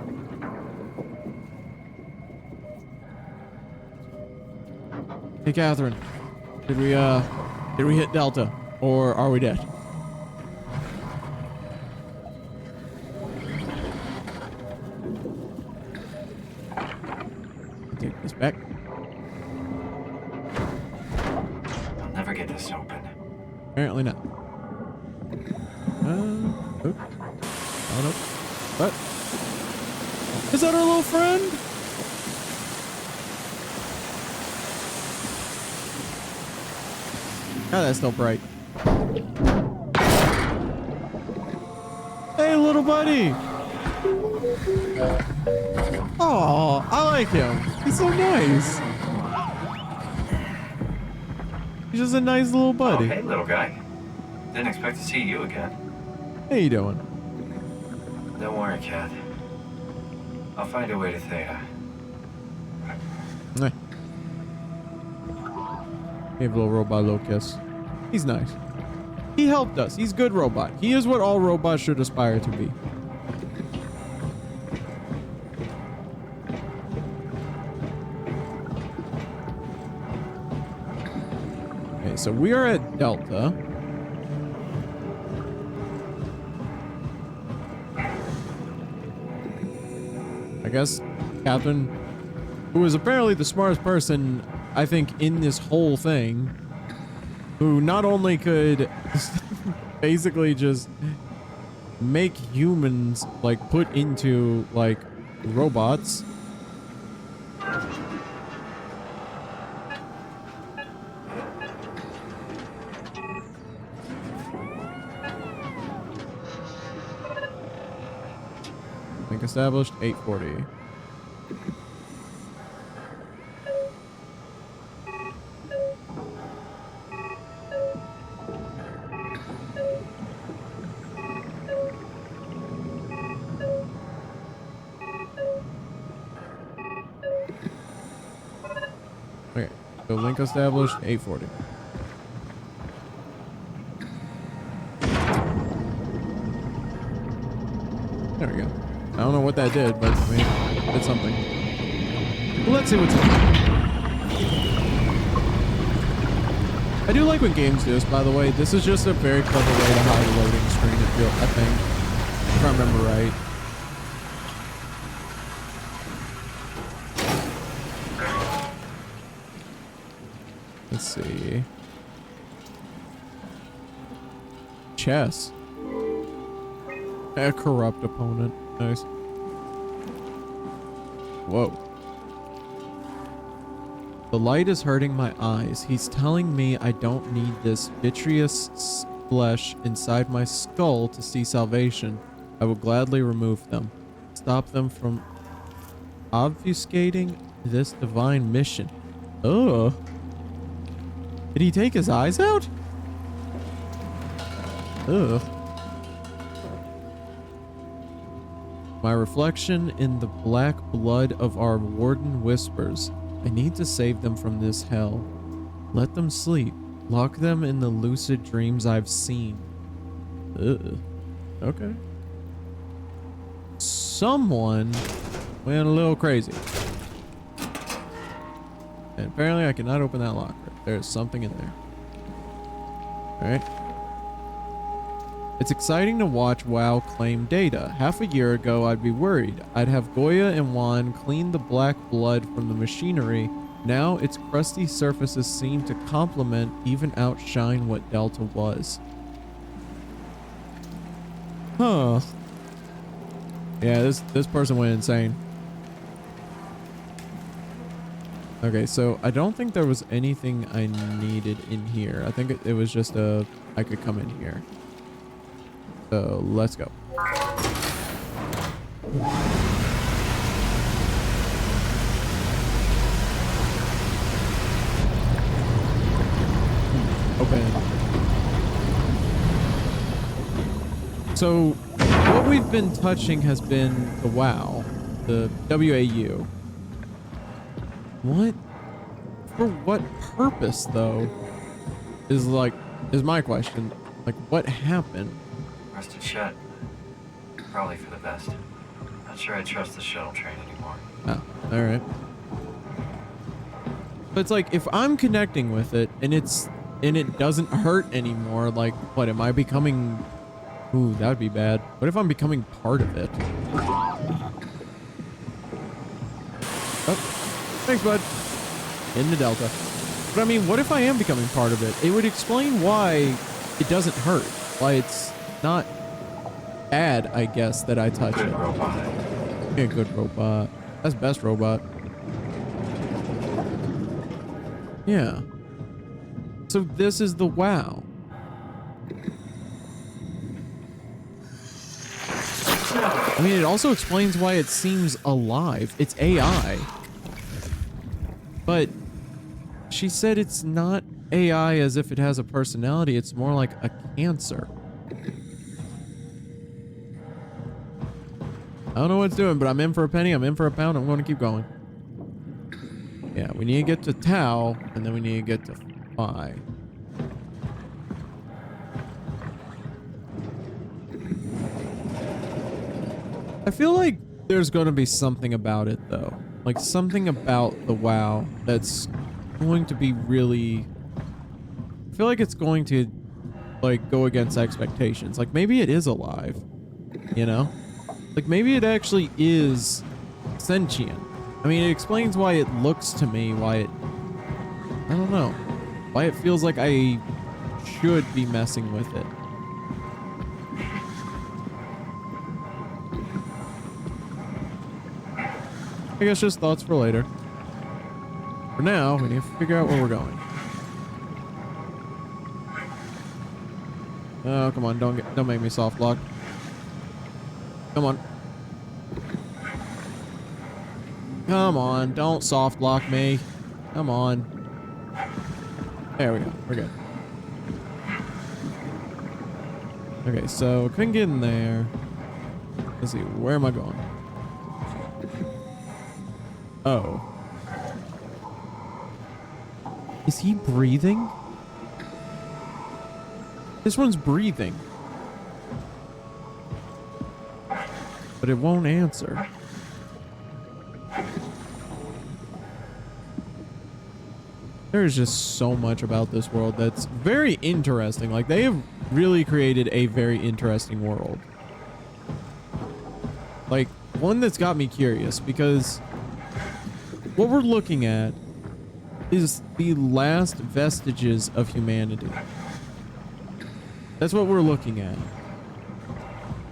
Hey, Catherine. Did we hit Delta? Or are we dead? Take this back. I'll never get this open. Apparently not. Oh, nope. What? Is that our little friend? God, that's still bright. Hey, little buddy. Oh, I like him. He's so nice. He's just a nice little buddy. Oh, hey, little guy. Didn't expect to see you again. How you doing? Don't worry, Cat. I'll find a way to Theta. Eh. Gave little robot a little kiss. He's nice. He helped us. He's good robot. He is what all robots should aspire to be. Okay, so we are at Delta. I guess Catherine, who is apparently the smartest person, I think, in this whole thing, who not only could basically just make humans, like, put into, like, robots. Link established, 840. Okay, so link established, 840. There we go. I don't know what that did, but I mean, it did something. Well, let's see what's up. I do like when games do this, by the way. This is just a very clever way to hide a loading screen, I think. If I remember right. Let's see. Chess. A corrupt opponent. Nice. Whoa. The light is hurting my eyes. He's telling me I don't need this vitreous flesh inside my skull to see salvation. I will gladly remove them. Stop them from obfuscating this divine mission. Ugh. Did he take his eyes out? Ugh. My reflection in the black blood of our warden whispers. I need to save them from this hell. Let them sleep. Lock them in the lucid dreams I've seen. Ugh. Okay. Someone went a little crazy. And apparently I cannot open that locker. There's something in there. Alright. It's exciting to watch WoW claim data. Half a year ago, I'd be worried. I'd have Goya and Juan clean the black blood from the machinery. Now its crusty surfaces seem to complement, even outshine what Delta was. Huh. Yeah, this person went insane. Okay, so I don't think there was anything I needed in here. I think it was just I could come in here. So let's go. Open. So what we've been touching has been the WoW, the WAU. What? For what purpose, though? Is my question. Like, what happened? Rusted shut. Probably for the best. Not sure I trust the shuttle train anymore. Oh, all right. But it's like, if I'm connecting with it and it doesn't hurt anymore, like, what, am I becoming... Ooh, that would be bad. What if I'm becoming part of it? Oh, thanks, bud. In the Delta. But I mean, what if I am becoming part of it? It would explain why it doesn't hurt. Why it's not bad, I guess, that I touch it. Yeah, good robot. That's best robot. Yeah. So this is the WoW. I mean, it also explains why it seems alive. It's AI. But she said it's not AI as if it has a personality. It's more like a cancer. I don't know what it's doing, but I'm in for a penny. I'm in for a pound. I'm going to keep going. Yeah, we need to get to Tau, and then we need to get to Phi. I feel like there's going to be something about it, though. Like, something about the WoW that's going to be really... I feel like it's going to, like, go against expectations. Like, maybe it is alive, you know? Like, maybe it actually is sentient. I mean, it explains why it looks to me, why it... I don't know. Why it feels like I should be messing with it. I guess just thoughts for later. For now, we need to figure out where we're going. Oh, come on, don't make me soft lock. Come on. Come on, don't soft lock me. Come on. There we go, we're good. Okay, so couldn't get in there. Let's see, where am I going? Oh. Is he breathing? This one's breathing. But it won't answer. There's just so much about this world that's very interesting. Like, they have really created a very interesting world. Like, one that's got me curious, because what we're looking at is the last vestiges of humanity. That's what we're looking at.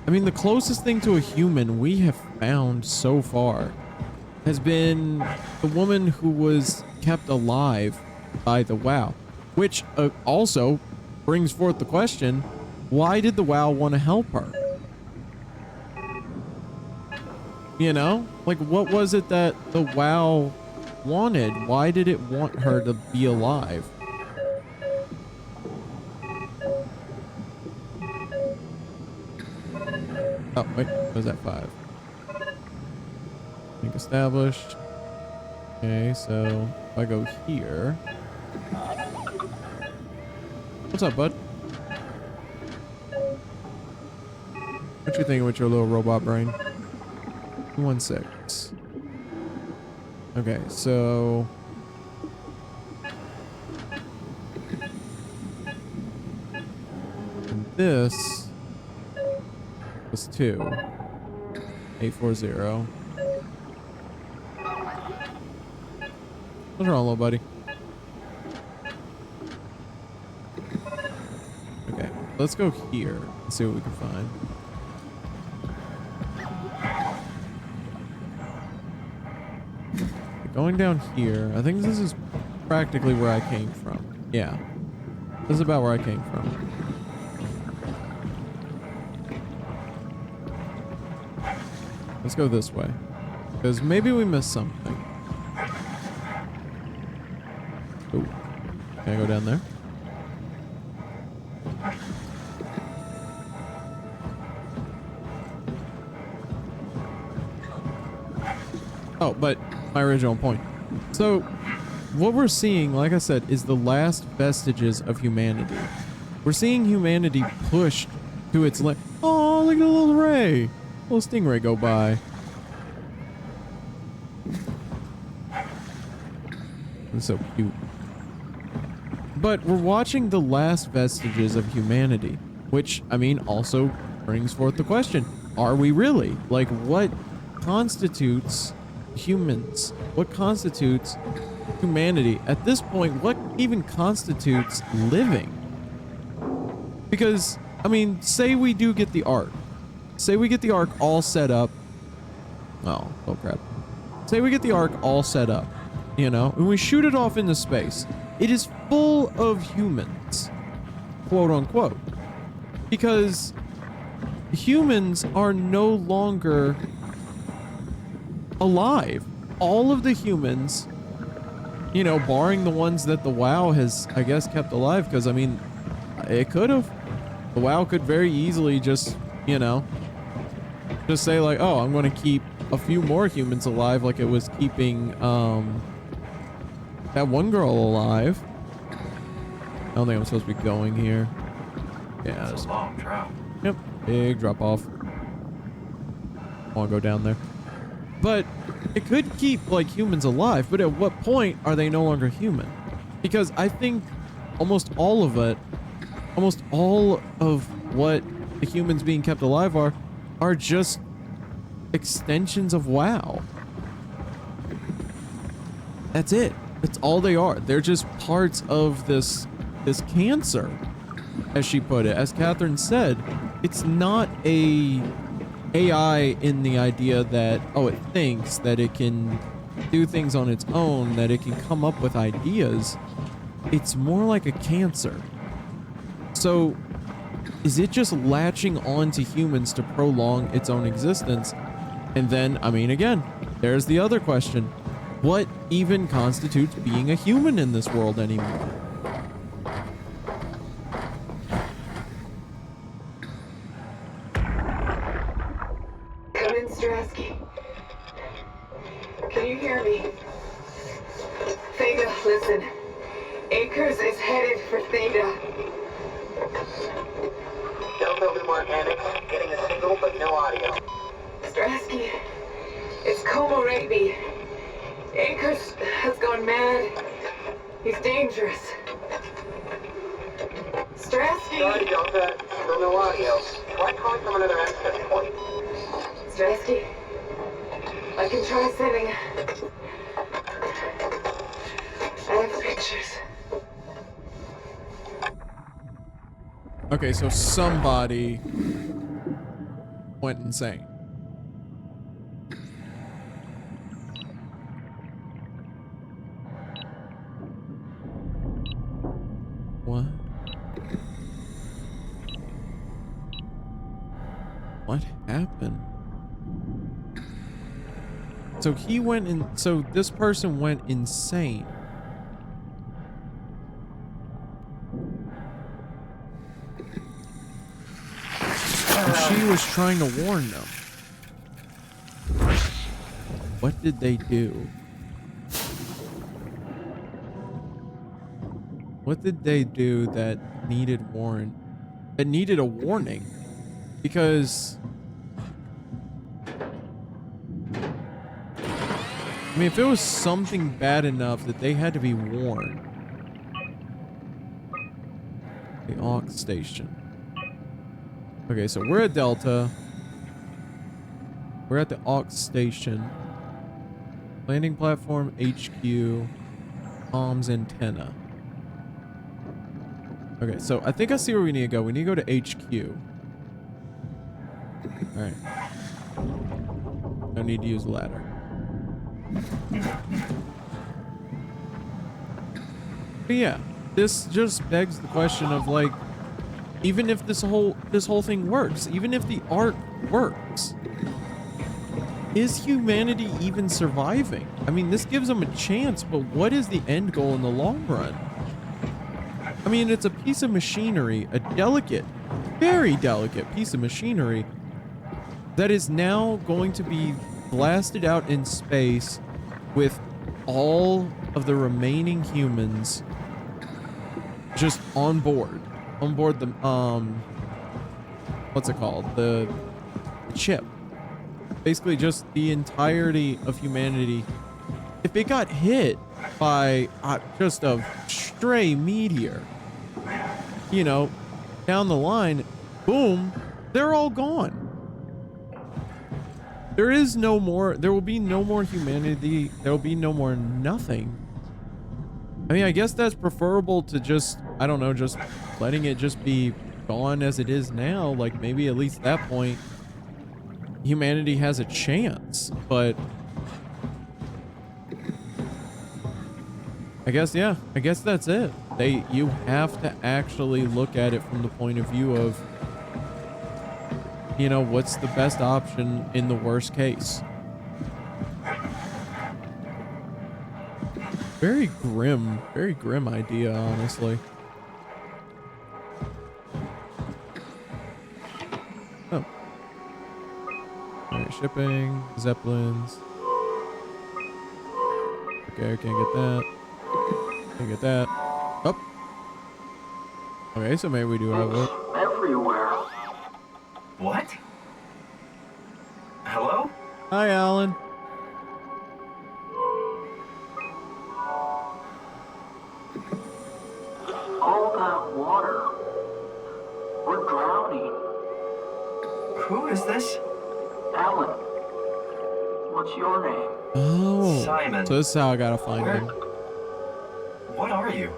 I mean, the closest thing to a human we have found so far has been the woman who was kept alive by the WoW, which also brings forth the question, why did the WoW want to help her? You know, like, what was it that the WoW wanted? Why did it want her to be alive? Oh, wait, was that 5? Link established. Okay, so if I go here. What's up, bud? What you thinking with your little robot brain? 216. Okay, so and this Plus 2. 840. What's wrong, little buddy? Okay, let's go here and see what we can find. Going down here, I think this is practically where I came from. Yeah, this is about where I came from. Let's go this way, because maybe we missed something. Ooh. Can I go down there? Oh, but my original point. So, what we're seeing, like I said, is the last vestiges of humanity. We're seeing humanity pushed to its limit. Oh, look at the little ray. Little stingray go by. It's so cute. But we're watching the last vestiges of humanity, which, I mean, also brings forth the question, are we really? Like, what constitutes humans? What constitutes humanity? At this point, what even constitutes living? Because, I mean, say we do get the Ark. Say we get the Ark all set up. Oh crap. Say we get the Ark all set up, you know, and we shoot it off into space. It is full of humans, quote unquote, because humans are no longer alive. All of the humans, you know, barring the ones that the WoW has, I guess, kept alive, because, I mean, it could have. The WoW could very easily just, you know, just say like, oh, I'm going to keep a few more humans alive, like it was keeping that one girl alive. I don't think I'm supposed to be going here. Yeah, it's a long drop. Yep, big drop off. I want to go down there. But it could keep like humans alive, but at what point are they no longer human? Because I think almost all of what the humans being kept alive are just extensions of WoW. That's it. That's all they are. They're just parts of this cancer, as she put it. As Catherine said, it's not a AI in the idea that, oh, it thinks that it can do things on its own, that it can come up with ideas. It's more like a cancer. So is it just latching on to humans to prolong its own existence? And then, I mean, again, there's the other question. What even constitutes being a human in this world anymore? Come in, Strasky. Can you hear me? Theta, listen. Akers is headed for Theta. Delta 1 Annex, getting a signal but no audio. Strasky, it's Como Raby. Akers has gone mad. He's dangerous. Strasky! Sorry, Delta. Still no audio. Try calling from another access point. Strasky, I can try sending. I have pictures. Okay, so somebody went insane. What? What happened? So he went in, so this person went insane. And she was trying to warn them. What did they do? What did they do that needed a warning? Because I mean, if it was something bad enough that they had to be warned. The aux station. Okay, so we're at Delta. We're at the Aux station. Landing platform, HQ, comms antenna. Okay, so I think I see where we need to go. We need to go to HQ. Alright. I need to use a ladder. But yeah, this just begs the question of like, even if this whole thing works, even if the arc works, is humanity even surviving? I mean, this gives them a chance, but what is the end goal in the long run? I mean, it's a piece of machinery, a delicate, very delicate piece of machinery that is now going to be blasted out in space with all of the remaining humans just on board the, what's it called? The chip. Basically just the entirety of humanity. If it got hit by just a stray meteor, you know, down the line, boom, they're all gone. There is no more, there will be no more humanity. There will be no more nothing. I mean, I guess that's preferable to just, I don't know, just letting it just be gone as it is now. Like maybe at least that point, humanity has a chance, but I guess, yeah, I guess that's it. You have to actually look at it from the point of view of, you know, what's the best option in the worst case. Very grim idea, honestly. Oh. Alright, shipping, Zeppelins. Okay, can't get that. Can't get that. Oh. Okay, so maybe we do have it. Everywhere. What? Hello? Hi, Alan. All that water. We're drowning. Who is this? Alan. What's your name? Oh. Simon. So this is how I gotta find Where? him. What are you?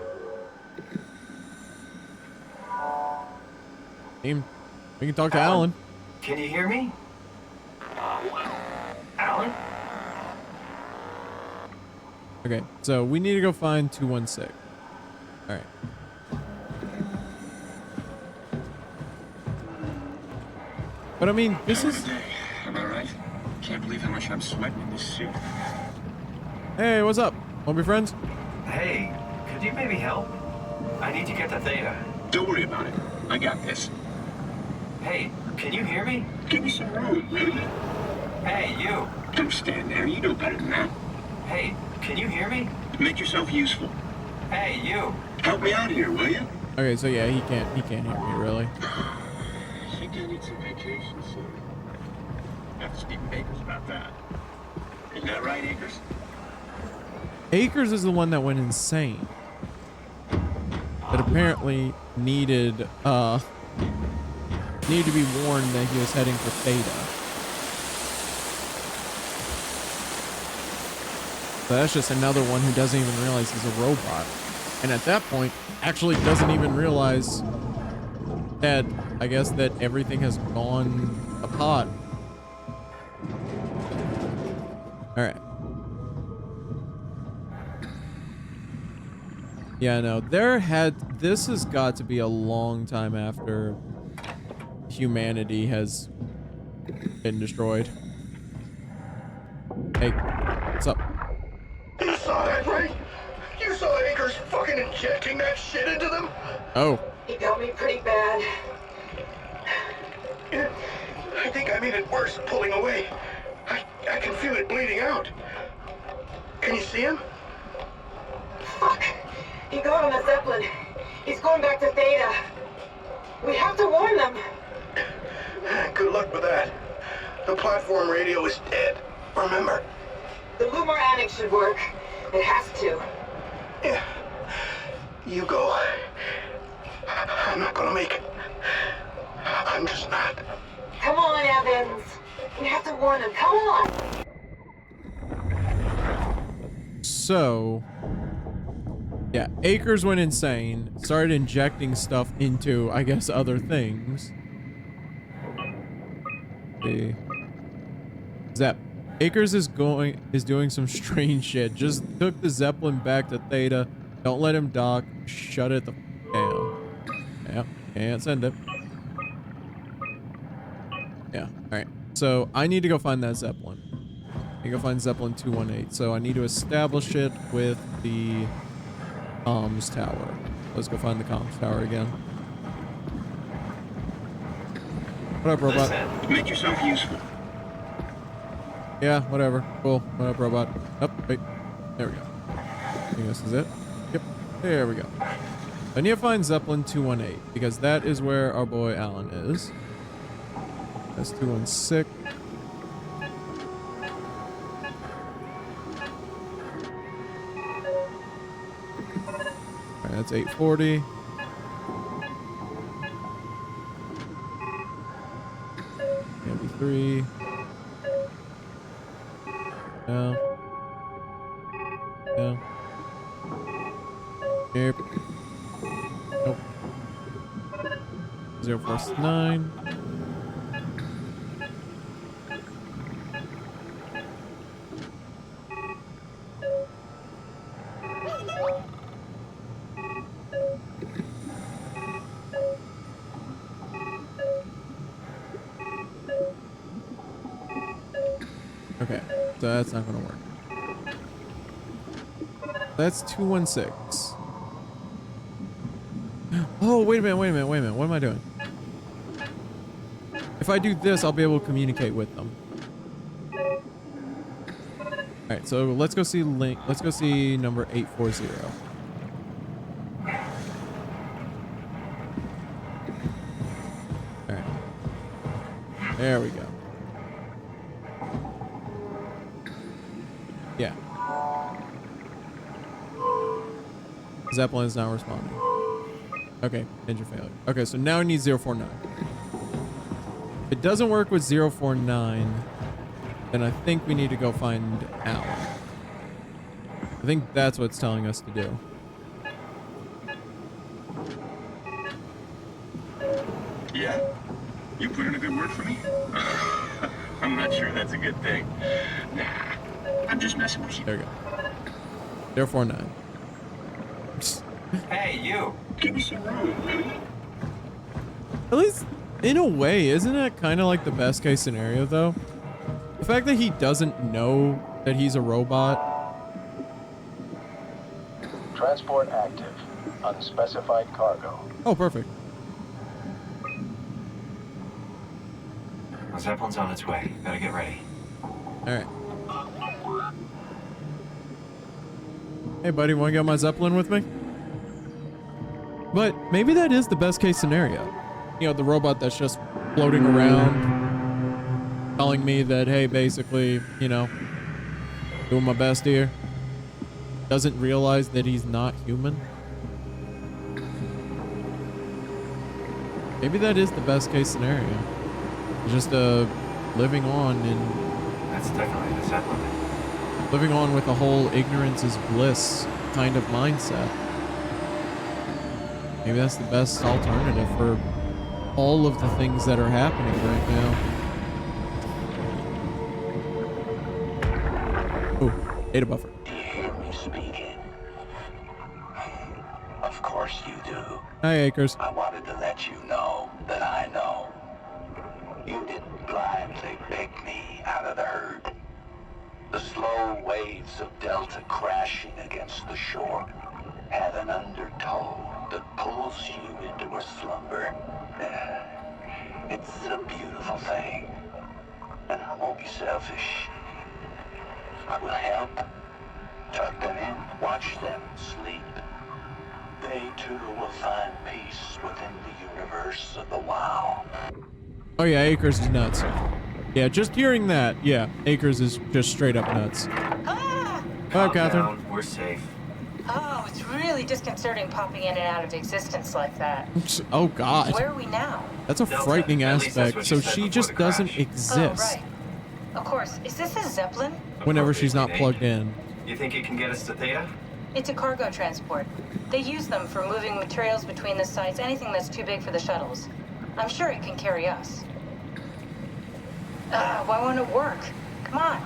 We can talk to Alan. Can you hear me? Alan? Okay, so we need to go find 216. Alright. But I mean, this is... Am I right? Can't believe how much I'm sweating in this suit. Hey, what's up? Wanna be friends? Hey, could you maybe help? I need to get to Theta. Don't worry about it. I got this. Hey, can you hear me? Give me some room, will you? Hey, you. Don't stand there. You know better than that. Hey, can you hear me? Make yourself useful. Hey, you. Help me out here, will you? Okay, so yeah, he can't hear me, really. I think I need some vacation soon. Have to speak to Akers about that. Isn't that right, Akers? Akers is the one that went insane. That apparently needed to be warned that he was heading for Theta. So that's just another one who doesn't even realize he's a robot. And at that point, actually doesn't even realize that, I guess, that everything has gone apart. Alright. Yeah, no, this has got to be a long time after humanity has been destroyed. Hey, what's up? You saw that, right? You saw Akers fucking injecting that shit into them? Oh. He got me pretty bad. I think I made it worse pulling away. I can feel it bleeding out. Can you see him? Fuck. He got on the Zeppelin. He's going back to Theta. We have to warn them. Good luck with that. The platform radio is dead. Remember? The Lumar Annex should work. It has to. Yeah. You go. I'm not gonna make it. I'm just not. Come on, Evans. You have to warn them. Come on. So, yeah, Akers went insane, started injecting stuff into, I guess, other things. See. Akers is doing some strange shit. Just took the Zeppelin back to Theta. Don't let him dock. Shut it the f down. Yep, can't send it. Yeah, alright. So I need to go find that Zeppelin. I need to go find Zeppelin 218. So I need to establish it with the comms tower. Let's go find the comms tower again. What up, robot? Make yourself useful. Yeah, whatever. Cool. What up, robot? Oh, wait. There we go. I think this is it. Yep. There we go. I need to find Zeppelin 218 because that is where our boy Alan is. That's 216. Alright, that's 840. Maybe 3. No. No. Yep. Nope. 049. Okay, so that's not gonna work. That's 216. Oh, wait a minute. What am I doing? If I do this, I'll be able to communicate with them. Alright, so let's go see let's go see number 840. Alright. There we go. Yeah. Zeppelin is not responding. Okay, engine failure. Okay, so now I need 049. If it doesn't work with 049, then I think we need to go find Alan. I think that's what it's telling us to do. Yeah? You put in a good word for me? I'm not sure that's a good thing. Nah, I'm just messing with you. There we go. 049. Hey, you! Give me some room, really? At least, in a way, isn't that kind of like the best case scenario, though? The fact that he doesn't know that he's a robot. Transport active. Unspecified cargo. Oh, perfect. The Zeppelin's on its way. Gotta get ready. Alright. Hey, buddy, want to get my Zeppelin with me? But maybe that is the best case scenario. You know, the robot that's just floating around, telling me that, hey, basically, you know, doing my best here. Doesn't realize that he's not human. Maybe that is the best case scenario. Just living on in... That's definitely the Zeppelin. Living on with a whole ignorance is bliss kind of mindset. Maybe that's the best alternative for all of the things that are happening right now. Oh, data buffer. Do you hear me speaking? Of course you do. Hi, Akers. I wanted to let you know that I know. You didn't blindly pick me out of the herd. The slow waves of Delta crashing against the shore have an undertow that pulls you into a slumber. It's a beautiful thing. And I won't be selfish. I will help. Tuck them in, watch them sleep. They too will find peace within the universe of the WoW. Oh yeah, Akers is nuts. Yeah, just hearing that, yeah, Akers is just straight up nuts. Hi, Catherine. We're safe. Oh, it's really disconcerting popping in and out of existence like that. Oh God. Where are we now? That's a frightening aspect. So she just doesn't exist. Oh, right. Of course. Is this a Zeppelin? Whenever she's not plugged in. You think you can get us to Theta? It's a cargo transport. They use them for moving materials between the sites, anything that's too big for the shuttles. I'm sure it can carry us. Why won't it work? Come on.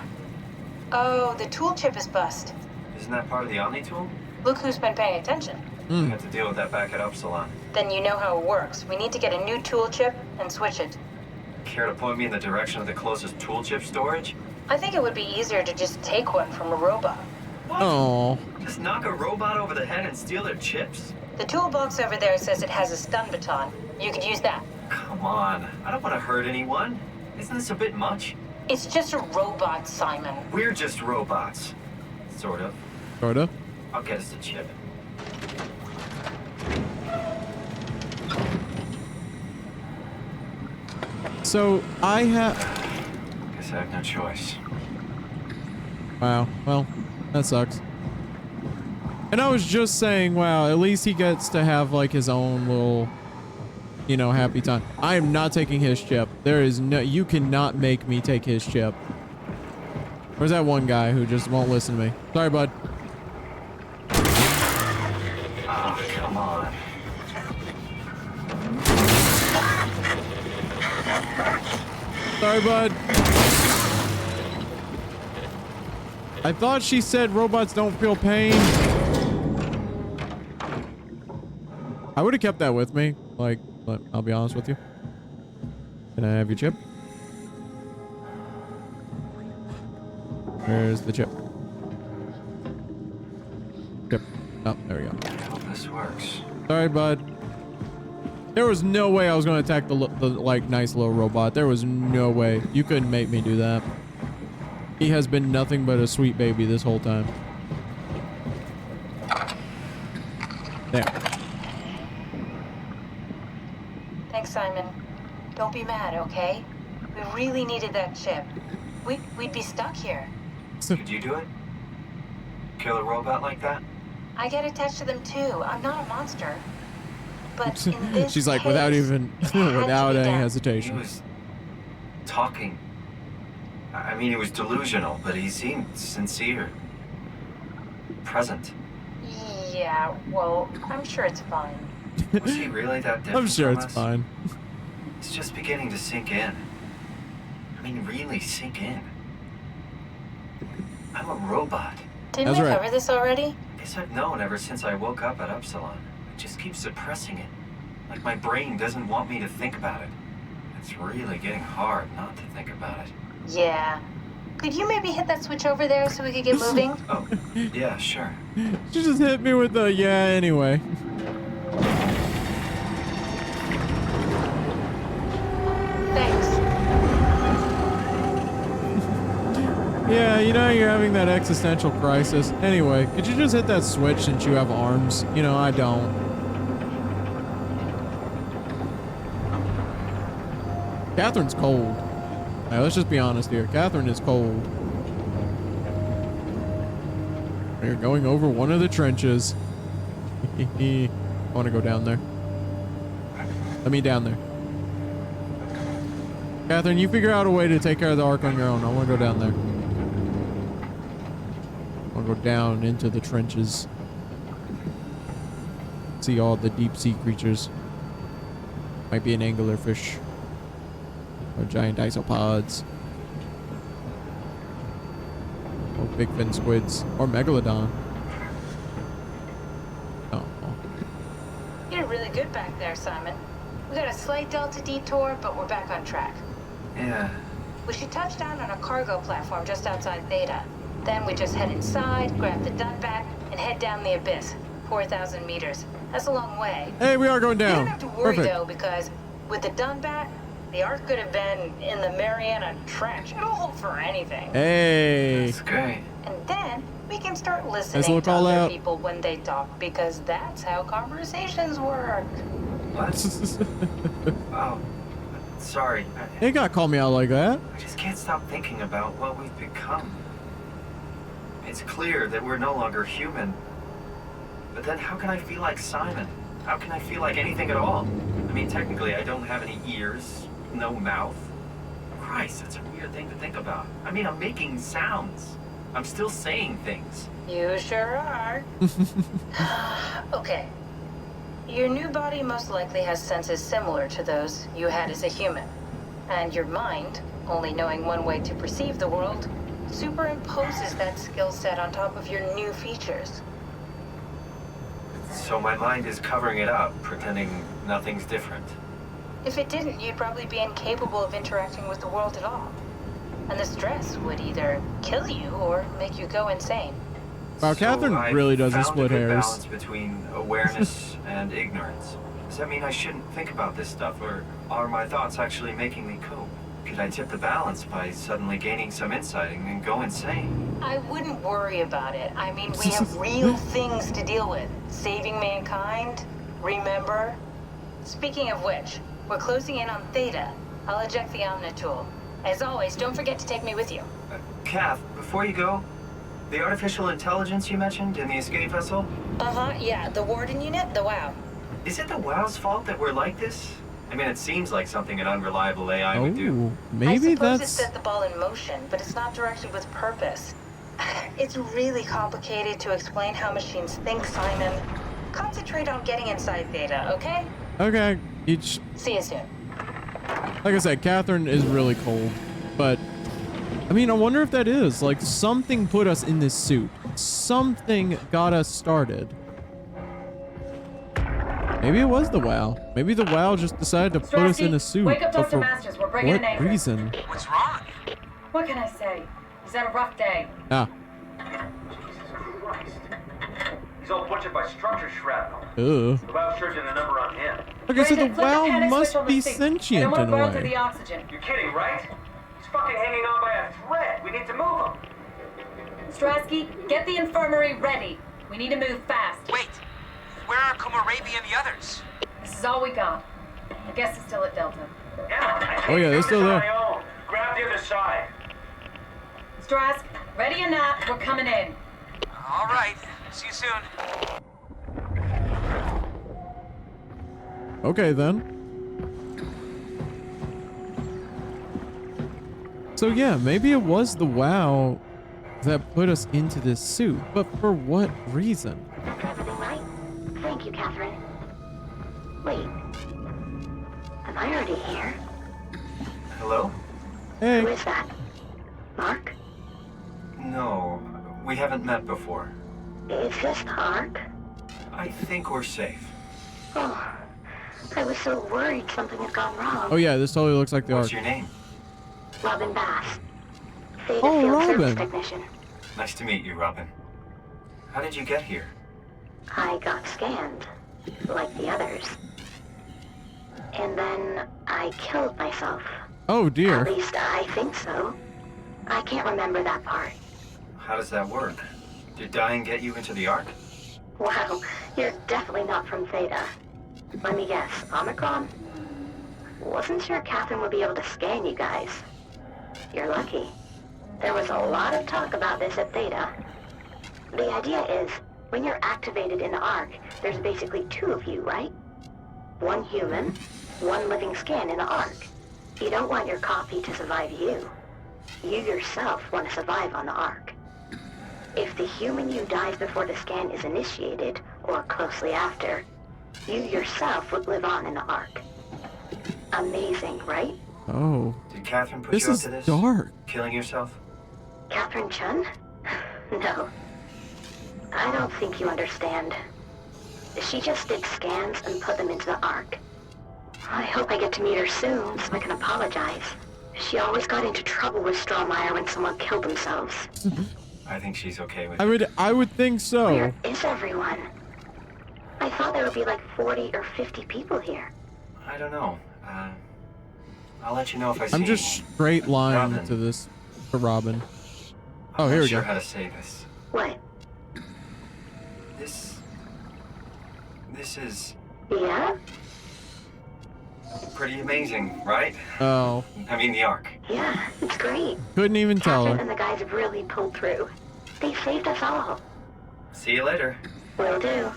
Oh, the tool chip is bust. Isn't that part of the Omni tool? Look who's been paying attention. We have to deal with that back at Upsilon. Then you know how it works. We need to get a new tool chip and switch it. Care to point me in the direction of the closest tool chip storage? I think it would be easier to just take one from a robot. Oh. Just knock a robot over the head and steal their chips? The toolbox over there says it has a stun baton. You could use that. Come on. I don't want to hurt anyone. Isn't this a bit much? It's just a robot, Simon. We're just robots. Sort of. Sort of. I'll get us a chip. So, I have... Guess I have no choice. Wow. Well, that sucks. And I was just saying, wow, at least he gets to have, like, his own little, you know, happy time. I am not taking his chip. There is no... You cannot make me take his chip. Where's that one guy who just won't listen to me? Sorry, bud. Oh, come on. Sorry, bud. I thought she said robots don't feel pain. I would have kept that with me. Like, but I'll be honest with you. Can I have your chip? Where's the chip? Chip. Oh, there we go. I hope this works. Sorry, bud. There was no way I was going to attack the like nice little robot. There was no way. You couldn't make me do that. He has been nothing but a sweet baby this whole time. There. Thanks, Simon. Don't be mad, okay? We really needed that chip. We'd be stuck here. Could you do it? Kill a robot like that? I get attached to them too. I'm not a monster. But in this She's like, case, without even, without any He hesitation. was talking. I mean, he was delusional, but he seemed sincere. Present. Yeah, well, I'm sure it's fine. Was he really that different I'm sure from it's us? fine. It's just beginning to sink in. I mean, really sink in. I'm a robot. Didn't we cover this already? Guess I've known ever since I woke up at Upsilon. I just keep suppressing it. Like my brain doesn't want me to think about it. It's really getting hard not to think about it. Yeah. Could you maybe hit that switch over there so we could get moving? Oh, yeah, sure. She just hit me with the, yeah, anyway. Thanks. Yeah, you know, you're having that existential crisis. Anyway, could you just hit that switch since you have arms? You know, I don't. Catherine's cold. Now, let's just be honest here. Catherine is cold. We're going over one of the trenches. I want to go down there. Let me down there. Catherine, you figure out a way to take care of the Ark on your own. I want to go down there. I want to go down into the trenches. See all the deep sea creatures. Might be an anglerfish. Or giant isopods. Or big fin squids. Or megalodon. Oh. You did really good back there, Simon. We got a slight delta detour, but we're back on track. Yeah. We should touch down on a cargo platform just outside Theta. Then we just head inside, grab the Dunbat, and head down the abyss. 4,000 meters. That's a long way. Hey, we are going down. You don't have to worry, Perfect. though, because with the Dunbat, the Ark could have been in the Mariana Trench. It'll hold for anything. Hey. That's great. And then we can start listening Nice little to call other out. people when they talk, because that's how conversations work. What? Oh, sorry. You ain't gotta call me out like that. I just can't stop thinking about what we've become. It's clear that we're no longer human. But then how can I feel like Simon? How can I feel like anything at all? I mean, technically, I don't have any ears, no mouth. Christ, that's a weird thing to think about. I mean, I'm making sounds. I'm still saying things. You sure are. Okay. Your new body most likely has senses similar to those you had as a human. And your mind, only knowing one way to perceive the world, superimposes that skill set on top of your new features. So my mind is covering it up, pretending nothing's different. If it didn't, you'd probably be incapable of interacting with the world at all. And the stress would either kill you or make you go insane. Wow, Catherine really doesn't split hairs. hairs. Balance between awareness and ignorance. Does that mean I shouldn't think about this stuff, or are my thoughts actually making me cope? Could I tip the balance by suddenly gaining some insight and go insane? I wouldn't worry about it. I mean, we have real things to deal with. Saving mankind, remember? Speaking of which, we're closing in on Theta. I'll eject the Omnitool. As always, don't forget to take me with you. Kath, before you go, the artificial intelligence you mentioned in the escape vessel? Uh-huh, yeah, the Warden unit, the WOW. Is it the WOW's fault that we're like this? I mean, it seems like something an unreliable AI would do. Maybe I suppose that's... it set the ball in motion, but it's not directed with purpose. It's really complicated to explain how machines think, Simon. Concentrate on getting inside Theta, okay? Okay, See you soon. like I said, Catherine is really cold, but I mean, I wonder if that is like something put us in this suit. Something got us started. Maybe it was the WOW. Maybe the WOW just decided to put us in a suit. Wake up but Dr. for Masters. We're bringing an what anchor. reason? What's wrong? What can I say? He's had a rough day. Ah. He's all butchered by structure shrapnel. Ugh. The WOW's charging the number on him. Okay, so the Brandon, flip WOW panic must switch on the be seat. sentient I don't in a want to burn through way. the oxygen. You're kidding, right? He's fucking hanging on by a thread. We need to move him. Strasky, get the infirmary ready. We need to move fast. Wait, where are Komorabi and the others? This is all we got. I guess it's still at Delta. Yeah, Oh yeah, they're still there. Grab the other side. Strask, ready or not, we're coming in. All right, see you soon. Okay then. So yeah, maybe it was the WOW that put us into this suit, but for what reason? Everything right? Thank you, Catherine. Wait. Am I already here? Hello? Hey. Who is that? Mark? No, we haven't met before. Is this the Ark? I think we're safe. Oh, I was so worried something had gone wrong. Oh yeah, this totally looks like the What's Ark. your name? Robin Bass. Theta Oh, field service Robin. technician. Nice to meet you, Robin. How did you get here? I got scanned, like the others. And then I killed myself. Oh dear. At least I think so. I can't remember that part. How does that work? Did dying get you into the Ark? Wow, you're definitely not from Theta. Let me guess, Omicron? Wasn't sure Catherine would be able to scan you guys. You're lucky. There was a lot of talk about this at Theta. The idea is, when you're activated in the Ark, there's basically two of you, right? One human, one living scan in the Ark. You don't want your copy to survive you. You yourself want to survive on the Ark. If the human you dies before the scan is initiated, or closely after, you yourself would live on in the Ark. Amazing, right? Oh. Did Catherine put This you up is to this? dark. Killing yourself? Catherine Chun? No. I don't think you understand. She just did scans and put them into the Ark. I hope I get to meet her soon so I can apologize. She always got into trouble with Strohmeyer when someone killed themselves. I think she's okay with I would think so. Where is everyone? I thought there would be like 40 or 50 people here. I don't know. I'll let you know if I see I'm just straight line Robin. to this for Robin. I'm Oh, here not we sure go. how to say this. What? This is Yeah? pretty amazing, right? Oh. I mean, the Ark. Yeah, it's great. Couldn't even tell Catherine her. and the guys have really pulled through. They saved us all. See you later. Will do.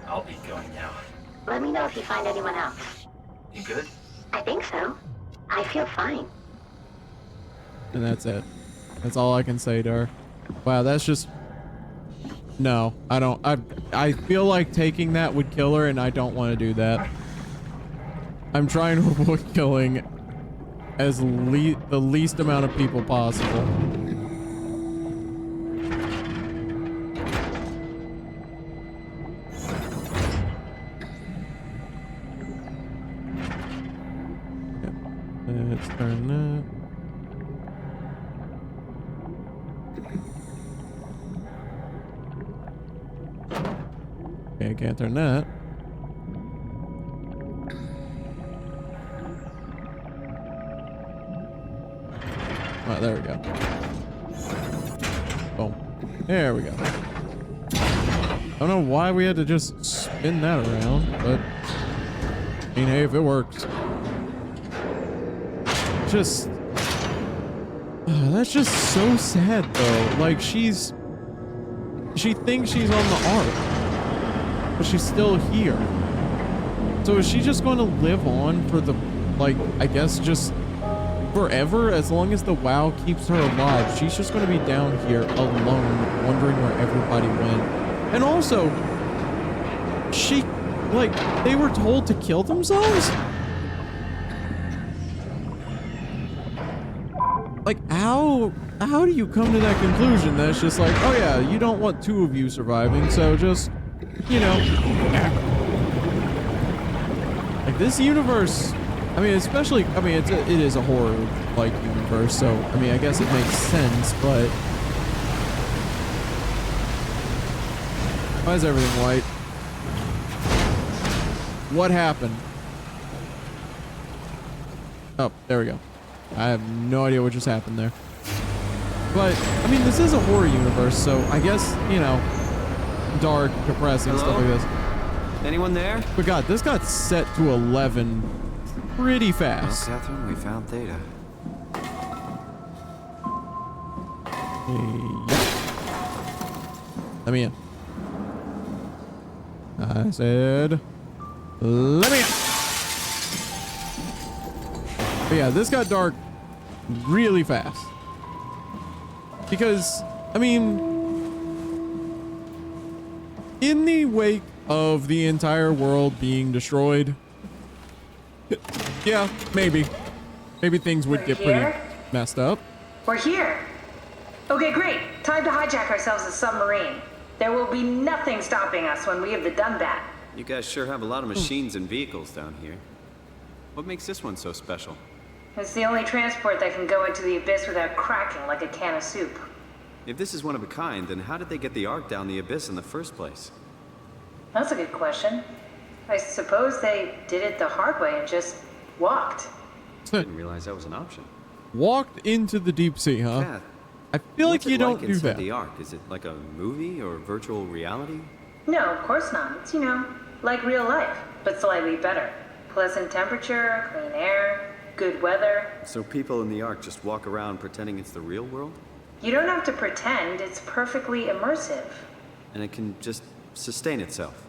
I'll be going now. Let me know if you find anyone else. You good? I think so. I feel fine. And that's it. That's all I can say to her. Wow, that's just... No, I don't... I feel like taking that would kill her, and I don't want to do that. I'm trying to avoid killing as the least amount of people possible. Let's turn that. Okay, I can't turn that. Oh, there we go. Boom. There we go. I don't know why we had to just spin that around, but I mean, hey, if it works. Just that's just so sad though. Like she thinks she's on the ark, but she's still here. So is she just going to live on for the, like, I guess just forever? As long as the WoW keeps her alive, she's just going to be down here alone, wondering where everybody went. And also, she, like, they were told to kill themselves? Like, how do you come to that conclusion that it's just like, oh yeah, you don't want two of you surviving, so just, you know, like this universe, I mean, especially, I mean, it is a horror-like universe, so, I mean, I guess it makes sense, but why is everything white? What happened? Oh, there we go. I have no idea what just happened there. But, I mean, this is a horror universe, so I guess, you know, dark, depressing, Hello? stuff like this. Anyone there? But God, this got set to 11 pretty fast. Well, Catherine, we found Theta. Yep. Let me in. I said, let me in. But yeah, this got dark really fast. Because, I mean, in the wake of the entire world being destroyed, yeah, maybe things would get pretty messed up. We're here. Okay, great. Time to hijack ourselves a submarine. There will be nothing stopping us when we have the Dunbat. You guys sure have a lot of machines and vehicles down here. What makes this one so special? It's the only transport that can go into the abyss without cracking like a can of soup. If this is one of a kind, then how did they get the Ark down the abyss in the first place? That's a good question. I suppose they did it the hard way and just walked. Didn't realize that was an option. Walked into the deep sea, huh? Kath, I feel like what's it you don't do inside that. the Ark? Is it like a movie or virtual reality? No, of course not. It's, you know, like real life, but slightly better. Pleasant temperature, clean air, good weather. So people in the Ark just walk around pretending it's the real world? You don't have to pretend, it's perfectly immersive. And it can just sustain itself?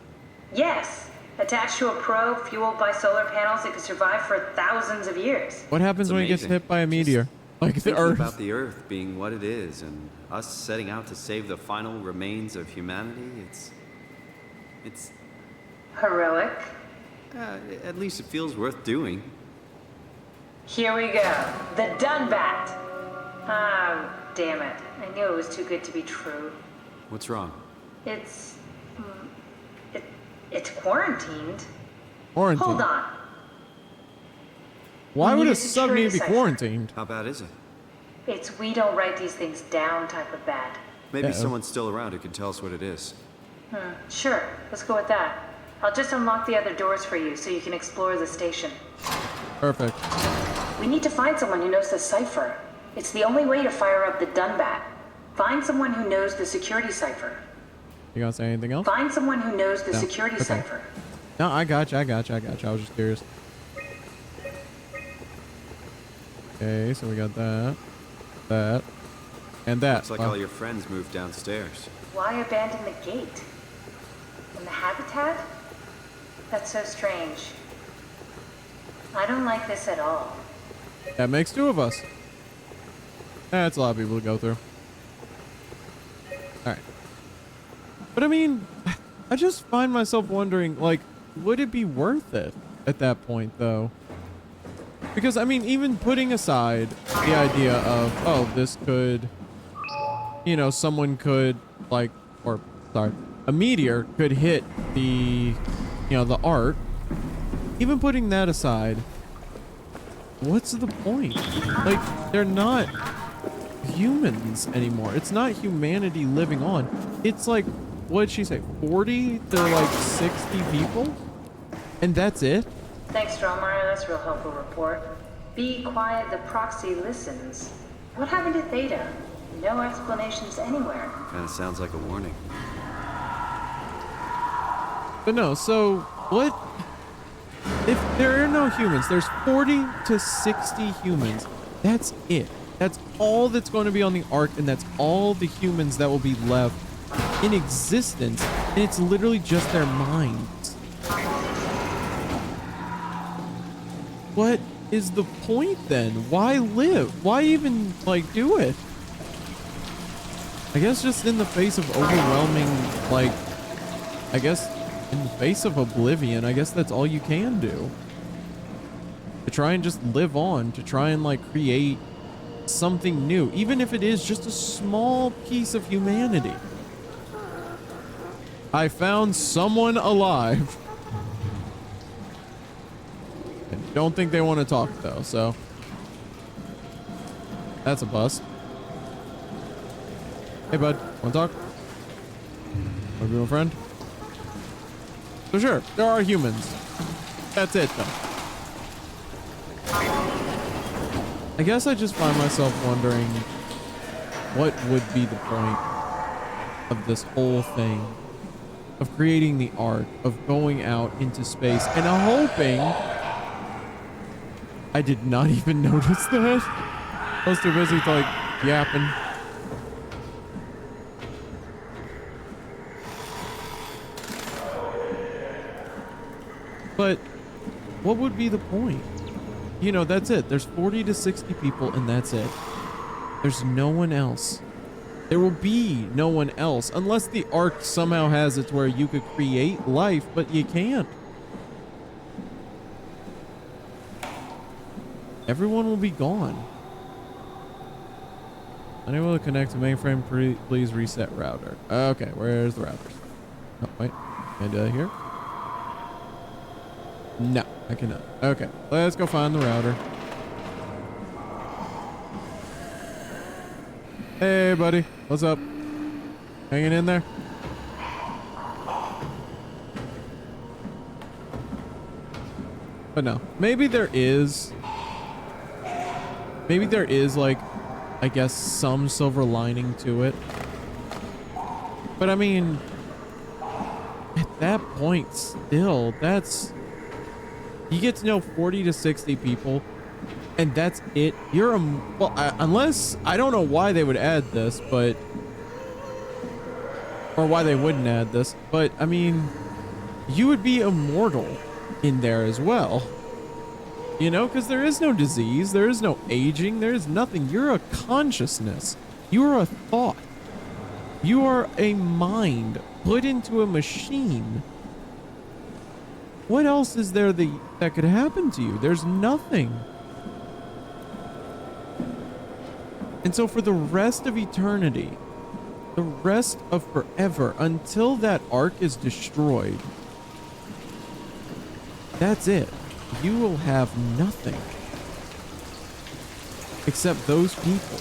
Yes. Attached to a probe fueled by solar panels, it could survive for thousands of years. What happens when it gets hit by a meteor? Like the Thinking Earth. about the Earth being what it is and us setting out to save the final remains of humanity, it's... Heroic. At least it feels worth doing. Here we go. The Dunbat. Ah, damn it. I knew it was too good to be true. What's wrong? It's... It's quarantined. Quarantined? Hold on. Why would need a a sub need to be security cipher. quarantined? How bad is it? It's we don't write these things down type of bad. Maybe someone's still around who can tell us what it is. Sure. Let's go with that. I'll just unlock the other doors for you so you can explore the station. Perfect. We need to find someone who knows the cipher. It's the only way to fire up the Dunbat. Find someone who knows the security cipher. You gonna say anything else? Find someone who knows the No. security Okay. cipher. No, I got you. I was just curious. Okay, so we got that, and that. Looks like all your friends moved downstairs. Why abandon the gate? And the habitat? That's so strange. I don't like this at all. That makes two of us. That's a lot of people to go through. All right. But I mean, I just find myself wondering, like, would it be worth it at that point, though? Because, I mean, even putting aside the idea of, oh, this could, you know, someone could, like, or, sorry, a meteor could hit the, you know, the Ark. Even putting that aside, what's the point? Like, they're not humans anymore. It's not humanity living on. It's like, what'd she say, 40 to like 60 people? And that's it? Thanks, Strohmeyer. That's a real helpful report. Be quiet, the proxy listens. What happened to Theta? No explanations anywhere. Kinda sounds like a warning. But no, so what if there are no humans? There's 40 to 60 humans. That's it. That's all that's going to be on the Ark, and that's all the humans that will be left in existence, and it's literally just their minds. What is the point then? Why live? Why even, like, do it? I guess just in the face of overwhelming, like, I guess in the face of oblivion, I guess that's all you can do. To try and just live on, to try and, like, create something new, even if it is just a small piece of humanity. I found someone alive. I don't think they want to talk though, so that's a bust. Hey bud, wanna talk? Wanna be my friend? So sure, there are humans. That's it though. I guess I just find myself wondering what would be the point of this whole thing, of creating the Ark, of going out into space, and hoping. I did not even notice that. I was too busy to, like, yapping. But what would be the point? You know, that's it. There's 40 to 60 people, and that's it. There's no one else. There will be no one else unless the Ark somehow has it where you could create life, but you can't. Everyone will be gone. Unable to connect to mainframe, please reset router. Okay, where's the routers? Oh, wait. Can I do that here? No, I cannot. Okay, let's go find the router. Hey, buddy. What's up? Hanging in there? But no, maybe there is like, I guess, some silver lining to it. But I mean, at that point still, that's, you get to know 40 to 60 people and that's it. You're a, well, unless, I don't know why they would add this, but, or why they wouldn't add this, but I mean, you would be immortal in there as well. You know, because there is no disease, there is no aging, there is nothing. You're a consciousness. You are a thought. You are a mind put into a machine. What else is there that could happen to you? There's nothing. And so for the rest of eternity, the rest of forever, until that Ark is destroyed, that's it. You will have nothing except those people.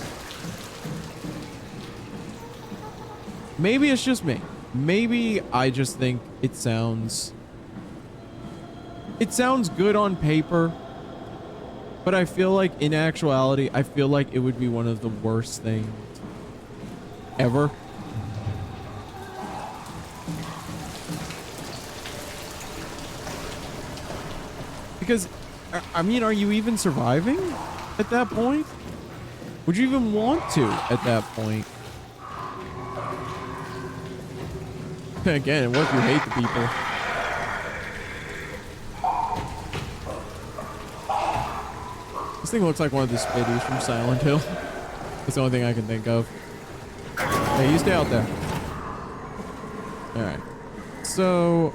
Maybe it's just me. Maybe I just think it sounds good on paper, but I feel like in actuality, I feel like it would be one of the worst things ever. Because, I mean, are you even surviving at that point? Would you even want to at that point? Again, what if you hate the people? This thing looks like one of the Spiddies from Silent Hill. That's the only thing I can think of. Hey, you stay out there. Alright. So,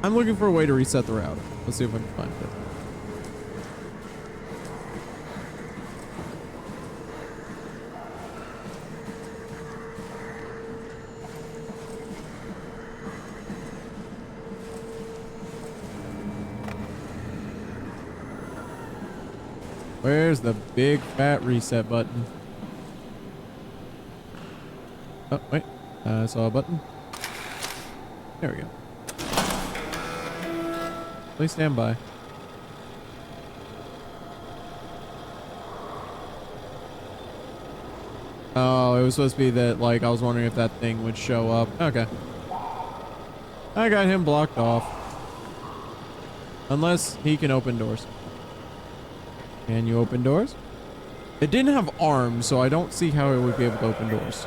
I'm looking for a way to reset the router. Let's see if I can find it. Where's the big fat reset button? Oh, wait. I saw a button. There we go. Please stand by. Oh, it was supposed to be that, like, I was wondering if that thing would show up. Okay. I got him blocked off. Unless he can open doors. Can you open doors? It didn't have arms, so I don't see how it would be able to open doors.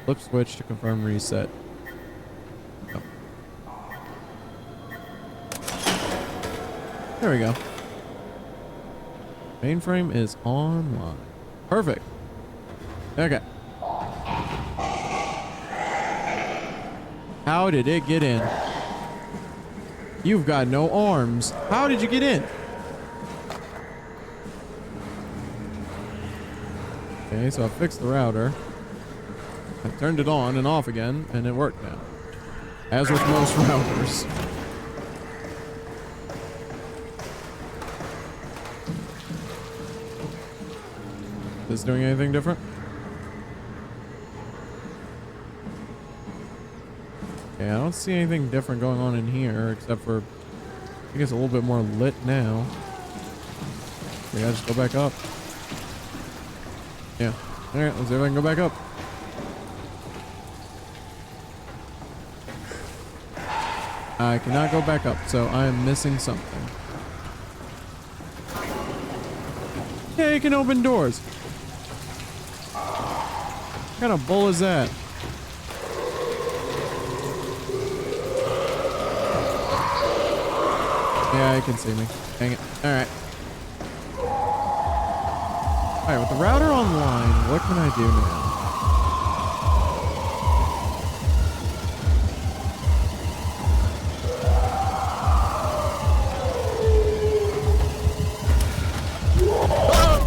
Flip switch to confirm reset. Oh. There we go. Mainframe is online. Perfect. Okay. How did it get in? You've got no arms. How did you get in? Okay, so I fixed the router. I turned it on and off again, and it worked now. As with most routers. Is this doing anything different? Okay, I don't see anything different going on in here, except for I think it's a little bit more lit now. We gotta just go back up. Yeah. Alright, let's see if I can go back up. I cannot go back up, so I am missing something. Yeah, you can open doors. What kind of bull is that? Yeah, you can see me. Dang it. Alright. Alright, with the router online, what can I do now?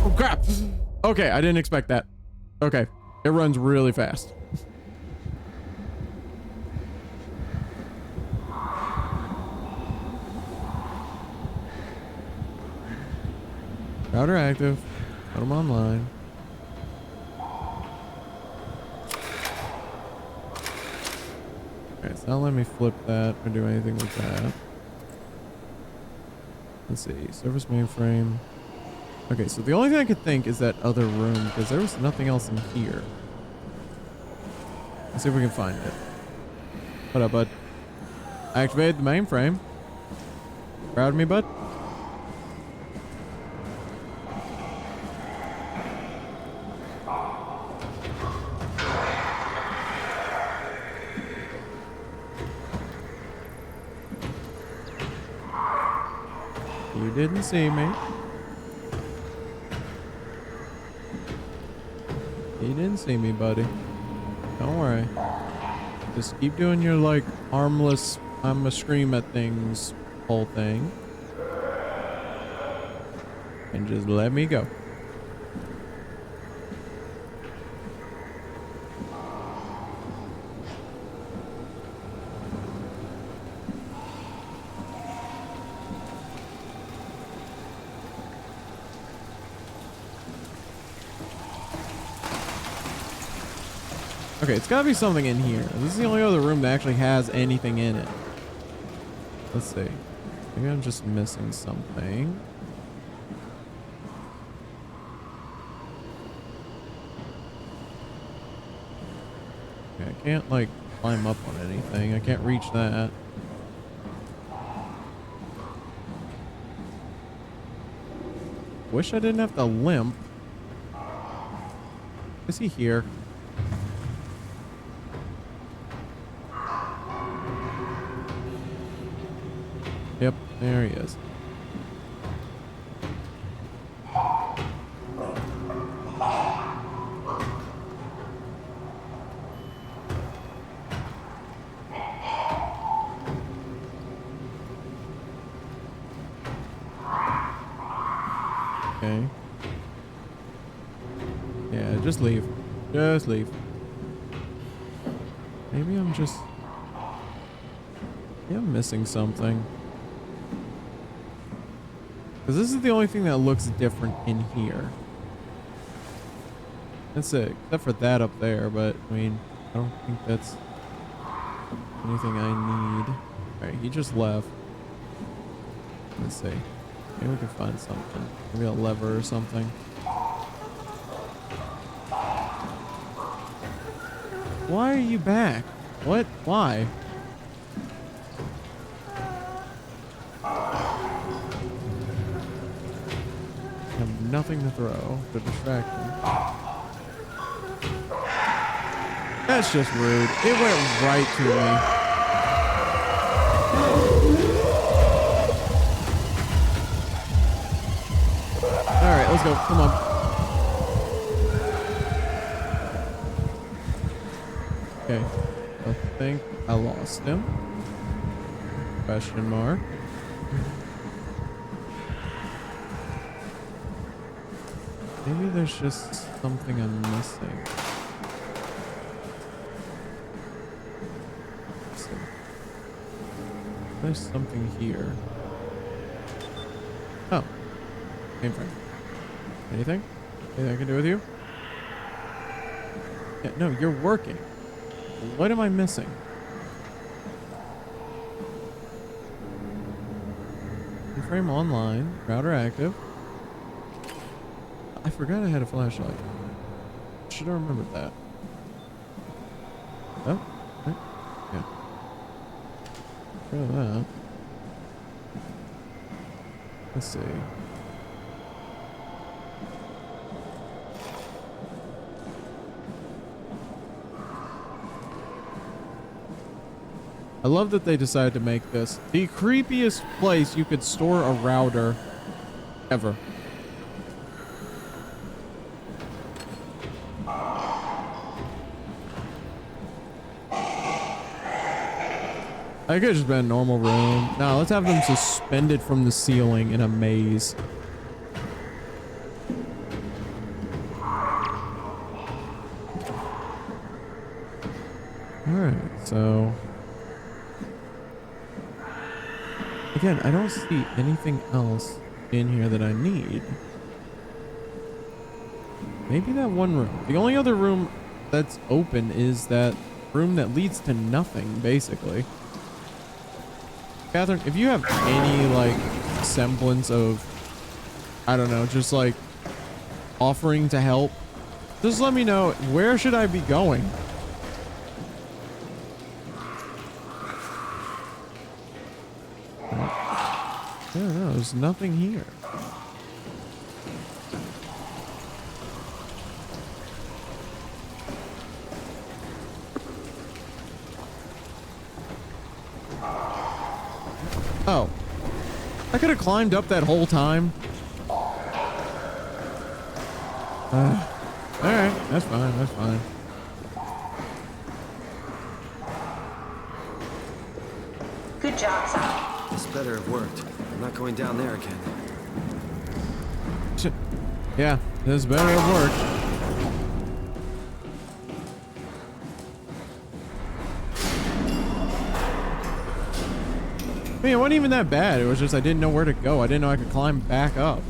Oh, crap! Okay, I didn't expect that. Okay, it runs really fast. Router active. Put them online. Okay, it's not letting me flip that or do anything with that. Let's see. Service mainframe. Okay, so the only thing I could think is that other room, because there was nothing else in here. Let's see if we can find it. What up, bud? Activated the mainframe. Proud of me, bud? You didn't see me. You didn't see me, buddy. Don't worry. Just keep doing your, like, harmless, I'ma scream at things whole thing. And just let me go. Okay, it's gotta be something in here. This is the only other room that actually has anything in it. Let's see. Maybe I'm just missing something. Okay, I can't, like, climb up on anything. I can't reach that. Wish I didn't have to limp. Is he here? Yep, there he is. Okay. Yeah, just leave. Just leave. Maybe I'm just... Yeah, I'm missing something. Because this is the only thing that looks different in here. That's it. Except for that up there, but, I mean, I don't think that's anything I need. Alright, he just left. Let's see. Maybe we can find something. Maybe a lever or something. Why are you back? What? Why? I have nothing to throw to distract him. That's just rude. It went right to me. Alright, let's go. Come on. Okay. I think I lost him. Question mark. Maybe there's just something I'm missing. There's something here. Oh. Mainframe. Anything? Anything I can do with you? Yeah, no, you're working. What am I missing? Mainframe online. Router active. I forgot I had a flashlight. Should have remembered that. Oh, okay. Yeah. Look at that. Let's see. I love that they decided to make this the creepiest place you could store a router ever. I could have just been a normal room. Now let's have them suspended from the ceiling in a maze. Alright, so... Again, I don't see anything else in here that I need. Maybe that one room. The only other room that's open is that room that leads to nothing, basically. Catherine, if you have any, like, semblance of, I don't know, just, like, offering to help, just let me know. Where should I be going? I don't know. There's nothing here. Oh. I could have climbed up that whole time. Alright, that's fine, that's fine. Good job, Sam. This better have worked. I'm not going down there again. Yeah, this better have worked. I mean, it wasn't even that bad. It was just I didn't know where to go. I didn't know I could climb back up.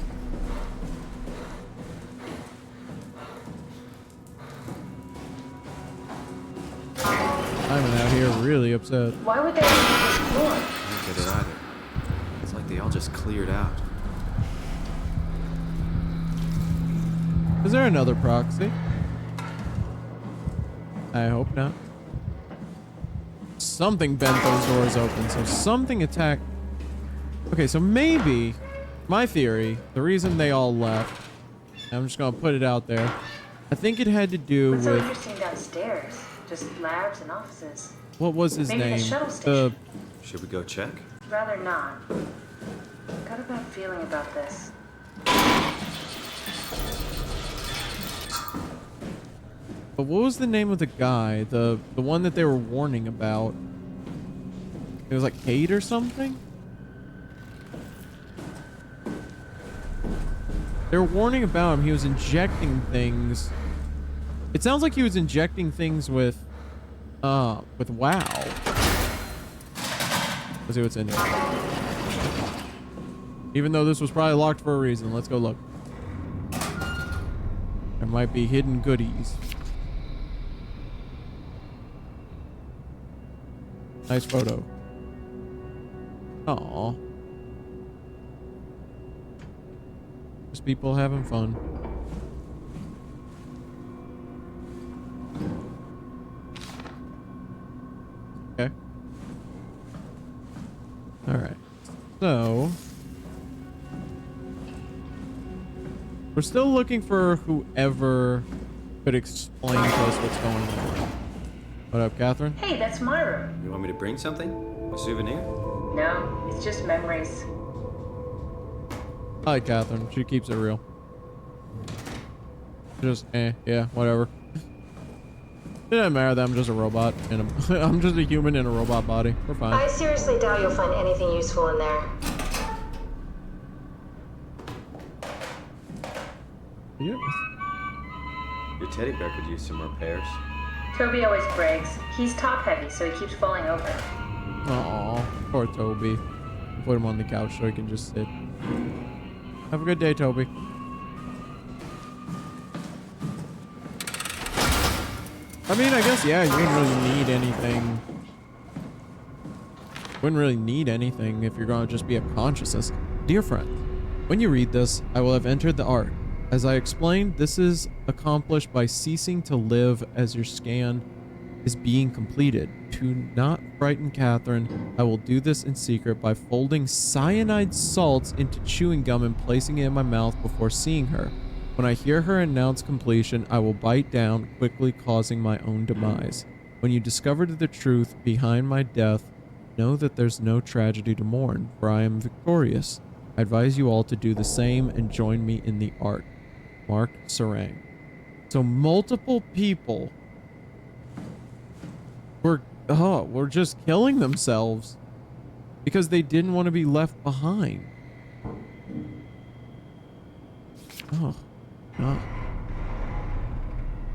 I'm out here really upset. Why would they leave this floor? I don't get it either. It's like they all just cleared out. Is there another proxy? I hope not. Something bent those doors open, so something attacked. Okay, so maybe my theory, the reason they all left, I'm just gonna put it out there. I think it had to do What's so with interesting downstairs? Just labs and offices. what was his Maybe name? the shuttle station. Should we go check? Rather not. Got a bad feeling about this. But what was the name of the guy? The one that they were warning about? It was like Kate or something? They were warning about him. He was injecting things. It sounds like he was injecting things with WoW. Let's see what's in here. Even though this was probably locked for a reason. Let's go look. There might be hidden goodies. Nice photo. Aww. Just people having fun. Okay. Alright. So we're still looking for whoever could explain to us what's going on. What up, Catherine? Hey, that's Myra. You want me to bring something? A souvenir? No, it's just memories. I like Catherine. She keeps it real. Just, yeah, whatever. It doesn't matter that I'm just a robot and I'm just a human in a robot body. We're fine. I seriously doubt you'll find anything useful in there. Yeah. Your teddy bear could use some repairs. Toby always breaks. He's top heavy, so he keeps falling over. Aw, poor Toby. Put him on the couch so he can just sit. Have a good day, Toby. I mean, I guess, yeah, you wouldn't really need anything. Wouldn't really need anything if you're going to just be a consciousness. Dear friend, when you read this, I will have entered the arc. As I explained, this is accomplished by ceasing to live as your scan is being completed. To not frighten Catherine, I will do this in secret by folding cyanide salts into chewing gum and placing it in my mouth before seeing her. When I hear her announce completion, I will bite down, quickly causing my own demise. When you discover the truth behind my death, know that there's no tragedy to mourn, for I am victorious. I advise you all to do the same and join me in the arc. Mark Sarang. So multiple people were just killing themselves because they didn't want to be left behind. Oh, God.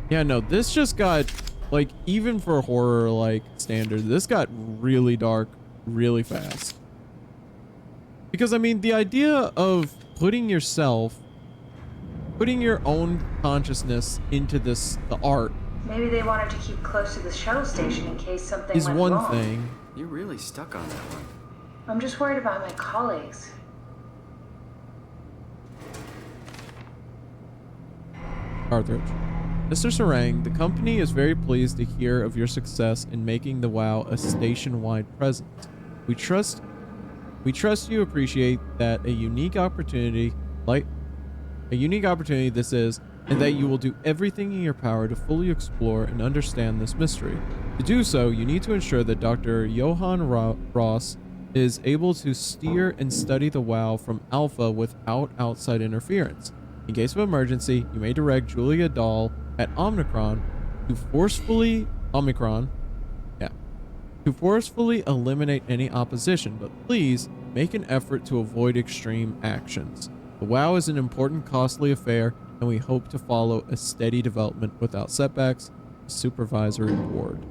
Yeah, no, this just got, like, even for horror, like, standard, this got really dark really fast. Because, I mean, the idea of putting your own consciousness into the art Maybe they wanted to keep close to the shuttle station in case something is went one wrong. thing. You're really stuck on that one. I'm just worried about my colleagues. Cartridge. Mr. Sarang, the company is very pleased to hear of your success in making the WoW a station-wide presence. We trust you appreciate that a unique opportunity this is, and that you will do everything in your power to fully explore and understand this mystery. To do so, you need to ensure that Dr. Johann Ross is able to steer and study the WoW from Alpha without outside interference. In case of emergency, you may direct Julia Dahl at Omicron to forcefully eliminate any opposition, but please make an effort to avoid extreme actions. The WoW is an important, costly affair, and we hope to follow a steady development without setbacks. Supervisory board.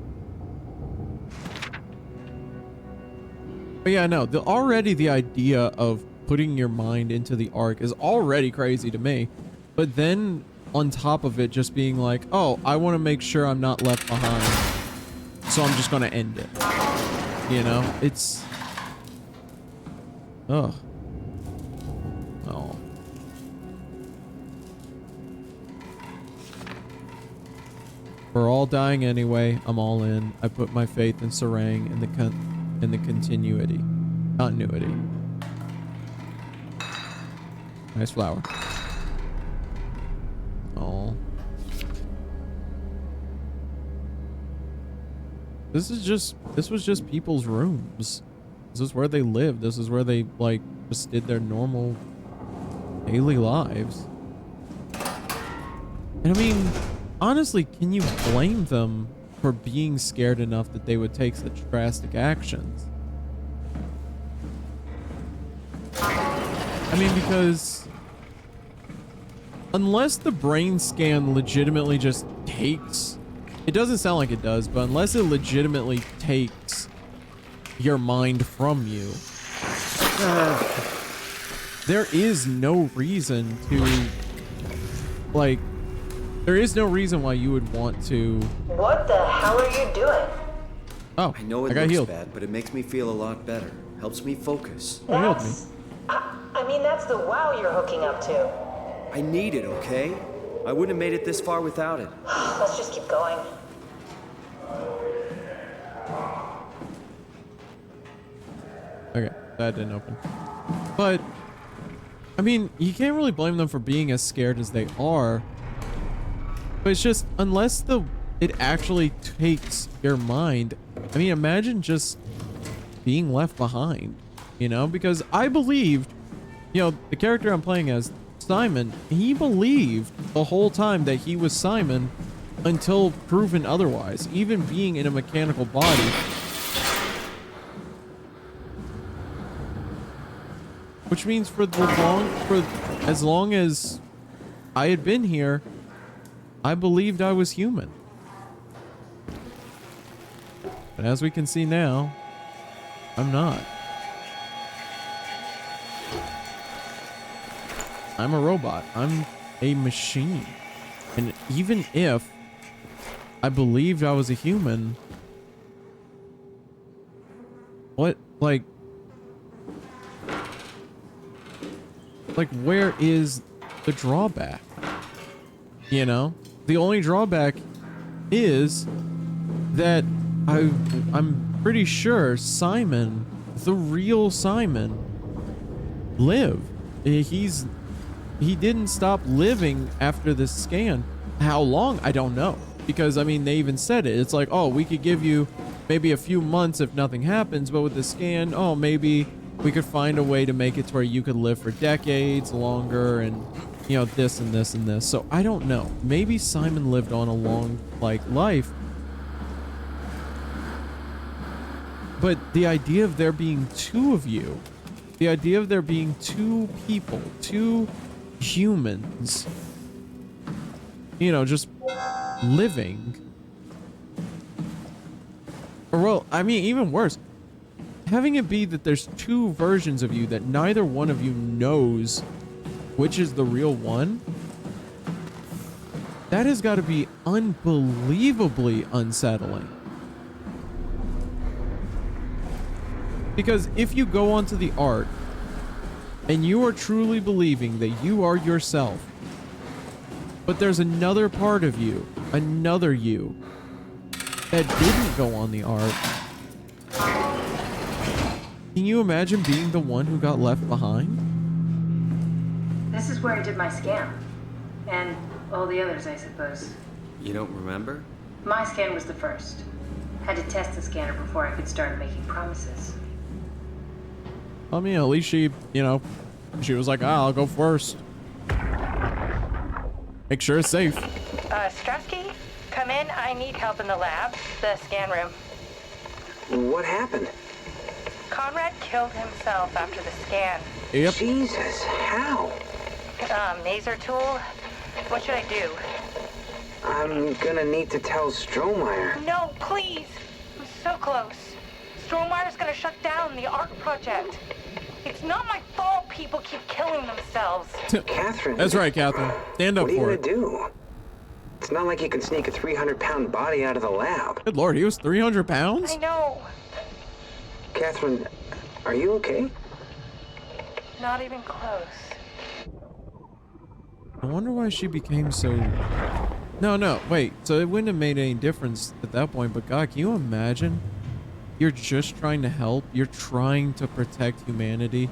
But yeah, no, already the idea of putting your mind into the arc is already crazy to me. But then on top of it just being like, oh, I want to make sure I'm not left behind, so I'm just going to end it. You know, it's... Ugh. Oh. We're all dying anyway. I'm all in. I put my faith in Sarang and the continuity. Nice flower. Oh. This was just people's rooms. This is where they lived. This is where they, like, just did their normal daily lives. And I mean, honestly, can you blame them for being scared enough that they would take such drastic actions? I mean, because unless the brain scan legitimately just takes, it doesn't sound like it does, but unless it legitimately takes your mind from you, there is no reason to, like, there is no reason why you would want to. What the hell are you doing? Oh, I know it I got looks healed. bad, but it makes me feel a lot better. Helps me focus. It healed me. I mean, that's the wow you're hooking up to. I need it, okay? I wouldn't have made it this far without it. Let's just keep going. Okay, that didn't open. But, I mean, you can't really blame them for being as scared as they are. But it's just, unless it actually takes your mind, I mean, imagine just being left behind, you know? Because I believed, you know, the character I'm playing as, Simon, he believed the whole time that he was Simon until proven otherwise, even being in a mechanical body. Which means for as long as I had been here, I believed I was human. But as we can see now, I'm not. I'm a robot. I'm a machine. And even if I believed I was a human, what, like, where is the drawback? You know, the only drawback is that I'm pretty sure Simon, the real Simon, lived. He didn't stop living after this scan. How long? I don't know. Because, I mean, they even said it. It's like, oh, we could give you maybe a few months if nothing happens, but with the scan, oh, maybe we could find a way to make it to where you could live for decades longer and, you know, this and this and this. So I don't know. Maybe Simon lived on a long, like, life. But the idea of there being two of you, the idea of there being two people, two humans, you know, just living. Or, well, I mean, even worse, having it be that there's two versions of you that neither one of you knows which is the real one, that has got to be unbelievably unsettling. Because if you go onto the art and you are truly believing that you are yourself, but there's another part of you, another you, that didn't go on the art, can you imagine being the one who got left behind? This is where I did my scan. And all the others, I suppose. You don't remember? My scan was the first. Had to test the scanner before I could start making promises. I mean, at least she, you know, she was like, I'll go first. Make sure it's safe. Strasky, come in. I need help in the lab, the scan room. What happened? Conrad killed himself after the scan. Yep. Jesus, how? Maser tool? What should I do? I'm gonna need to tell Strohmeyer. No, please! I'm so close. Strohmeyer's gonna shut down the ARC project. It's not my fault people keep killing themselves. Catherine. That's right, Catherine. Stand up for it. What are you gonna do? It's not like you can sneak a 300-pound body out of the lab. Good lord, he was 300 pounds? I know. Catherine, are you okay? Not even close. I wonder why she became so... No, wait. So it wouldn't have made any difference at that point, but God, can you imagine? You're just trying to help. You're trying to protect humanity.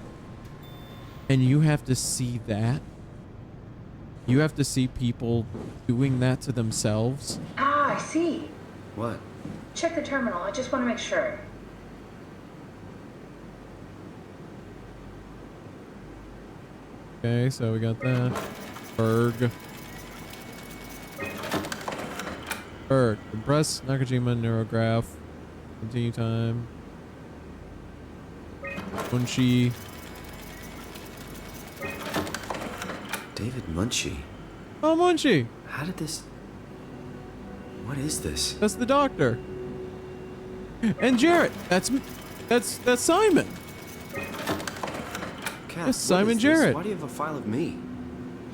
And you have to see that. You have to see people doing that to themselves. Ah, I see. What? Check the terminal. I just want to make sure. Okay, so we got that. Berg. Compress Nakajima neurograph. Continue time. Munchie. David Munchie. Oh, Munchie. How did this... What is this? That's the doctor. And Jarrett. That's Simon. Kat, That's Simon what is this? Jarrett. Why do you have a file of me?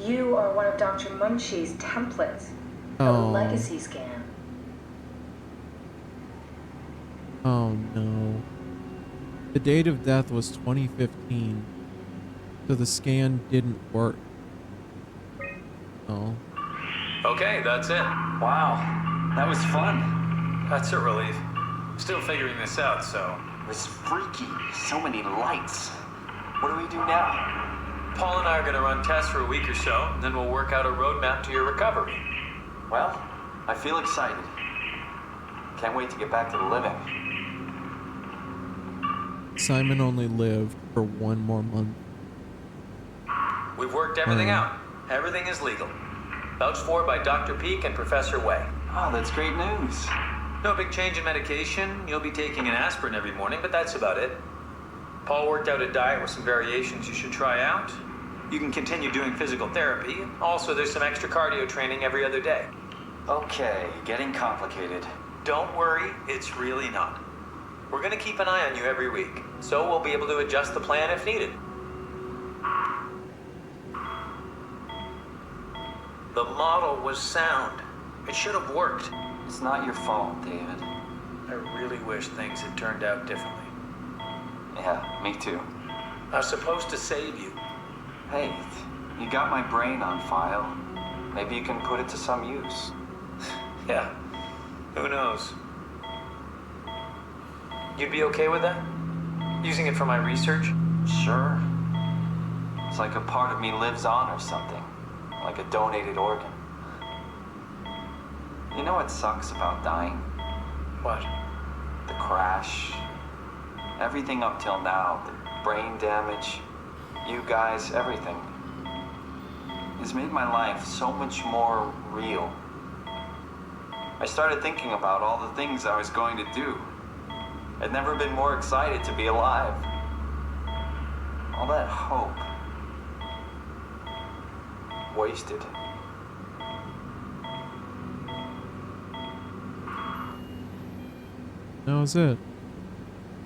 You are one of Dr. Munchie's templates. A Oh. legacy scan. Oh no. The date of death was 2015. So the scan didn't work. Oh. Okay, that's it. Wow, that was fun. That's a relief. Still figuring this out, so. It was freaky. So many lights. What do we do now? Paul and I are gonna run tests for a week or so, and then we'll work out a roadmap to your recovery. Well, I feel excited. Can't wait to get back to the living. Simon only lived for 1 more month. We've worked everything out. Everything is legal. Vouched for by Dr. Peak and Professor Way. Oh, that's great news. No big change in medication. You'll be taking an aspirin every morning, but that's about it. Paul worked out a diet with some variations you should try out. You can continue doing physical therapy. Also, there's some extra cardio training every other day. Okay, getting complicated. Don't worry, it's really not. We're gonna keep an eye on you every week, so we'll be able to adjust the plan if needed. The model was sound. It should have worked. It's not your fault, David. I really wish things had turned out differently. Yeah, me too. I was supposed to save you. Hey, you got my brain on file. Maybe you can put it to some use. Yeah, who knows? You'd be okay with that? Using it for my research? Sure. It's like a part of me lives on or something. Like a donated organ. You know what sucks about dying? What? The crash. Everything up till now. The brain damage. You guys, everything. Has made my life so much more real. I started thinking about all the things I was going to do. I'd never been more excited to be alive. All that hope. Wasted. That was it.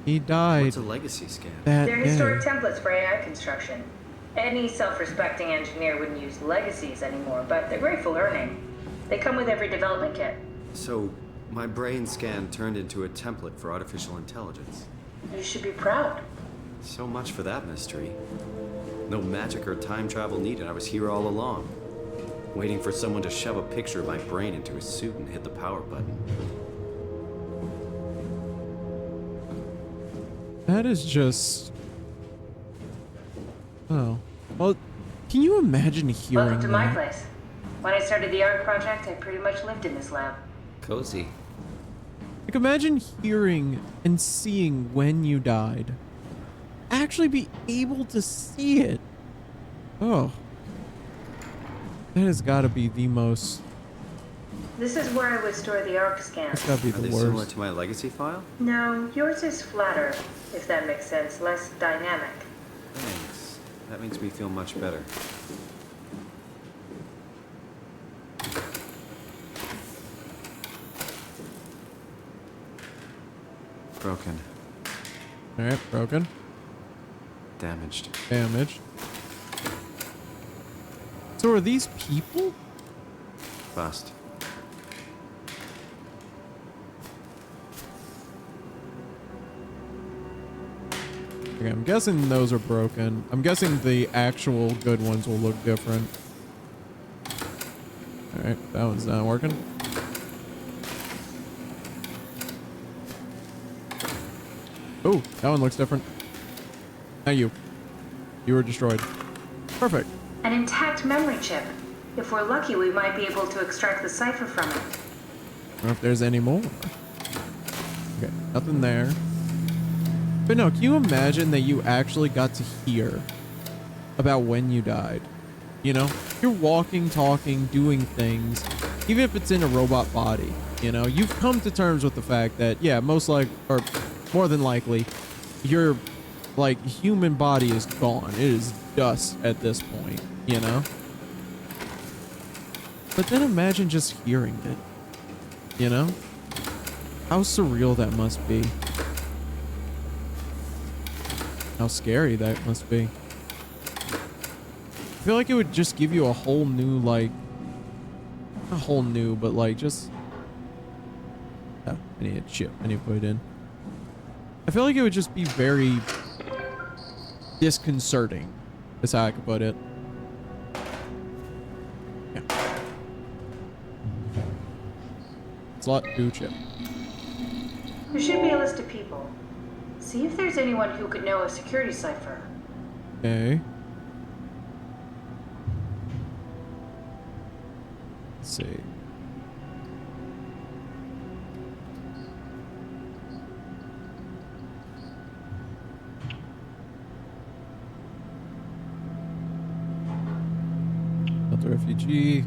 He died. What's a legacy scan? That They're day. historic templates for AI construction. Any self-respecting engineer wouldn't use legacies anymore, but they're great for learning. They come with every development kit. So, my brain scan turned into a template for artificial intelligence. You should be proud. So much for that mystery. No magic or time travel needed. I was here all along. Waiting for someone to shove a picture of my brain into a suit and hit the power button. That is just... Oh. Well, can you imagine hearing Welcome to my that? place. When I started the art project, I pretty much lived in this lab. Cozy. Like, imagine hearing and seeing when you died. Actually be able to see it. Oh. That has got to be the most... This is where I would store the ARC scans. That's got to be Are the they worst. similar to my legacy file? No, yours is flatter, if that makes sense. Less dynamic. Thanks. That makes me feel much better. Broken. Alright, broken. Damaged. Damaged. So are these people? Bust. Okay, I'm guessing those are broken. I'm guessing the actual good ones will look different. Alright, that one's not working. Oh, that one looks different. Not you. You were destroyed. Perfect. An intact memory chip. If we're lucky, we might be able to extract the cipher from it. I don't know if there's any more. Okay, nothing there. But no, can you imagine that you actually got to hear about when you died? You know, you're walking, talking, doing things, even if it's in a robot body. You know, you've come to terms with the fact that, yeah, most likely, or more than likely, your, like, human body is gone. It is dust at this point, you know? But then imagine just hearing it. You know? How surreal that must be. How scary that must be. I feel like it would just give you a whole new, like, not a whole new, but like just, oh, I need a chip. I need to put it in. I feel like it would just be very disconcerting, is how I could put it. Yeah. Slot 2 chip. There should be a list of people. See if there's anyone who could know a security cipher. Okay. Let's see. Not the refugee.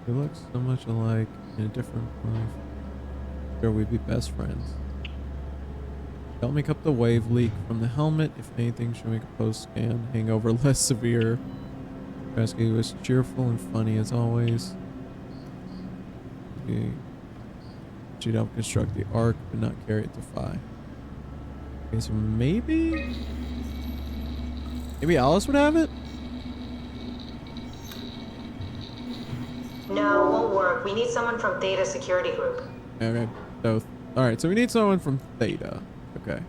We look so much alike in a different life. Sure, we'd be best friends. Don't make up the wave leak from the helmet. If anything, should make a post scan. Hangover less severe. Rescue was cheerful and funny as always. Okay. She'd help construct the ark, but not carry it to Phi. Okay, so maybe Alice would have it? No, won't work. We need someone from Theta Security Group. Okay. So, alright, so we need someone from Theta. Okay.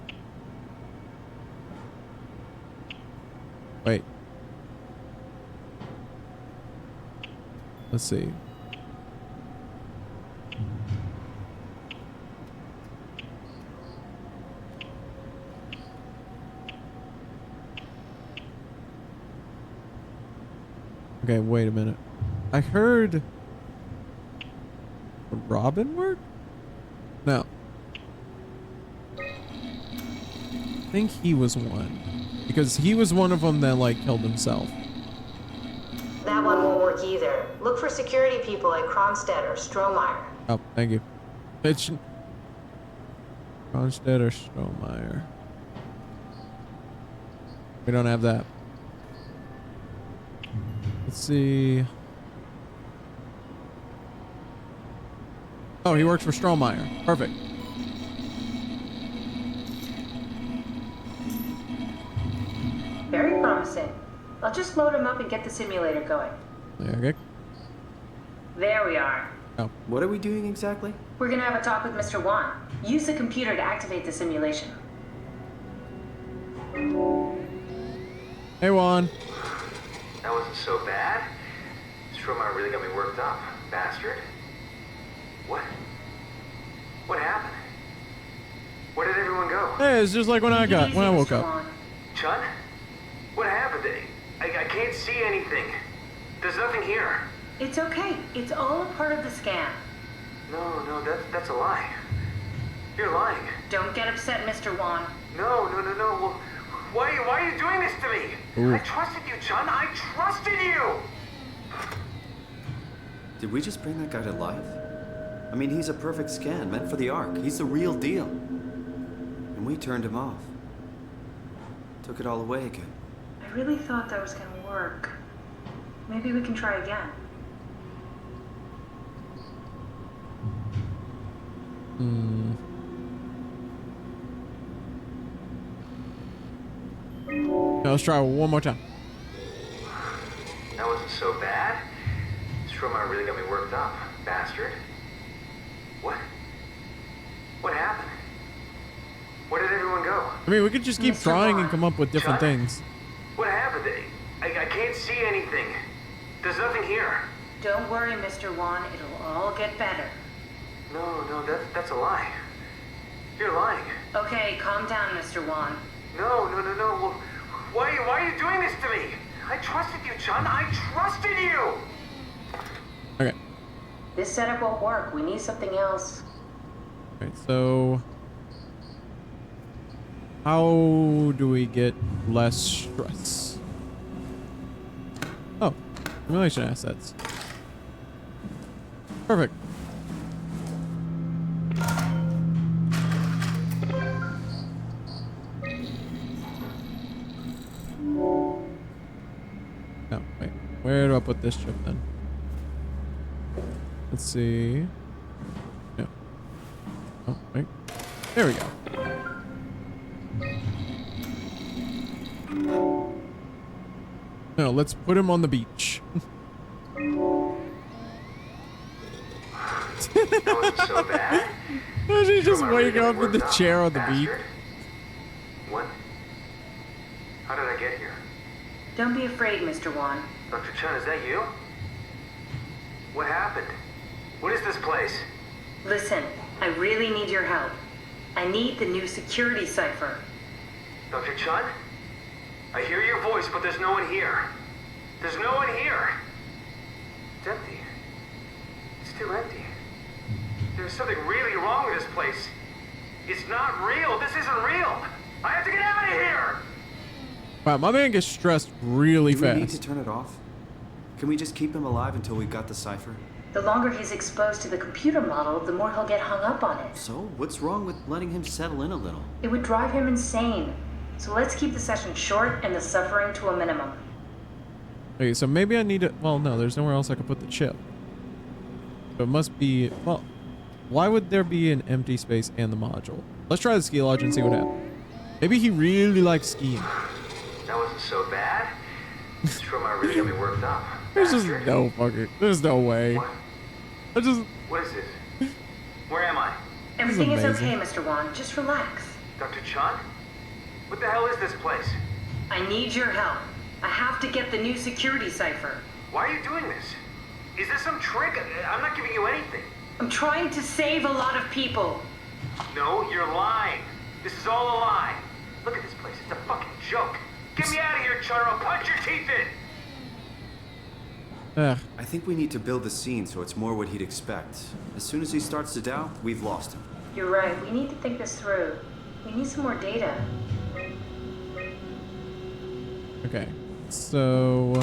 Wait. Let's see. Okay, wait a minute. I heard... Would Robin work? No. I think he was one. Because he was one of them that, like, killed himself. That one won't work either. Look for security people like Kronstadt or Strohmeyer. Oh, thank you. It's... Kronstadt or Strohmeyer. We don't have that. Let's see... Oh, he works for Strohmeyer. Perfect. Very promising. I'll just load him up and get the simulator going. Okay. There we are. Oh. What are we doing exactly? We're gonna have a talk with Mr. Wan. Use the computer to activate the simulation. Hey, Juan. That wasn't so bad. Strohmeyer really got me worked up, bastard. What happened? Where did everyone go? Hey, it's just like when I woke up. Chun? What happened? I can't see anything. There's nothing here. It's okay. It's all a part of the scan. No, that's a lie. You're lying. Don't get upset, Mr. Wan. No. Well, why are you doing this to me? Ooh. I trusted you, Chun. I trusted you. Did we just bring that guy to life? I mean, he's a perfect scan, meant for the Ark. He's the real deal. And we turned him off. Took it all away again. I really thought that was gonna work. Maybe we can try again. Now let's try one more time. That wasn't so bad. Strohmeyer really got me worked up, bastard. What happened? Where did everyone go? I mean, we could just keep trying and come up with different Chun? things. What happened? I can't see anything. There's nothing here. Don't worry, Mr. Wan. It'll all get better. No, that's a lie. You're lying. Okay, calm down, Mr. Wan. No. Well, why are you doing this to me? I trusted you, Chun. I trusted you. Okay. This setup won't work. We need something else. Alright, so... How do we get less stress? Oh, simulation assets. Perfect. Oh, wait. Where do I put this chip then? Let's see. No. Oh, wait. There we go. No, let's put him on the beach. That wasn't so bad. Does he just Sure, wake really up with the worked out, chair on the beach? bastard. What? How did I get here? Don't be afraid, Mr. Wan. Dr. Chen, is that you? What happened? What is this place? Listen, I really need your help. I need the new security cipher. Dr. Chen? I hear your voice, but there's no one here. There's no one here. It's empty. It's too empty. There's something really wrong with this place. It's not real. This isn't real. I have to get out of here. Wow, my man gets stressed really Do fast. we need to turn it off? Can we just keep him alive until we've got the cipher? The longer he's exposed to the computer model, the more he'll get hung up on it. So, what's wrong with letting him settle in a little? It would drive him insane. So let's keep the session short and the suffering to a minimum. Okay, so maybe I need to... Well, no, there's nowhere else I can put the chip. So it must be... Well, why would there be an empty space and the module? Let's try the ski lodge and see what happens. Maybe he really likes skiing. That wasn't so bad. This trauma really got me worked up. There's just no fucking... There's no way. What? I just... What is this? Where am I? Everything is amazing. okay, Mr. Wan. Just relax. Dr. Chan? What the hell is this place? I need your help. I have to get the new security cipher. Why are you doing this? Is this some trick? I'm not giving you anything. I'm trying to save a lot of people. No, you're lying. This is all a lie. Look at this place. It's a fucking joke. Get me out of here, Char. I'll punch your teeth in. Ugh. I think we need to build the scene so it's more what he'd expect. As soon as he starts to doubt, we've lost him. You're right. We need to think this through. We need some more data. Okay. So...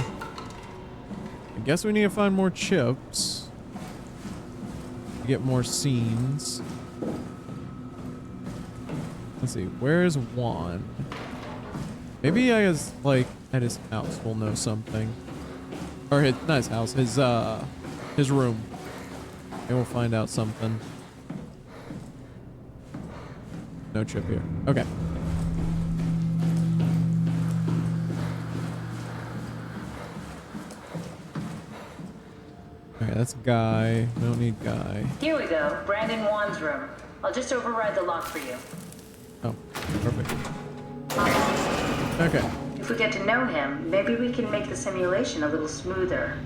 I guess we need to find more chips. To get more scenes. Let's see. Where's Juan? Maybe I was like at his house. We'll know something. Or his, not his house. His room. Maybe we'll find out something. No chip here. Okay. Okay, that's Guy. We don't need Guy. Here we go. Brandon Wan's room. I'll just override the lock for you. Oh, perfect. Okay. If we get to know him, maybe we can make the simulation a little smoother.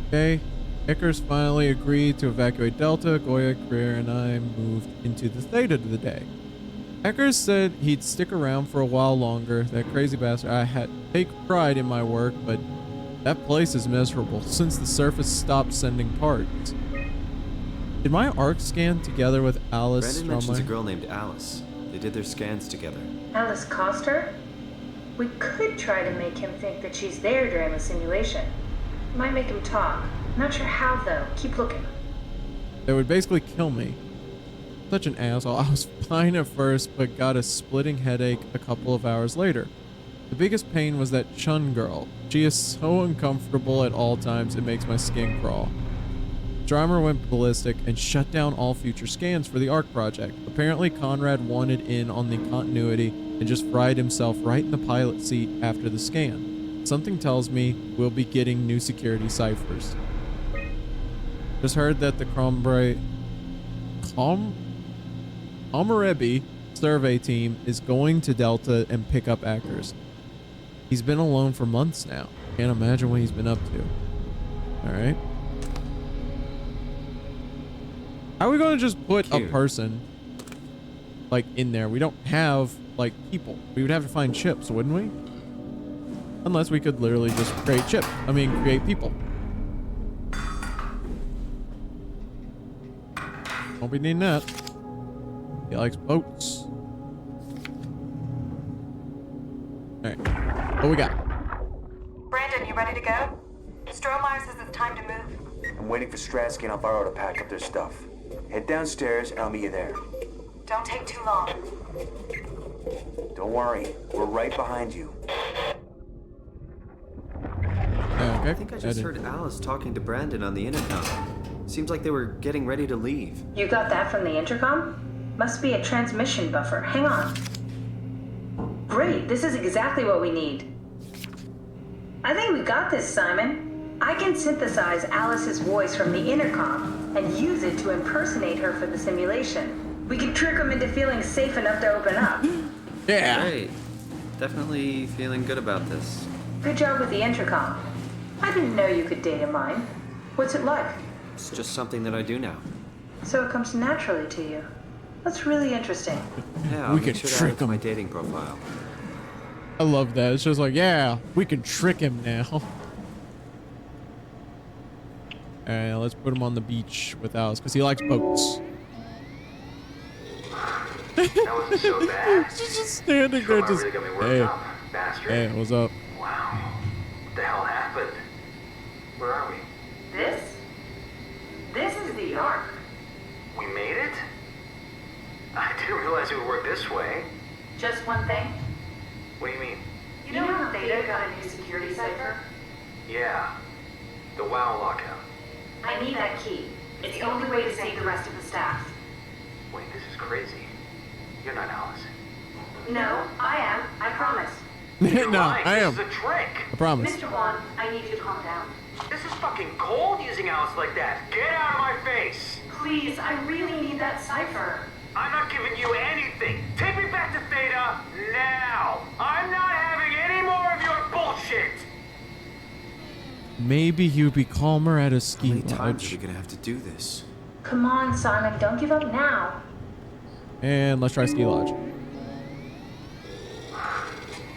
Okay. Icarus finally agreed to evacuate Delta. Goya, Greer, and I moved into the Theta of the day. Icarus said he'd stick around for a while longer. That crazy bastard. I had take pride in my work, but that place is miserable since the surface stopped sending parts. Did my arc scan together with Alice Brandon mentions a Stromae? girl named Alice. They did their scans together. Alice Coster? We could try to make him think that she's there during the simulation. Might make him talk. Not sure how, though. Keep looking. They would basically kill me. Such an asshole. I was fine at first, but got a splitting headache a couple of hours later. The biggest pain was that Chun girl. She is so uncomfortable at all times, it makes my skin crawl. Driver went ballistic and shut down all future scans for the ARC project. Apparently Conrad wanted in on the continuity and just fried himself right in the pilot seat after the scan. Something tells me we'll be getting new security ciphers. Just heard that the Komarebi survey team is going to Delta and pick up Akers. He's been alone for months now. Can't imagine what he's been up to. Alright. How are we going to just put a person, like, in there? We don't have, like, people. We would have to find chips, wouldn't we? Unless we could literally just create create people. Won't be needing that. He likes boats. Alright. What we got? Brandon, you ready to go? Stromeyer says it's time to move. I'm waiting for Stratsky and Alvaro to pack up their stuff. Head downstairs and I'll meet you there. Don't take too long. Don't worry, we're right behind you. Okay. I think I just heard Alice talking to Brandon on the intercom. Seems like they were getting ready to leave. You got that from the intercom? Must be a transmission buffer. Hang on. Great, this is exactly what we need. I think we got this, Simon. I can synthesize Alice's voice from the intercom and use it to impersonate her for the simulation. We can trick them into feeling safe enough to open up. Yeah. Great. Definitely feeling good about this. Good job with the intercom. I didn't know you could data mine. What's it like? It's just something that I do now. So it comes naturally to you. That's really interesting. Yeah, We I'll could make sure to add trick it to him. my dating profile. I love that. It's just like, yeah, we can trick him now. Alright, let's put him on the beach with Alice because he likes boats. That wasn't so bad. She's just standing there, just Really got me worked hey, up, bastard. hey, what's up? Wow. What the hell happened? Where are we? This is the Ark. We made it? I didn't realize it would work this way. Just one thing. What do you mean? You know how Theta got a new security cipher? Yeah. The WoW lockout. I need that key. It's the only way to save the rest of the staff. Wait, this is crazy. You're not Alice. No, I am. I promise. No, I am. This is a trick. I promise. Mr. Wan, I need you to calm down. This is fucking cold using Alice like that. Get out of my face. Please, I really need that cipher. I'm not giving you anything. Take me back to Theta now. I'm not having any more of your bullshit. Maybe he'd be calmer at a ski How many times are lodge. we gonna have to do this? Come on, Simon, don't give up now. And let's try ski lodge.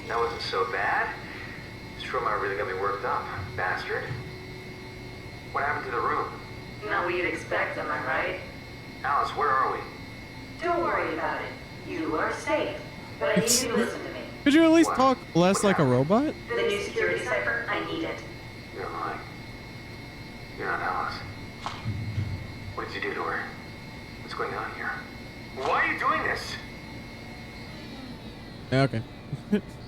That wasn't so bad. Stromae really got me worked up, bastard. What happened to the room? Not what you'd expect, am I right? Alice, where are we? Don't worry about it. You are safe. But I need you to listen to me. Could you at least talk less like a robot? The new security cipher, I need it. You're lying. You're not Alice. What did you do to her? What's going on here? Why are you doing this? Yeah, okay.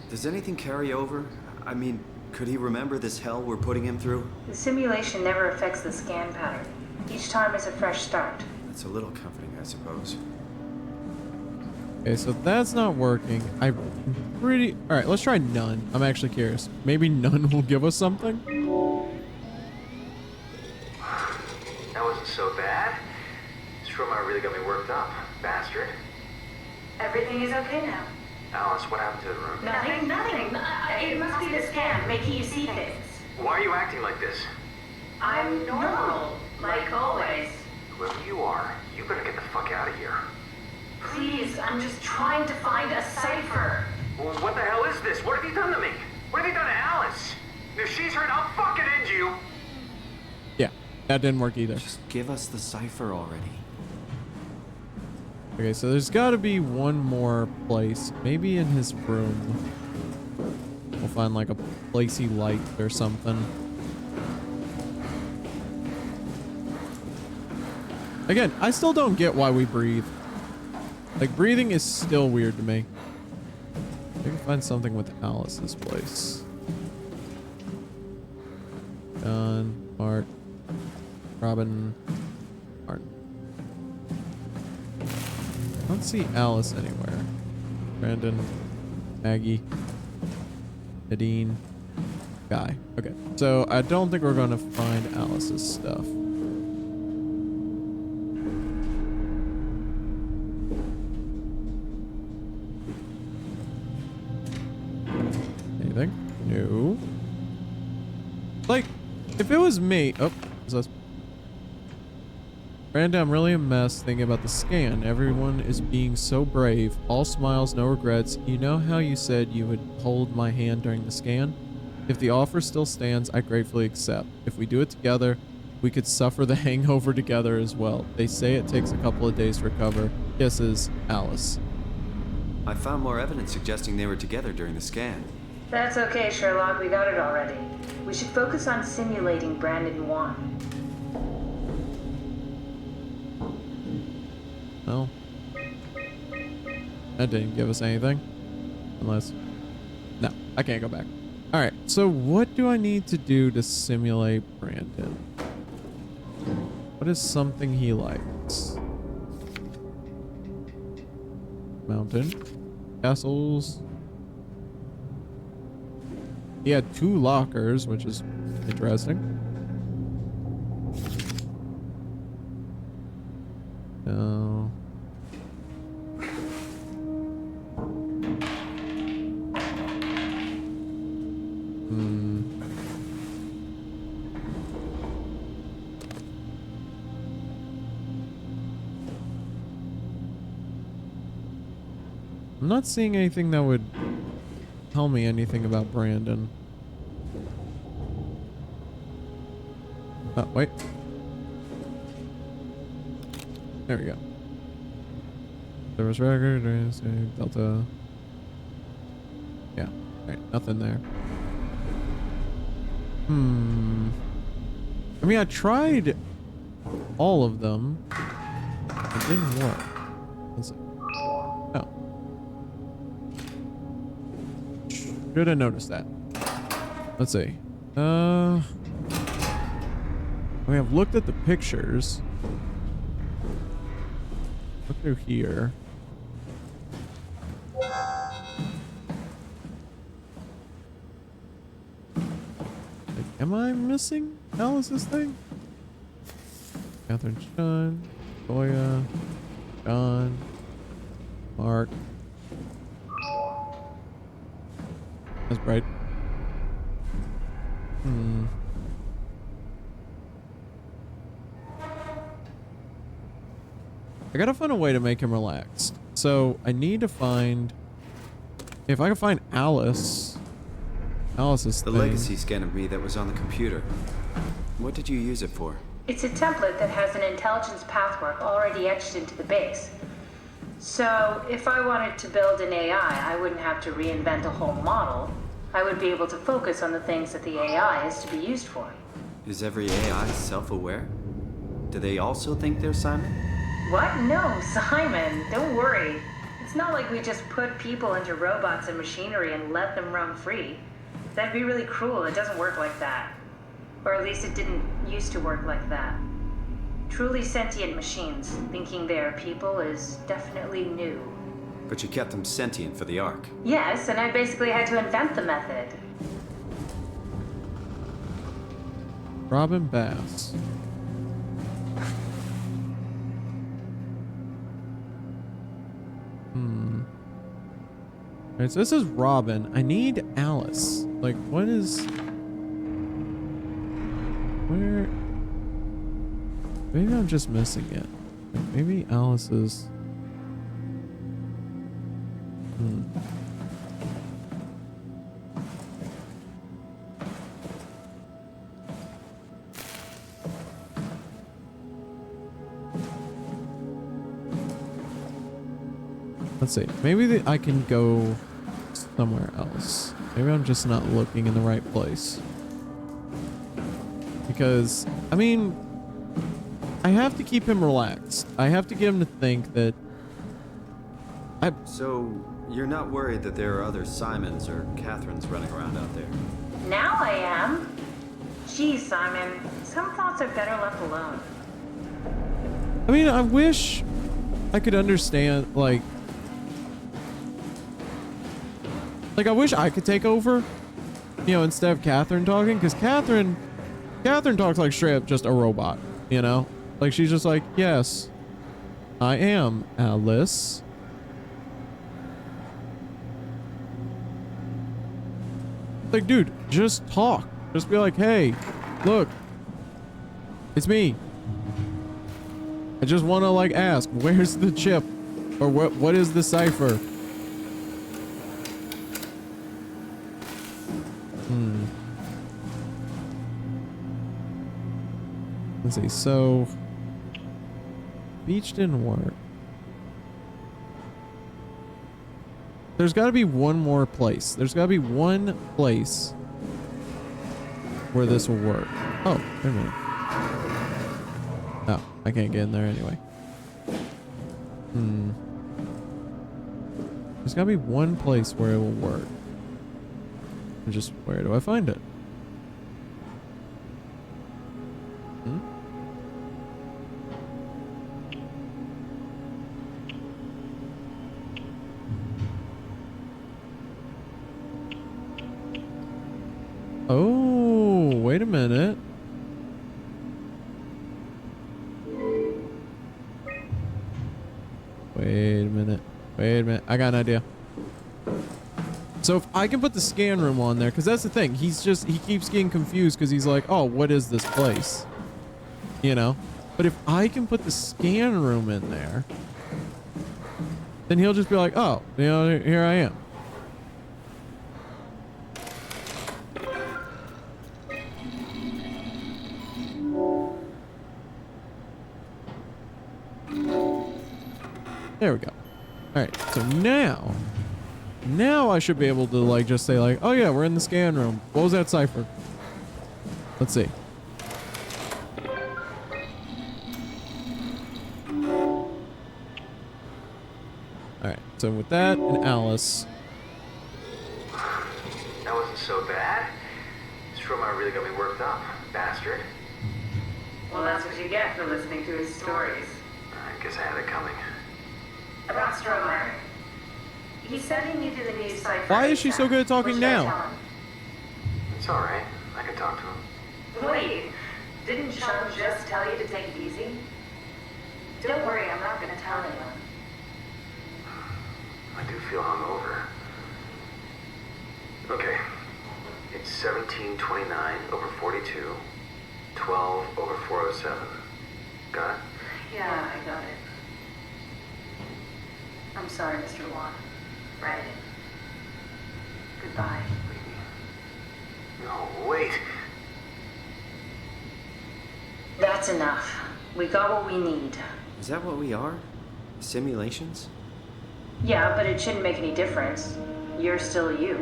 Does anything carry over? I mean, could he remember this hell we're putting him through? The simulation never affects the scan pattern. Each time is a fresh start. That's a little comforting, I suppose. Okay, so that's not working. I'm pretty... Alright, let's try none. I'm actually curious. Maybe none will give us something? That wasn't so bad. Stromae really got me worked up, bastard. Everything is okay now. Alice, what happened to the room? Nothing. It must be the scan making you see things. Why are you acting like this? I'm normal, like always. Whoever you are, you better get the fuck out of here. Please, I'm just trying to find a cipher. Well, what the hell is this? What have you done to me? What have you done to Alice? If she's hurt, I'll fucking end you. Yeah, that didn't work either. Just give us the cipher already. Okay, so there's got to be one more place. Maybe in his room. We'll find like a place he liked or something. Again, I still don't get why we breathe. Like, breathing is still weird to me. Maybe find something with Alice's place. John, Mark, Robin, Martin. I don't see Alice anywhere. Brandon, Maggie, Nadine, Guy. Okay, so I don't think we're going to find Alice's stuff. Anything? No. Like, if it was me... Oh, what's this? Brandon, I'm really a mess thinking about the scan. Everyone is being so brave. All smiles, no regrets. You know how you said you would hold my hand during the scan? If the offer still stands, I gratefully accept. If we do it together, we could suffer the hangover together as well. They say it takes a couple of days to recover. Kisses, Alice. I found more evidence suggesting they were together during the scan. That's okay, Sherlock. We got it already. We should focus on simulating Brandon 1. No. That didn't give us anything. Unless... No, I can't go back. Alright, So what do I need to do to simulate Brandon? What is something he likes? Mountain. Castles. He had 2 lockers, which is interesting. No. I'm not seeing anything that would tell me anything about Brandon. Oh, wait. There we go. Service record, Delta. Yeah, alright, nothing there. I mean, I tried all of them. It didn't work. Let's see. Oh. Should have noticed that. Let's see. I mean, I've looked at the pictures. Look through here. Like, am I missing Alice's thing? Catherine, Sean, Goya, John, Mark. That's bright. I gotta find a way to make him relaxed. So I need to find, if I can find Alice's The thing. legacy scanner read that was on the computer. What did you use it for? It's a template that has an intelligence pathwork already etched into the base. So if I wanted to build an AI, I wouldn't have to reinvent a whole model. I would be able to focus on the things that the AI is to be used for. Is every AI self-aware? Do they also think they're Simon? What? No, Simon, don't worry. It's not like we just put people into robots and machinery and let them roam free. That'd be really cruel. It doesn't work like that. Or at least it didn't used to work like that. Truly sentient machines thinking they are people is definitely new. But you kept them sentient for the Ark. Yes, and I basically had to invent the method. Robin Bass. Alright, so this is Robin. I need Alice. Like, what is... Where... Maybe I'm just missing it. Like, maybe Alice is... Let's see. Maybe I can go somewhere else. Maybe I'm just not looking in the right place. Because, I mean, I have to keep him relaxed. I have to get him to think that So, you're not worried that there are other Simons or Catherines running around out there? Now I am. Geez, Simon, some thoughts are better left alone. I mean, I wish I could understand, like, I wish I could take over, you know, instead of Catherine talking, because Catherine talks like straight up just a robot, you know? Like, she's just like, yes, I am Alice. Like, dude, just talk. Just be like, hey, look, it's me. I just want to, like, ask, where's the chip? Or what is the cipher? Let's see, so beach didn't work. There's got to be one more place. There's got to be one place where this will work. Oh, wait a minute. Oh, I can't get in there anyway. There's got to be one place where it will work. Just where do I find it? Hmm? Oh, wait a minute. Wait a minute. Wait a minute. I got an idea. So if I can put the scan room on there, because that's the thing. He keeps getting confused because he's like, oh, what is this place? You know? But if I can put the scan room in there, then he'll just be like, oh, you know, here I am. There we go. All right, so now I should be able to like just say like, oh yeah, we're in the scan room. What was that cipher? Let's see. All right, so with that and Alice. That wasn't so bad. Stromae really got me worked up, bastard. Well, that's what you get for listening to his stories. I guess I had it coming. About Stromae. He said he needed a new cipher. Why is she so good at talking now? It's alright. I can talk to him. Wait, didn't Sean just tell you to take it easy? Don't worry, I'm not going to tell anyone. I do feel hungover. Okay. It's 1729 over 42, 12 over 407. Got it? Yeah, I got it. I'm sorry, Mr. Wan. Right. Goodbye. No, wait. That's enough. We got what we need. Is that what we are? Simulations? Yeah, but it shouldn't make any difference. You're still you.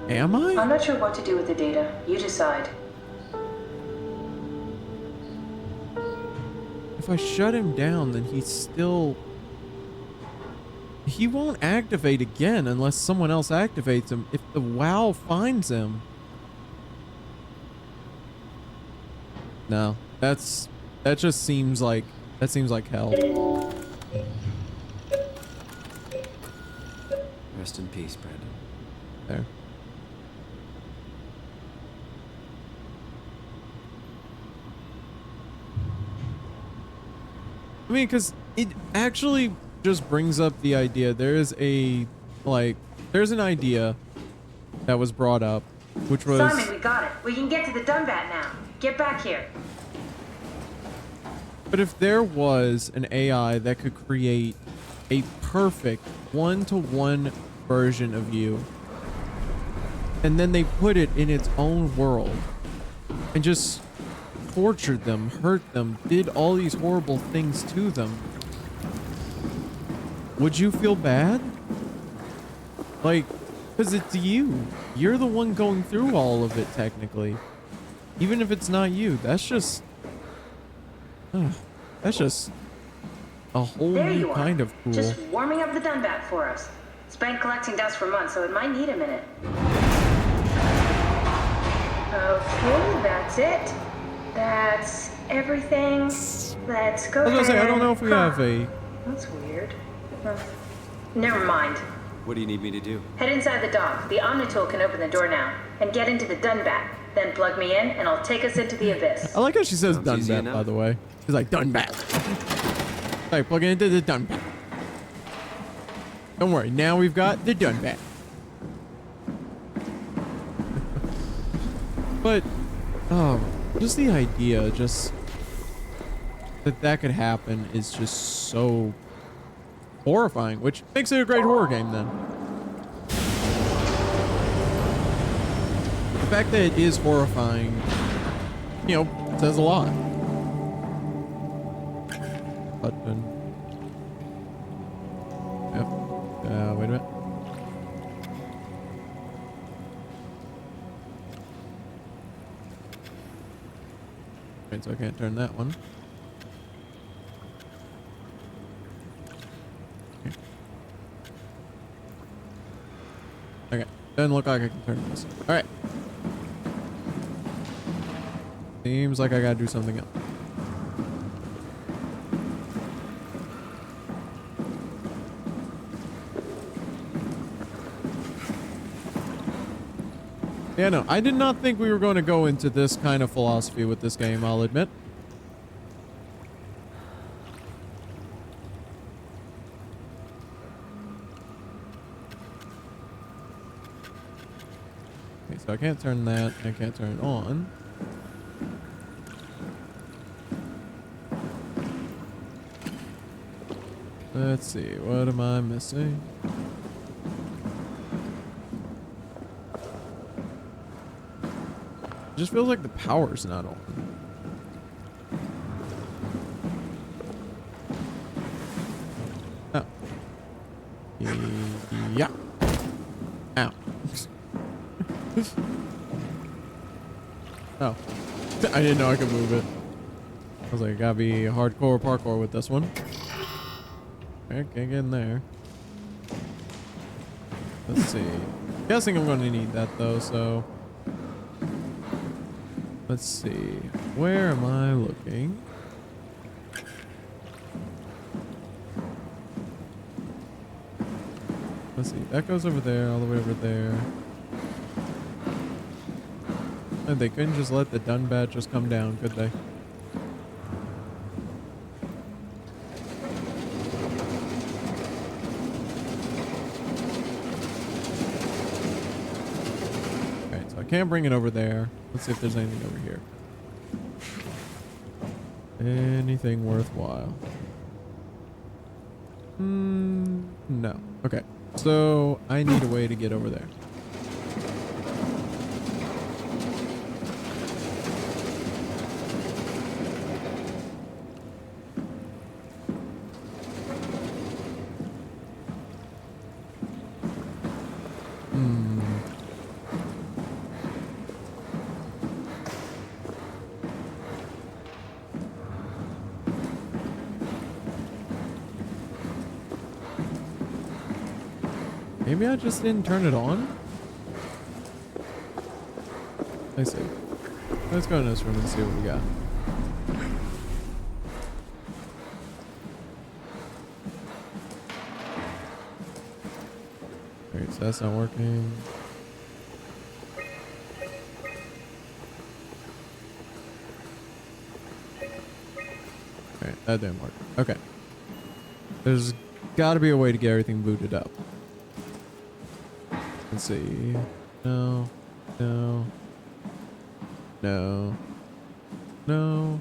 Am I? I'm not sure what to do with the data. You decide. If I shut him down, then he's still... He won't activate again unless someone else activates him. If the WoW finds him... No, that just seems like... That seems like hell. Rest in peace, Brandon. There. I mean, because it actually just brings up the idea. There's an idea that was brought up, which was... Simon, we got it. We can get to the Dunbat now. Get back here. But if there was an AI that could create a perfect one-to-one version of you, and then they put it in its own world, and just tortured them, hurt them, did all these horrible things to them, would you feel bad? Like, because it's you. You're the one going through all of it, technically. Even if it's not you, that's just... that's just a whole There new you are. kind of cool. Just warming up the Dunbat for us. It's been collecting dust for months, so it might need a minute. Okay, that's it. That's everything. Let's go. I was gonna say, I don't know if we have a... That's weird. Never mind. What do you need me to do? Head inside the dock. The Omnitool can open the door now. And get into the Dunbat. Then plug me in, and I'll take us into the abyss. I like how she says Dunbat, by the way. She's like, Dunbat. Alright, plug it into the Dunbat. Don't worry, now we've got the Dunbat. But, just the idea, just that could happen is just so horrifying, which makes it a great horror game then. The fact that it is horrifying, you know, says a lot. Button. Yep. Wait a minute. Right, so I can't turn that one. Okay. Doesn't look like I can turn this. All right. Seems like I gotta do something else. Yeah, no, I did not think we were going to go into this kind of philosophy with this game, I'll admit. Okay, so I can't turn that. I can't turn it on. Let's see, what am I missing? It just feels like the power's not on. Oh. Yeah. Ow. Oh. I didn't know I could move it. I was like, gotta be hardcore parkour with this one. Okay, can't get in there. Let's see. Guessing I'm gonna need that though, so let's see. Where am I looking? Let's see. That goes over there, all the way over there. And they couldn't just let the done bat just come down, could they? Can't bring it over there. Let's see if there's anything over here. Anything worthwhile? No. Okay. So I need a way to get over there. Maybe I just didn't turn it on? I see. Let's go in this room and see what we got. Alright, so that's not working. Alright, that didn't work. Okay. There's gotta be a way to get everything booted up. Let's see. No. No. No. No.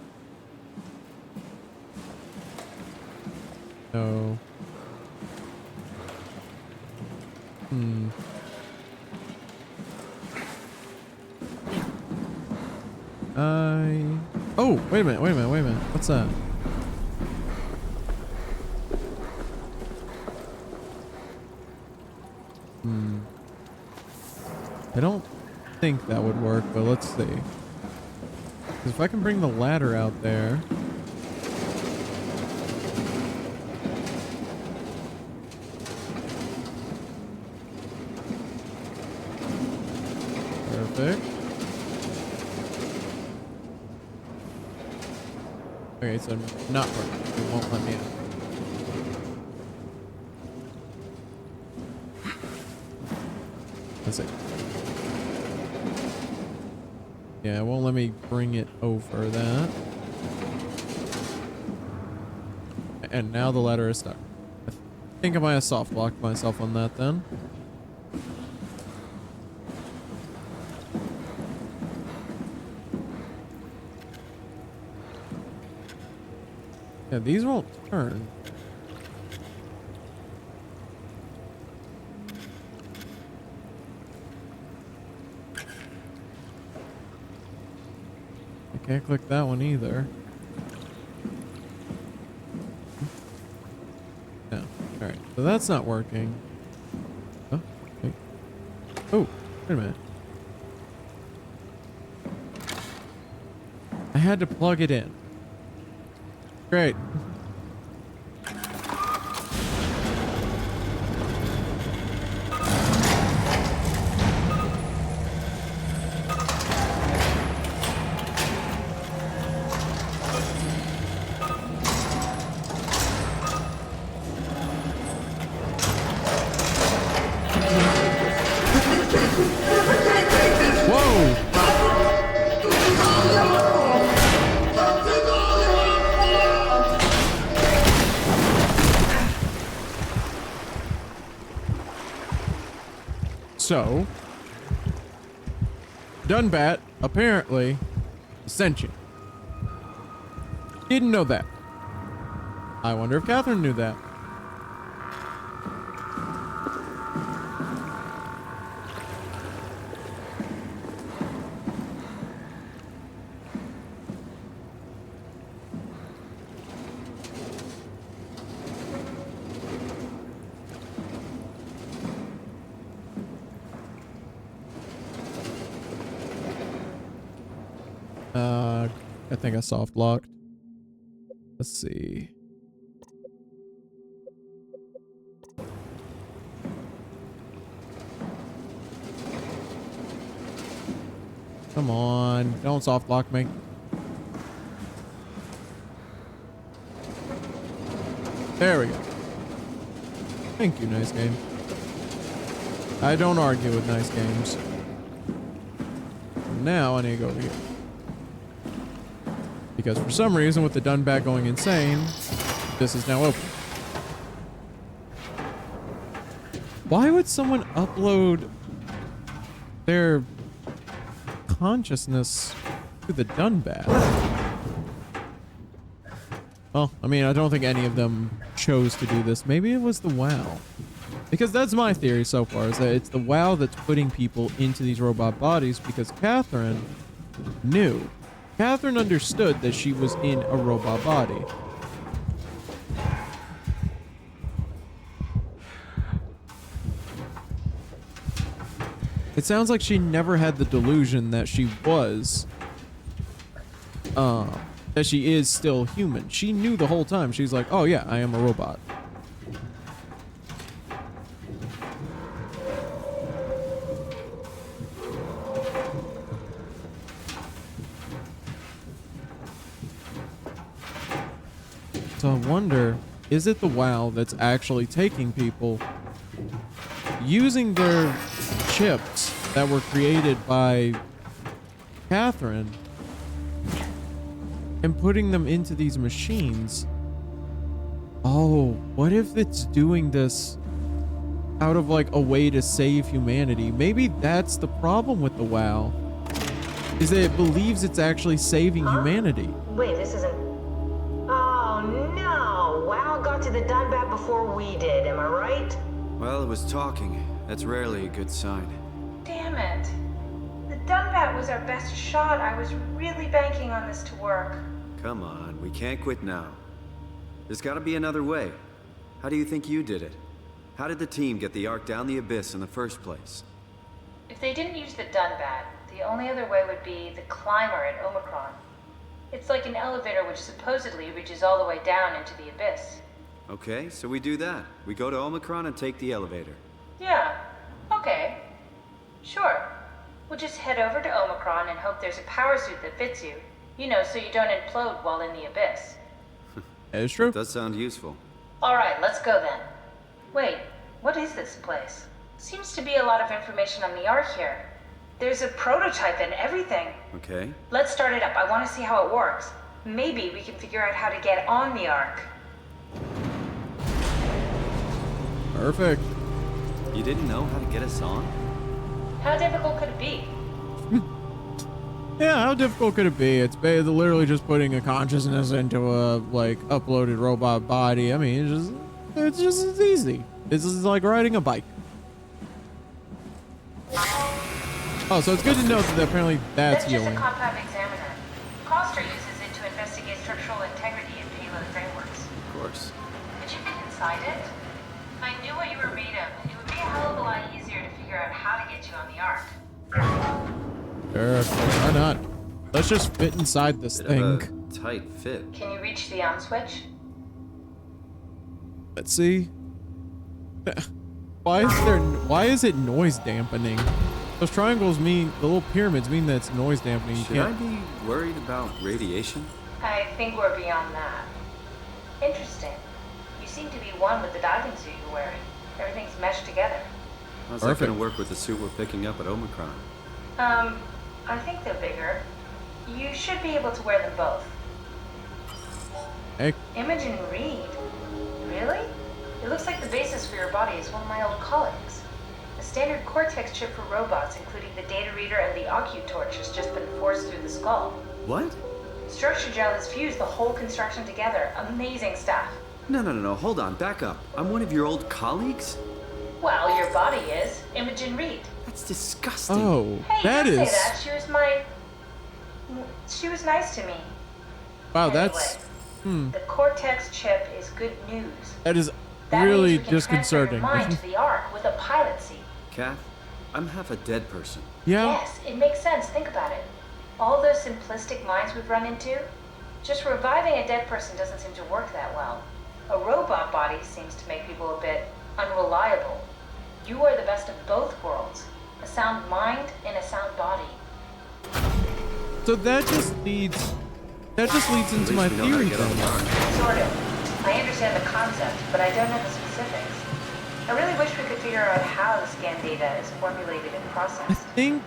No. Oh, wait a minute, wait a minute, wait a minute. What's that? I don't think that would work, but let's see. 'Cause if I can bring the ladder out there. Perfect. Okay, so not working. It won't let me out. Let's see. Yeah, it won't let me bring it over that. And now the ladder is stuck. I think I might have soft blocked myself on that then. Yeah, these won't turn. I can't click that one either. No. Alright, so that's not working. Oh, wait. Oh, wait a minute. I had to plug it in. Great. So, Dunbat apparently is sentient. Didn't know that. I wonder if Catherine knew that. I think I soft locked. Let's see. Come on, don't soft lock me. There we go. Thank you, nice game. I don't argue with nice games. Now I need to go over here. Because for some reason, with the Dunbat going insane, this is now open. Why would someone upload their consciousness to the Dunbat? Well, I mean, I don't think any of them chose to do this. Maybe it was the WoW. Because that's my theory so far, is that it's the WoW that's putting people into these robot bodies, because Catherine knew. Catherine understood that she was in a robot body. It sounds like she never had the delusion that she was, that she is still human. She knew the whole time. She's like, oh yeah, I am a robot. So I wonder, is it the WoW that's actually taking people, using their chips that were created by Catherine, and putting them into these machines? Oh, what if it's doing this out of like a way to save humanity? Maybe that's the problem with the WoW, is that it believes it's actually saving humanity. Wait, this isn't... Oh no! WoW got to the Dunbat before we did, am I right? Well, it was talking. That's rarely a good sign. Damn it. The Dunbat was our best shot. I was really banking on this to work. Come on, we can't quit now. There's gotta be another way. How do you think you did it? How did the team get the Ark down the abyss in the first place? If they didn't use the Dunbat, the only other way would be the climber at Omicron. It's like an elevator which supposedly reaches all the way down into the abyss. Okay, so we do that. We go to Omicron and take the elevator. Yeah, okay. Sure. We'll just head over to Omicron and hope there's a power suit that fits you. You know, so you don't implode while in the abyss. That is true. That does sound useful. Alright, let's go then. Wait, what is this place? Seems to be a lot of information on the Ark here. There's a prototype and everything. Okay. Let's start it up. I want to see how it works. Maybe we can figure out how to get on the Ark. Perfect. You didn't know how to get us on? How difficult could it be? Yeah, how difficult could it be? It's literally just putting a consciousness into a, like, uploaded robot body. I mean, it's just easy. This is like riding a bike. Oh, so it's good to know that apparently that's healing. Just a compact examiner. Coster uses it to investigate structural integrity in payload frameworks. Of course. Could you get inside it? If I knew what you were made of, it would be a hell of a lot easier to figure out how to get you on the Ark. Sure, why not? Let's just fit inside this thing. Of a tight fit. Can you reach the on switch? Let's see. Why is it noise dampening? Those triangles mean, the little pyramids mean that it's noise dampening. Should I be worried about radiation? I think we're beyond that. Interesting. You seem to be one with the diving suit you're wearing. Everything's meshed together. How's that gonna work with the suit we're picking up at Omicron? I think they're bigger. You should be able to wear them both. Hey. Imogen Reed? Really? It looks like the basis for your body is one of my old colleagues. A Standard Cortex chip for robots, including the data reader and the OcuTorch, has just been forced through the skull. What? Structure gel has fused the whole construction together. Amazing stuff. No. Hold on. Back up. I'm one of your old colleagues? Well, your body is. Imogen Reed. That's disgusting. Oh, Hey, that don't is. say that. She was nice to me. Wow, Anyway, that's. The Cortex chip is good news. That is That really means we can transfer your disconcerting. mind to the Ark with a pilot seat. Kath, I'm half a dead person. Yeah. Yes, it makes sense. Think about it. All those simplistic minds we've run into, just reviving a dead person doesn't seem to work that well. A robot body seems to make people a bit unreliable. You are the best of both worlds. A sound mind and a sound body. So that just leads into my theory then. Sort of. I understand the concept, but I don't know the specifics. I really wish we could figure out how the scan data is formulated and I processed. think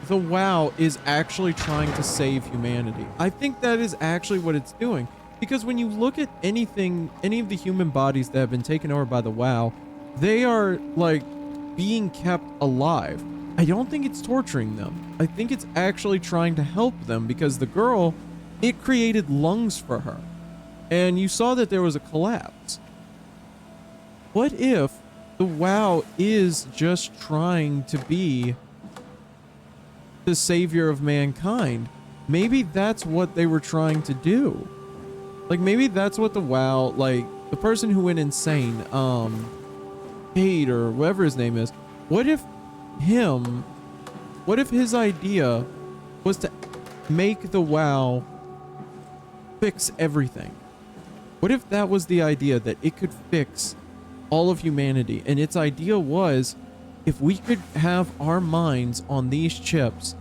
the WoW is actually trying to save humanity. I think that is actually what it's doing. Because when you look at any of the human bodies that have been taken over by the WoW, they are like being kept alive. I don't think it's torturing them. I think it's actually trying to help them because the girl, it created lungs for her. And you saw that there was a collapse. What if the WoW is just trying to be the savior of mankind? Maybe that's what they were trying to do. Like, maybe that's what the WoW, like, the person who went insane, Cade or whatever his name is, what if his idea was to make the WoW fix everything? What if that was the idea, that it could fix all of humanity? And its idea was, if we could have our minds on these chips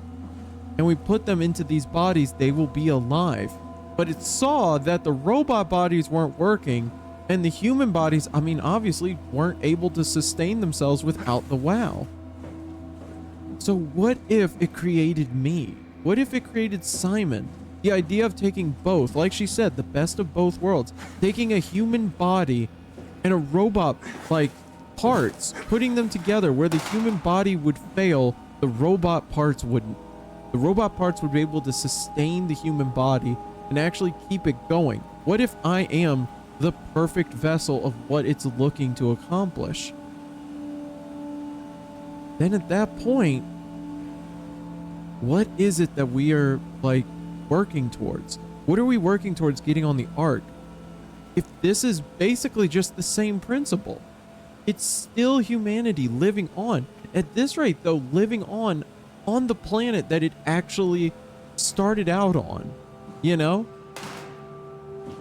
and we put them into these bodies, they will be alive. But it saw that the robot bodies weren't working and the human bodies, I mean, obviously weren't able to sustain themselves without the WoW. So what if it created me? What if it created Simon? The idea of taking both, like she said, the best of both worlds, taking a human body and a robot, like, parts, putting them together where the human body would fail, the robot parts wouldn't. The robot parts would be able to sustain the human body and actually keep it going. What if I am the perfect vessel of what it's looking to accomplish? Then at that point, what is it that we are, like, working towards? What are we working towards getting on the Ark? If this is basically just the same principle, it's still humanity living on. At this rate, though, living on the planet that it actually started out on, you know?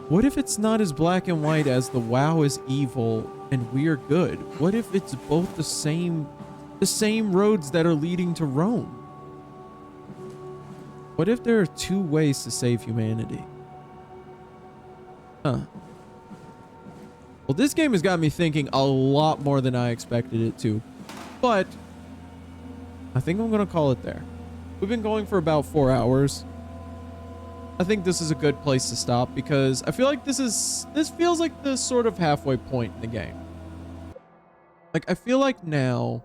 What if it's not as black and white as the WoW is evil and we're good? What if it's both the same roads that are leading to Rome? What if there are two ways to save humanity? Huh. Well, this game has got me thinking a lot more than I expected it to, but I think I'm going to call it there. We've been going for about 4 hours. I think this is a good place to stop because I feel like this feels like the sort of halfway point in the game. Like, I feel like now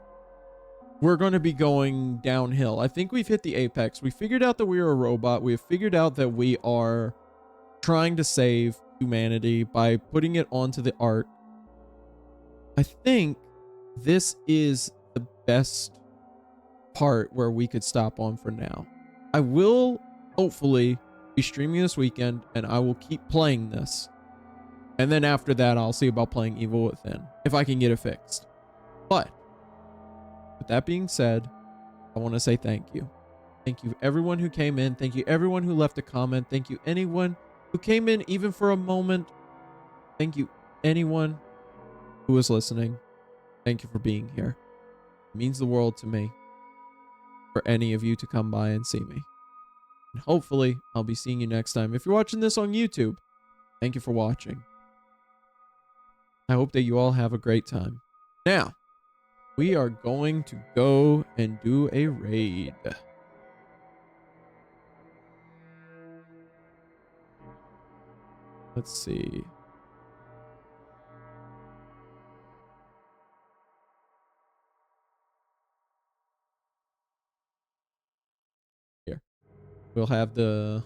we're going to be going downhill. I think we've hit the apex. We figured out that we are a robot. We have figured out that we are trying to save humanity by putting it onto the Ark. I think this is the best part where we could stop on for now. I will hopefully be streaming this weekend and I will keep playing this. And then after that, I'll see about playing Evil Within if I can get it fixed. But with that being said, I want to say thank you. Thank you everyone who came in. Thank you everyone who left a comment. Thank you anyone who came in even for a moment. Thank you anyone who was listening. Thank you for being here. It means the world to me for any of you to come by and see me. And hopefully I'll be seeing you next time. If you're watching this on YouTube, thank you for watching. I hope that you all have a great time. Now, we are going to go and do a raid. Let's see. we'll have the